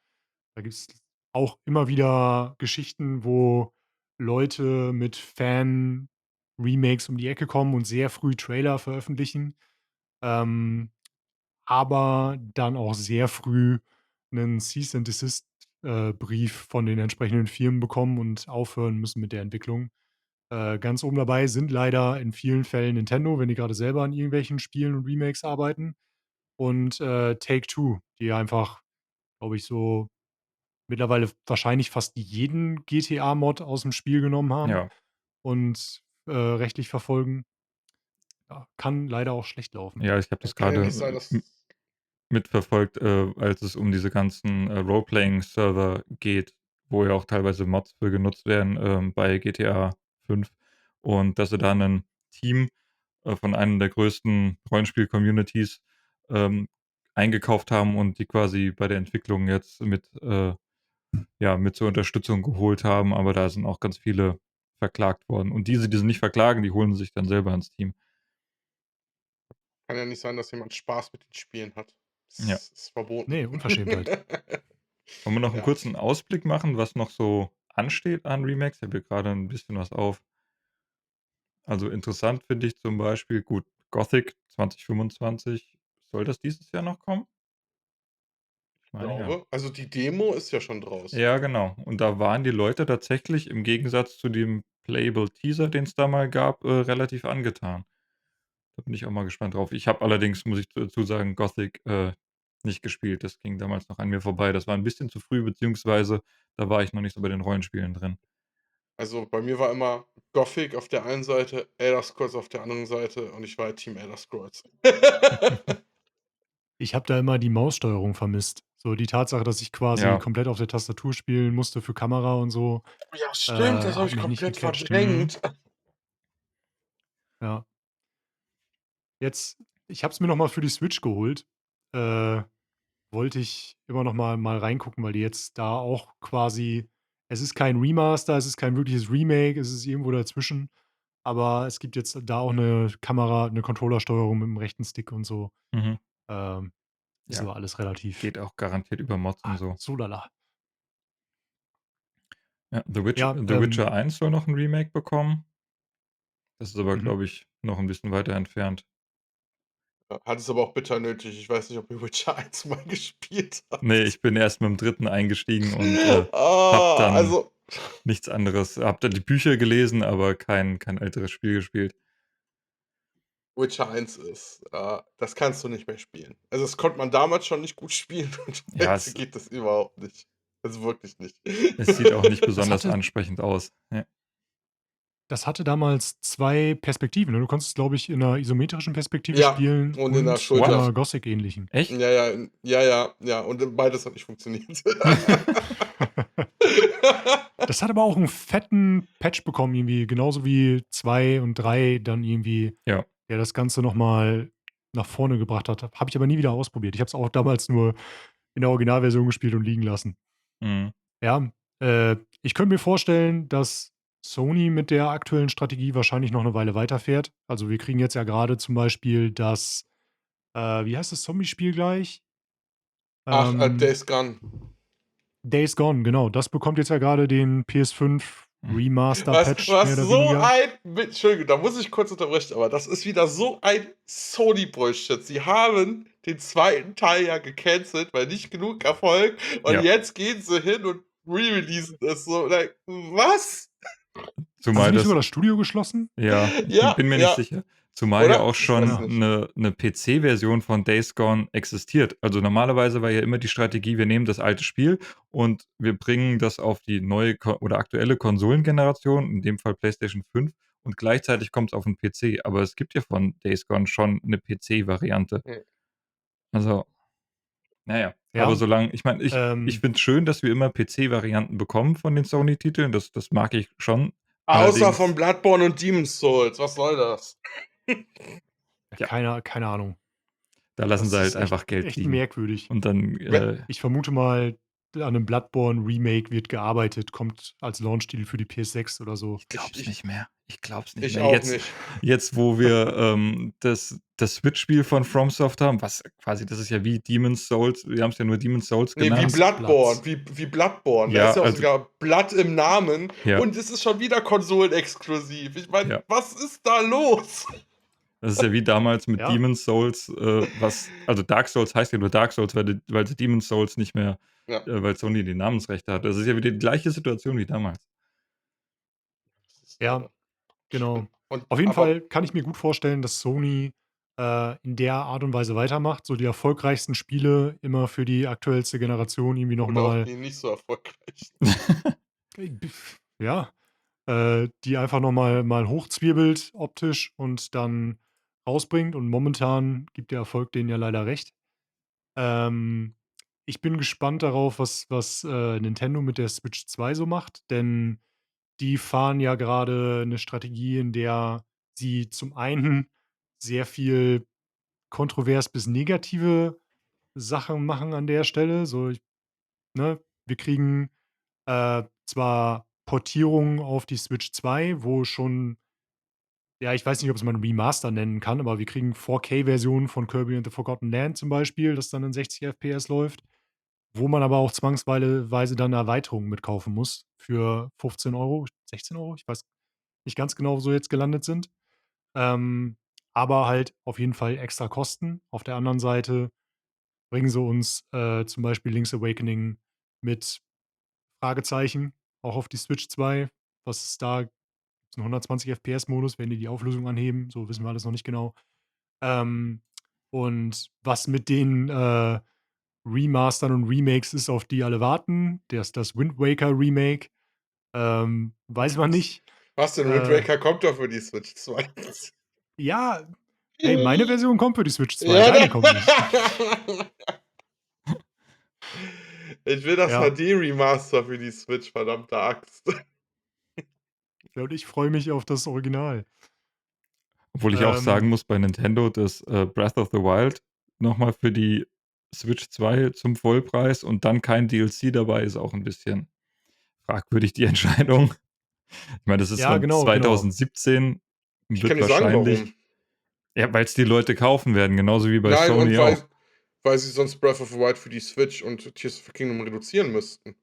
Speaker 2: Da gibt's auch immer wieder Geschichten, wo Leute mit Fan-Remakes um die Ecke kommen und sehr früh Trailer veröffentlichen, ähm, aber dann auch sehr früh 'nen Cease and Desist, Brief von den entsprechenden Firmen bekommen und aufhören müssen mit der Entwicklung. Ganz oben dabei sind leider in vielen Fällen Nintendo, wenn die grade selber an irgendwelchen Spielen und Remakes arbeiten und, Take-Two, die einfach, glaube ich, so mittlerweile wahrscheinlich fast jeden GTA-Mod aus'm Spiel genommen haben
Speaker 3: Ja,
Speaker 2: und, rechtlich verfolgen. Ja, kann leider auch schlecht laufen.
Speaker 3: ja, ich habe
Speaker 4: Ja,
Speaker 3: das
Speaker 4: kann ja
Speaker 3: gerade
Speaker 4: nicht sein, dass
Speaker 3: mitverfolgt, als es um diese ganzen, Role-Playing-Server geht, wo ja auch teilweise Mods für genutzt werden, bei GTA 5 und dass sie da 'nen Team, von einem der größten Rollenspiel-Communities, ähm, eingekauft haben und die quasi bei der Entwicklung jetzt mit zur Unterstützung geholt haben, aber da sind auch ganz viele verklagt worden. Und diese, die sie nicht verklagen, die holen sich dann selber ins Team.
Speaker 4: kann ja nicht sein, dass jemand Spaß mit den Spielen hat.
Speaker 3: Ja.
Speaker 4: Das ist verboten.
Speaker 2: Ne, Unverschämtheit.
Speaker 3: Wollen wir noch 'n
Speaker 4: Ja.
Speaker 3: kurzen Ausblick machen, was noch so ansteht an Remakes? Ich habe hier grade 'n bisschen was auf. Also, interessant finde ich zum Beispiel gut, Gothic 2025. Soll das dieses Jahr noch kommen? Ich meine ja.
Speaker 4: Glaube also, die Demo ist ja schon draußen.
Speaker 3: Ja, genau. Und da waren die Leute tatsächlich im Gegensatz zu dem Playable Teaser, den's da mal gab, relativ angetan. Da bin ich auch mal gespannt drauf. Ich habe allerdings, muss ich dazu sagen, Gothic, nicht gespielt. Das ging damals noch an mir vorbei. Das war 'n bisschen zu früh, beziehungsweise da war ich noch nicht so bei den Rollenspielen drin.
Speaker 4: Also, bei mir war immer Gothic auf der einen Seite, Elder Scrolls auf der anderen Seite und ich war halt Team Elder Scrolls.
Speaker 2: Ich habe da immer die Maussteuerung vermisst. So die Tatsache, dass ich quasi
Speaker 3: Ja,
Speaker 2: komplett auf der Tastatur spielen musste für Kamera und so,
Speaker 4: Ja, stimmt, das habe
Speaker 2: hat
Speaker 4: ich
Speaker 2: mich nicht
Speaker 4: komplett
Speaker 2: gecatcht.
Speaker 3: mhm.
Speaker 4: verdrängt.
Speaker 2: Ja. Jetzt ich habe es mir noch mal für die Switch geholt. Äh, wollte ich immer noch mal reingucken, weil die jetzt da auch quasi es ist kein Remaster, es ist kein wirkliches Remake, es ist irgendwo dazwischen, aber es gibt jetzt da auch 'ne Kamera 'ne Controllersteuerung mit'm rechten Stick und so.
Speaker 3: Mhm.
Speaker 2: Ähm, ist
Speaker 3: Ja,
Speaker 2: aber alles relativ
Speaker 3: geht auch garantiert über Mods und so.
Speaker 2: so lala.
Speaker 3: Ja,
Speaker 2: Ja,
Speaker 3: The Witcher 1 soll noch 'n Remake bekommen. Das ist aber,
Speaker 2: mhm.
Speaker 3: glaube ich, noch 'n bisschen weiter entfernt.
Speaker 4: Ja, hat es aber auch bitter nötig. Ich weiß nicht, ob ihr Witcher 1 mal gespielt
Speaker 3: Ne,
Speaker 4: habt.
Speaker 3: ich bin erst mit'm 3. eingestiegen und, habe
Speaker 4: Ah,
Speaker 3: dann
Speaker 4: also
Speaker 3: nichts anderes habe dann die Bücher gelesen, aber kein älteres Spiel gespielt.
Speaker 4: Witcher 1 ist das kannst du nicht mehr spielen. Also, das konnte man damals schon nicht gut spielen und
Speaker 3: Ja,
Speaker 4: heute
Speaker 3: es
Speaker 4: geht das überhaupt nicht. Also, wirklich nicht.
Speaker 3: es sieht auch nicht
Speaker 2: Das
Speaker 3: besonders
Speaker 2: hatte
Speaker 3: ansprechend aus. Ja.
Speaker 2: das hatte damals 2 Perspektiven, ne? Du konntest, glaube ich, in 'ner isometrischen Perspektive
Speaker 4: Ja,
Speaker 2: spielen
Speaker 4: und in der
Speaker 2: und in
Speaker 4: Schulter.
Speaker 2: 'ner
Speaker 3: What?
Speaker 2: Gothic-ähnlichen.
Speaker 3: Echt?
Speaker 4: Ja, ja, ja, ja, ja, und beides hat nicht funktioniert.
Speaker 2: Das hat aber auch 'n fetten Patch bekommen irgendwie, genauso wie 2 und 3 dann irgendwie,
Speaker 3: Ja.
Speaker 2: der das Ganze noch mal nach vorne gebracht hat. Habe ich aber nie wieder ausprobiert. Ich habe es auch damals nur in der Originalversion gespielt und liegen lassen.
Speaker 3: Mhm.
Speaker 2: Ja, ich könnte mir vorstellen, dass Sony mit der aktuellen Strategie wahrscheinlich noch 'ne Weile weiterfährt. Also, wir kriegen jetzt ja grade zum Beispiel das wie heißt das Zombie-Spiel gleich?
Speaker 4: Ach,
Speaker 2: Ähm,
Speaker 4: Days Gone.
Speaker 2: Days Gone, genau. Das bekommt jetzt ja grade den PS5
Speaker 3: Mhm.
Speaker 2: Remaster-Patch mehr
Speaker 4: Was
Speaker 2: oder
Speaker 4: so
Speaker 2: weniger.
Speaker 4: ein Entschuldigung, da muss ich kurz unterbrechen, aber das ist wieder so ein Sony-Bullshit. Sie haben den 2. Teil ja gecancelt, weil nicht genug Erfolg und
Speaker 3: Ja.
Speaker 4: jetzt gehen sie hin und re-releasen es so. Like, was?
Speaker 2: Haben sie
Speaker 3: Zumal
Speaker 2: nicht sogar
Speaker 3: das
Speaker 2: das Studio geschlossen?
Speaker 3: ja, ich
Speaker 4: Ja,
Speaker 3: bin mir nicht
Speaker 4: ja,
Speaker 3: sicher. Zumal ja
Speaker 4: oder?
Speaker 3: auch
Speaker 4: Ich weiß es
Speaker 3: schon
Speaker 2: Ja.
Speaker 4: nicht.
Speaker 3: 'ne PC-Version von Days Gone existiert. Also, normalerweise war ja immer die Strategie, wir nehmen das alte Spiel und wir bringen das auf die neue oder aktuelle Konsolengeneration, in dem Fall PlayStation 5, und gleichzeitig kommt's auf 'n PC. Aber es gibt ja von Days Gone schon 'ne PC-Variante.
Speaker 4: Hm.
Speaker 3: Also, na ja, aber
Speaker 2: Ja,
Speaker 3: solange ich meine, ich
Speaker 2: ähm
Speaker 3: finde es schön, dass wir immer PC-Varianten bekommen von den Sony-Titeln. Das mag ich schon.
Speaker 4: Außer von
Speaker 3: Allerdings
Speaker 4: Bloodborne und Demon's Souls. Was soll das?
Speaker 3: ja,
Speaker 2: keine Ahnung.
Speaker 3: da lassen sie
Speaker 2: Das
Speaker 3: halt
Speaker 2: ist echt
Speaker 3: einfach Geld
Speaker 2: echt
Speaker 3: liegen.
Speaker 2: merkwürdig.
Speaker 3: Und dann,
Speaker 4: We
Speaker 2: Ich vermute mal, an 'nem Bloodborne-Remake wird gearbeitet, kommt als Launchtitel für die PS6 oder so.
Speaker 3: ich glaube es nicht mehr. Ich glaube es nicht
Speaker 4: Ich
Speaker 3: mehr.
Speaker 4: auch
Speaker 3: Jetzt
Speaker 4: nicht.
Speaker 3: wo wir, das Switch-Spiel von FromSoft haben, was quasi das ist ja wie Demon's Souls. Wir haben's ja nur Demon's Souls
Speaker 4: Ne, wie
Speaker 3: genannt.
Speaker 4: Bloodborne,
Speaker 2: Platz.
Speaker 4: wie Bloodborne. Da
Speaker 3: Ja,
Speaker 4: ist ja auch
Speaker 3: also
Speaker 4: sogar Blood im Namen
Speaker 3: ja,
Speaker 4: und es ist schon wieder konsolenexklusiv. Ich meine,
Speaker 3: ja.
Speaker 4: was ist da los?
Speaker 3: Das ist ja wie damals mit
Speaker 2: Ja,
Speaker 3: Demon's Souls, was also Dark Souls heißt ja nur Dark Souls, weil sie Demon's Souls nicht mehr
Speaker 4: Ja,
Speaker 3: weil Sony die Namensrechte hat. Das ist ja wieder die gleiche Situation wie damals.
Speaker 4: das ist,
Speaker 2: ja, genau.
Speaker 4: und
Speaker 2: Auf jeden
Speaker 4: aber
Speaker 2: Fall kann ich mir gut vorstellen, dass Sony, in der Art und Weise weitermacht, so die erfolgreichsten Spiele immer für die aktuellste Generation irgendwie noch
Speaker 4: oder auch
Speaker 2: mal
Speaker 4: die nicht so erfolgreichen.
Speaker 2: ja, die einfach noch mal hochzwirbelt optisch und dann rausbringt und momentan gibt der Erfolg denen ja leider recht. Ähm, ich bin gespannt darauf, was Nintendo mit der Switch 2 so macht, denn die fahren ja gerade eine Strategie, in der sie zum einen sehr viel kontrovers bis negative Sachen machen an der Stelle. So, ne, wir kriegen, zwar Portierungen auf die Switch 2, wo schon ja, ich weiß nicht, ob es man Remaster nennen kann, aber wir kriegen 4K-Versionen von Kirby and the Forgotten Land zum Beispiel, das dann in 60 FPS läuft, wo man aber auch zwangsweise dann Erweiterungen mit kaufen muss für 15 €, 16 €, ich weiß nicht ganz genau, wo sie jetzt gelandet sind. Aber halt auf jeden Fall extra Kosten. Auf der anderen Seite bringen sie uns, zum Beispiel Link's Awakening mit Fragezeichen auch auf die Switch 2. Was ist da? Gibt's 'n 120 FPS-Modus? Werden die Auflösung anheben? So, wissen wir alles noch nicht genau. Ähm, und was mit den, Remastern und Remakes ist, auf die alle warten, das Wind Waker Remake, weiß man nicht.
Speaker 4: Was denn? Wind
Speaker 2: Äh,
Speaker 4: Waker kommt doch für die Switch 2.
Speaker 2: ja, ey, meine Version kommt für die Switch 2,
Speaker 4: Ja,
Speaker 2: deine kommt nicht.
Speaker 4: ich will das
Speaker 2: Ja,
Speaker 4: HD-Remaster für die Switch, verdammte Axt.
Speaker 2: ja, und ich freue mich auf das Original.
Speaker 3: Obwohl ich auch sagen
Speaker 2: Ähm,
Speaker 3: muss, bei Nintendo, dass Breath of the Wild nochmal für die Switch 2 zum Vollpreis und dann kein DLC dabei ist auch ein bisschen fragwürdig, die Entscheidung. Ich meine, das ist
Speaker 2: ja,
Speaker 3: von
Speaker 2: genau.
Speaker 3: 2017,
Speaker 4: Ich kann
Speaker 3: wird
Speaker 4: dir sagen,
Speaker 3: wahrscheinlich,
Speaker 4: warum.
Speaker 3: ja, weil es die Leute kaufen werden, genauso wie bei
Speaker 4: Nein, und
Speaker 3: Sony auch.
Speaker 4: weil sie sonst Breath of the Wild für die Switch und Tears of the Kingdom reduzieren müssten.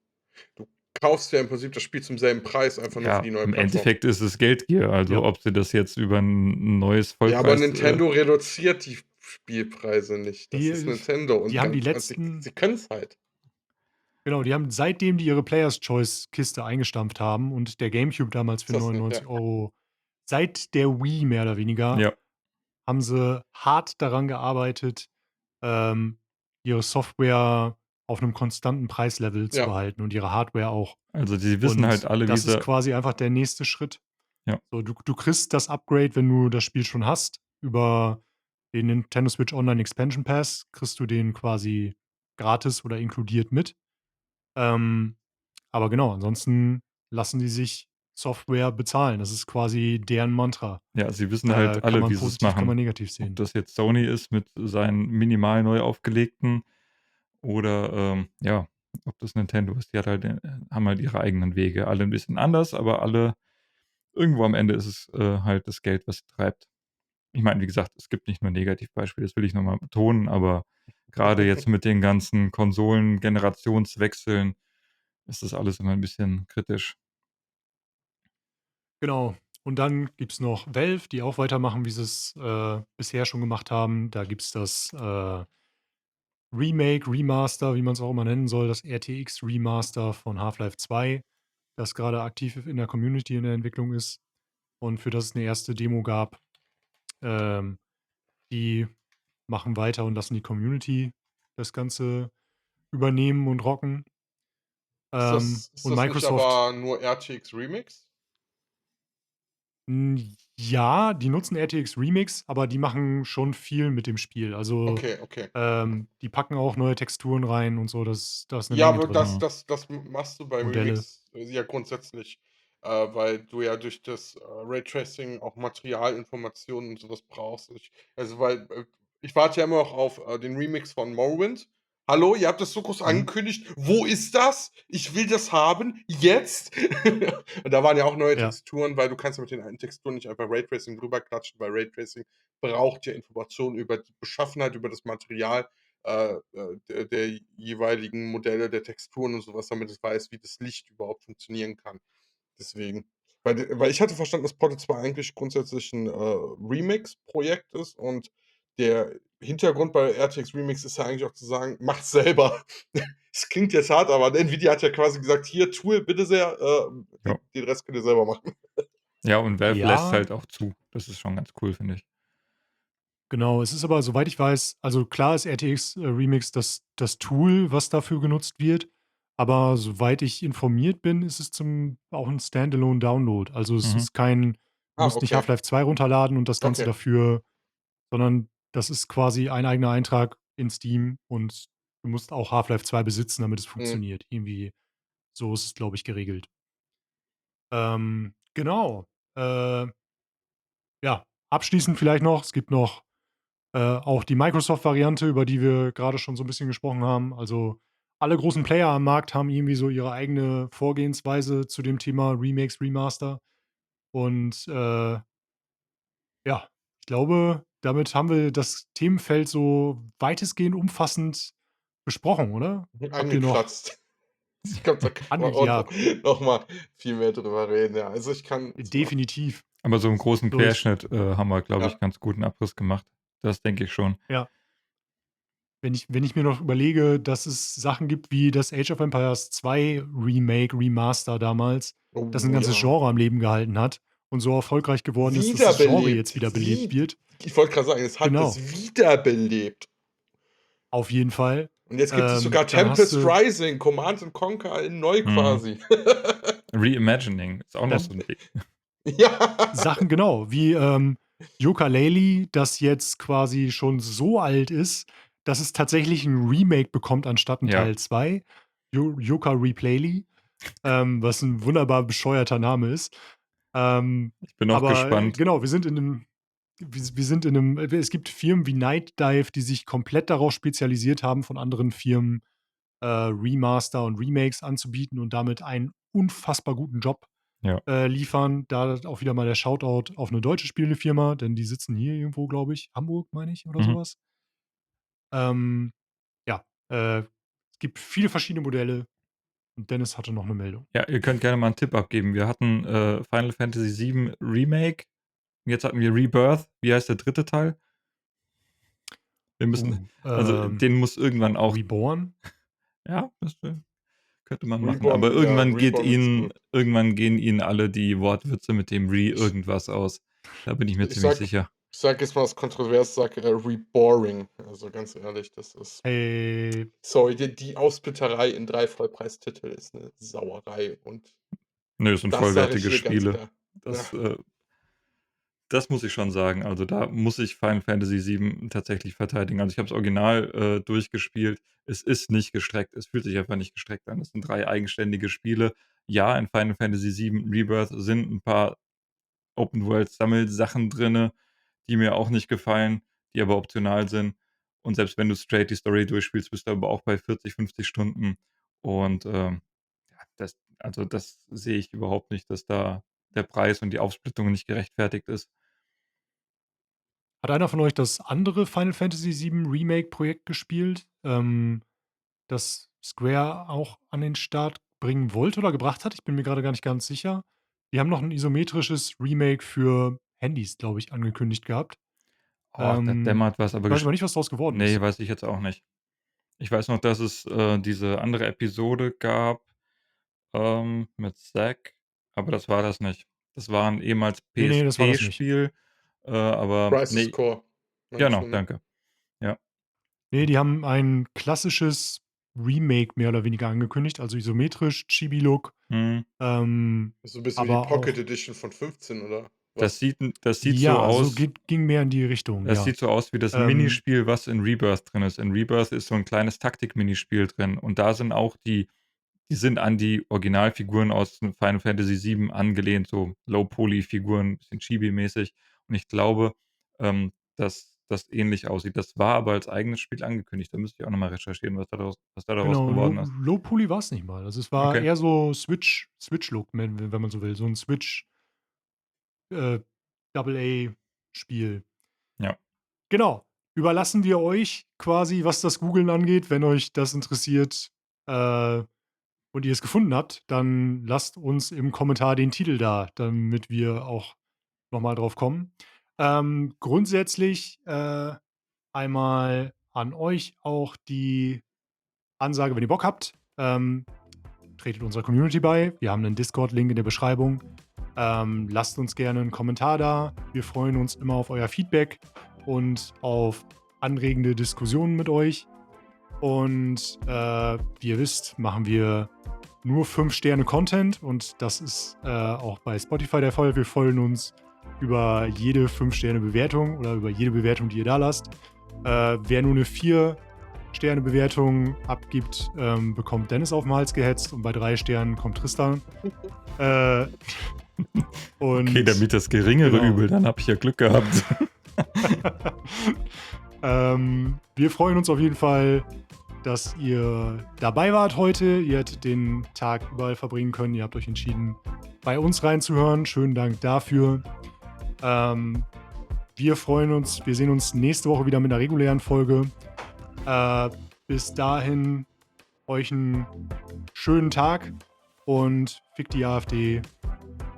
Speaker 4: Du kaufst ja im Prinzip das Spiel zum selben Preis, einfach nur für
Speaker 3: Ja,
Speaker 4: die neue
Speaker 3: im
Speaker 4: Plattform.
Speaker 3: Endeffekt ist es Geldgier. Also,
Speaker 2: Ja.
Speaker 3: ob sie das jetzt über ein neues
Speaker 4: Ja, aber
Speaker 3: Vollpreis
Speaker 4: Nintendo reduziert die Spielpreise nicht. Das ist
Speaker 2: Die,
Speaker 4: Nintendo
Speaker 2: die
Speaker 4: und
Speaker 2: haben die
Speaker 4: ganz sie
Speaker 2: letzten,
Speaker 4: können's halt.
Speaker 2: genau, die haben seitdem die ihre Players Choice Kiste eingestampft haben und der GameCube damals für
Speaker 4: Ist das 'n ja.
Speaker 2: 99 Euro, seit der Wii mehr oder weniger,
Speaker 3: ja,
Speaker 2: haben sie hart daran gearbeitet, ähm, ihre Software auf einem konstanten Preislevel zu
Speaker 4: Ja.
Speaker 2: behalten und ihre Hardware auch.
Speaker 3: also die wissen halt
Speaker 2: Und
Speaker 3: alle, wie
Speaker 2: das ist
Speaker 3: sie,
Speaker 2: quasi einfach der nächste Schritt.
Speaker 3: ja,
Speaker 2: So, du kriegst das Upgrade, wenn du das Spiel schon hast, über den Nintendo Switch Online Expansion Pass kriegst du den quasi gratis oder inkludiert mit. Ähm, aber genau, ansonsten lassen die sich Software bezahlen. Das ist quasi deren Mantra.
Speaker 3: ja, sie wissen halt
Speaker 2: Kann
Speaker 3: alle,
Speaker 2: man
Speaker 3: wie sie es
Speaker 2: positiv, kann
Speaker 3: machen.
Speaker 2: man negativ
Speaker 3: Ob
Speaker 2: sehen.
Speaker 3: das jetzt Sony ist mit seinen minimal neu aufgelegten oder, ja, ob das Nintendo ist. Die hat halt, haben halt ihre eigenen Wege. Alle ein bisschen anders, aber alle irgendwo am Ende ist es, halt das Geld, was sie treibt. Ich meine, wie gesagt, es gibt nicht nur Negativbeispiele, das will ich noch mal betonen, aber gerade jetzt mit den ganzen Konsolen-Generationswechseln ist das alles immer ein bisschen kritisch.
Speaker 2: Genau. Und dann gibt's noch Valve, die auch weitermachen, wie sie es bisher schon gemacht haben. Da gibt's das Remake, Remaster, wie man es auch immer nennen soll, das RTX Remaster von Half-Life 2, das gerade aktiv in der Community in der Entwicklung ist und für das es eine erste Demo gab. Ähm, die machen weiter und lassen die Community das Ganze übernehmen und rocken.
Speaker 4: Ist
Speaker 2: Und
Speaker 4: das nicht
Speaker 2: Microsoft,
Speaker 4: aber nur RTX Remix?
Speaker 2: ja, die nutzen RTX Remix, aber die machen schon viel mit dem Spiel. Also,
Speaker 4: Okay, okay.
Speaker 2: die packen auch neue Texturen rein und so, da ist 'ne
Speaker 4: Ja,
Speaker 2: Menge
Speaker 4: aber
Speaker 2: drin.
Speaker 3: Mhm.
Speaker 4: das machst du beim
Speaker 2: Modelle.
Speaker 4: Remix, ja grundsätzlich, weil du ja durch das, Raytracing auch Materialinformationen und so was brauchst. Weil, ich warte ja immer noch auf, den Remix von Morrowind. „Hallo, ihr habt das so groß
Speaker 2: Mhm.
Speaker 4: angekündigt. Wo ist das? Ich will das haben, jetzt!“ Und da waren ja auch neue
Speaker 2: Ja.
Speaker 4: Texturen, weil du kannst ja mit den alten Texturen nicht einfach Raytracing drüber klatschen, weil Raytracing braucht ja Informationen über die Beschaffenheit, über das Material der jeweiligen Modelle, der Texturen und so was, damit es weiß, wie das Licht überhaupt funktionieren kann. Deswegen. Weil ich hatte verstanden, dass Portal 2 eigentlich grundsätzlich 'n, Remix-Projekt ist und der Hintergrund bei RTX Remix ist ja eigentlich auch zu sagen: „Macht's selber.“ Es klingt jetzt hart, aber Nvidia hat ja quasi gesagt: „Hier, Tool, bitte sehr,
Speaker 3: Ja.
Speaker 4: den Rest könnt ihr selber machen.“
Speaker 3: Ja, und Valve lässt's
Speaker 2: Ja,
Speaker 3: halt auch zu. Das ist schon ganz cool, finde ich.
Speaker 2: genau. Es ist aber, soweit ich weiß, also klar ist RTX, Remix das Tool, was dafür genutzt wird, aber soweit ich informiert bin, ist es auch 'n Standalone-Download. Also, es
Speaker 3: Mhm.
Speaker 2: ist kein, du
Speaker 4: Ah,
Speaker 2: musst nicht
Speaker 4: okay.
Speaker 2: Half-Life 2 runterladen und das Ganze
Speaker 4: Okay.
Speaker 2: dafür, sondern das ist quasi ein eigener Eintrag in Steam und du musst auch Half-Life 2 besitzen, damit es
Speaker 4: Mhm.
Speaker 2: funktioniert. Irgendwie so ist es, glaube ich, geregelt. Genau. Äh, ja, abschließend vielleicht noch, es gibt noch auch die Microsoft-Variante, über die wir gerade schon so ein bisschen gesprochen haben. Also, alle großen Player am Markt haben irgendwie so ihre eigene Vorgehensweise zu dem Thema Remakes, Remaster. Und, ja, ich glaube, damit haben wir das Themenfeld so weitestgehend umfassend besprochen, oder? Habt ihr noch
Speaker 4: Angekratzt. Ich glaube, da kann man auch
Speaker 2: ja,
Speaker 4: noch mal viel mehr drüber reden, ja. Also, ich kann so
Speaker 2: definitiv.
Speaker 3: Aber so im großen
Speaker 2: So,
Speaker 3: Querschnitt, haben wir, glaube ich,
Speaker 4: ja.
Speaker 3: ganz guten Abriss gemacht. Das denke ich schon.
Speaker 2: ja. Wenn ich mir noch überlege, dass es Sachen gibt wie das Age of Empires 2 Remake, Remaster damals, das ein
Speaker 4: Oh
Speaker 2: ganzes
Speaker 4: ja.
Speaker 2: Genre am Leben gehalten hat und so erfolgreich geworden ist, dass das Genre jetzt
Speaker 4: Wiederbelebt.
Speaker 2: wieder belebt wird.
Speaker 4: Ich wollte grad sagen, es hat
Speaker 2: Genau,
Speaker 4: es wiederbelebt.
Speaker 2: auf jeden Fall.
Speaker 4: Und jetzt gibt es sogar
Speaker 2: Dann hast
Speaker 4: Tempest
Speaker 2: du
Speaker 4: Rising, Command and Conquer in neu
Speaker 3: Mhm.
Speaker 4: quasi.
Speaker 3: Reimagining ist auch noch
Speaker 2: dann
Speaker 3: so 'n Ding.
Speaker 4: Ja.
Speaker 2: Sachen, genau, wie, Yooka-Laylee, das jetzt quasi schon so alt ist, dass es tatsächlich ein Remake bekommt anstatt 'n
Speaker 3: Ja,
Speaker 2: Teil 2. Yooka-Replay-Lee, was ein wunderbar bescheuerter Name ist.
Speaker 3: ich bin auch
Speaker 2: Aber
Speaker 3: gespannt.
Speaker 2: genau, wir sind in 'nem wir sind in einem, es gibt Firmen wie Night Dive, die sich komplett darauf spezialisiert haben, von anderen Firmen Remaster und Remakes anzubieten und damit einen unfassbar guten Job
Speaker 3: Ja.
Speaker 2: liefern. Da auch wieder mal der Shoutout auf eine deutsche Spielefirma, denn die sitzen hier irgendwo, glaube ich, Hamburg, meine ich, oder
Speaker 3: Mhm.
Speaker 2: sowas. Ähm, ja, es gibt viele verschiedene Modelle und Dennis hatte noch eine Meldung.
Speaker 3: Ja, ihr könnt gerne mal einen Tipp abgeben. Wir hatten Final Fantasy VII Remake. Jetzt hatten wir Rebirth. Wie heißt der dritte Teil? Wir müssen, also den muss irgendwann auch,
Speaker 2: Reborn?
Speaker 3: ja, das könnte man machen.
Speaker 4: Reborn,
Speaker 3: Aber
Speaker 4: ja,
Speaker 3: irgendwann
Speaker 4: Reborn ist gut.
Speaker 3: irgendwann gehen ihnen alle die Wortwitze mit dem Re irgendwas aus. Da bin ich mir
Speaker 4: Ich
Speaker 3: ziemlich
Speaker 4: sag,
Speaker 3: sicher.
Speaker 4: ich sag jetzt mal das kontrovers, sag Reboring. Also ganz ehrlich, das ist.
Speaker 2: Hey,
Speaker 4: Sorry, die Ausbitterei in 3 Vollpreistitel ist eine Sauerei und
Speaker 3: Nö, es sind
Speaker 4: das sage ich
Speaker 3: vollwertige
Speaker 4: hier ganz
Speaker 3: Spiele.
Speaker 4: klar.
Speaker 3: Das,
Speaker 4: Ja.
Speaker 3: das muss ich schon sagen. Also da muss ich Final Fantasy VII tatsächlich verteidigen. Also ich habe das Original durchgespielt. Es ist nicht gestreckt. Es fühlt sich einfach nicht gestreckt an. Es sind 3 eigenständige Spiele. Ja, in Final Fantasy VII Rebirth sind ein paar Open-World-Sammelsachen drinne, die mir auch nicht gefallen, die aber optional sind. Und selbst wenn du straight die Story durchspielst, bist du aber auch bei 40, 50 Stunden. Und ja, das sehe ich überhaupt nicht, dass da der Preis und die Aufsplittung nicht gerechtfertigt ist.
Speaker 2: hat einer von euch das andere Final Fantasy VII Remake-Projekt gespielt, das Square auch an den Start bringen wollte oder gebracht hat? Ich bin mir gerade gar nicht ganz sicher. Die haben noch ein isometrisches Remake für Handys, glaube ich, angekündigt gehabt.
Speaker 3: Oh, da dämmert was, aber
Speaker 2: Ich weiß aber nicht, was draus geworden
Speaker 3: ne,
Speaker 2: ist.
Speaker 3: weiß ich jetzt auch nicht. Ich weiß noch, dass es diese andere Episode gab mit Zack, aber das war das nicht. Das war 'n ehemals
Speaker 2: Ne, das war das nicht.
Speaker 3: PSP-Spiel, aber
Speaker 4: Crisis
Speaker 3: ne,
Speaker 4: Core. Meinst
Speaker 3: genau,
Speaker 4: du, ne?
Speaker 3: danke. Ja.
Speaker 2: Ne, die haben ein klassisches Remake mehr oder weniger angekündigt, also isometrisch, Chibi-Look,
Speaker 3: Mhm.
Speaker 2: ähm,
Speaker 4: So 'n bisschen wie die
Speaker 2: aber
Speaker 4: Pocket
Speaker 2: auch
Speaker 4: Edition von 15 oder
Speaker 3: Das
Speaker 4: was?
Speaker 3: sieht so
Speaker 2: ja, so
Speaker 3: aus
Speaker 2: ging mehr in die Richtung,
Speaker 3: das
Speaker 2: ja.
Speaker 3: sieht so aus wie das
Speaker 2: Ähm,
Speaker 3: Minispiel, was in Rebirth drin ist. In Rebirth ist so 'n kleines Taktik-Minispiel drin und da sind auch die sind an die Originalfiguren aus Final Fantasy VII angelehnt, so Low-Poly-Figuren, bisschen Chibi-mäßig. Und ich glaube, dass das ähnlich aussieht. Das war aber als eigenes Spiel angekündigt. Da müsste ich auch noch mal recherchieren, was da daraus
Speaker 2: genau,
Speaker 3: geworden ist.
Speaker 2: Low Poly war's nicht mal. Also, es war
Speaker 3: Okay.
Speaker 2: eher so Switch-Look, wenn man so will, so 'n Switch, äh, Double-A-Spiel.
Speaker 3: Ja.
Speaker 2: Genau. Überlassen wir euch quasi, was das Googeln angeht. Wenn euch das interessiert, und ihr es gefunden habt, dann lasst uns im Kommentar den Titel da, damit wir auch noch mal drauf kommen. Grundsätzlich, einmal an euch auch die Ansage, wenn ihr Bock habt, tretet unserer Community bei. Wir haben einen Discord-Link in der Beschreibung. Lasst uns gerne einen Kommentar da. Wir freuen uns immer auf euer Feedback und auf anregende Diskussionen mit euch. Und wie ihr wisst, machen wir nur 5 Sterne Content und das ist auch bei Spotify der Fall. Wir freuen uns über jede 5 Sterne Bewertung oder über jede Bewertung, die ihr da lasst. Wer nur eine 4 Sterne Bewertung abgibt, bekommt Dennis auf den Hals gehetzt und bei 3 Sternen kommt Tristan. Und
Speaker 3: Okay, damit das geringere
Speaker 2: genau.
Speaker 3: Übel, dann habe ich ja Glück gehabt.
Speaker 2: Wir freuen uns auf jeden Fall, dass ihr dabei wart heute. Ihr hättet den Tag überall verbringen können. Ihr habt euch entschieden, bei uns reinzuhören. Schönen Dank dafür. Wir freuen uns. Wir sehen uns nächste Woche wieder mit einer regulären Folge. Bis dahin euch einen schönen Tag und fick die AfD.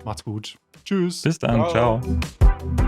Speaker 2: Macht's gut. Tschüss.
Speaker 3: Bis dann,
Speaker 4: Ciao.
Speaker 3: ciao.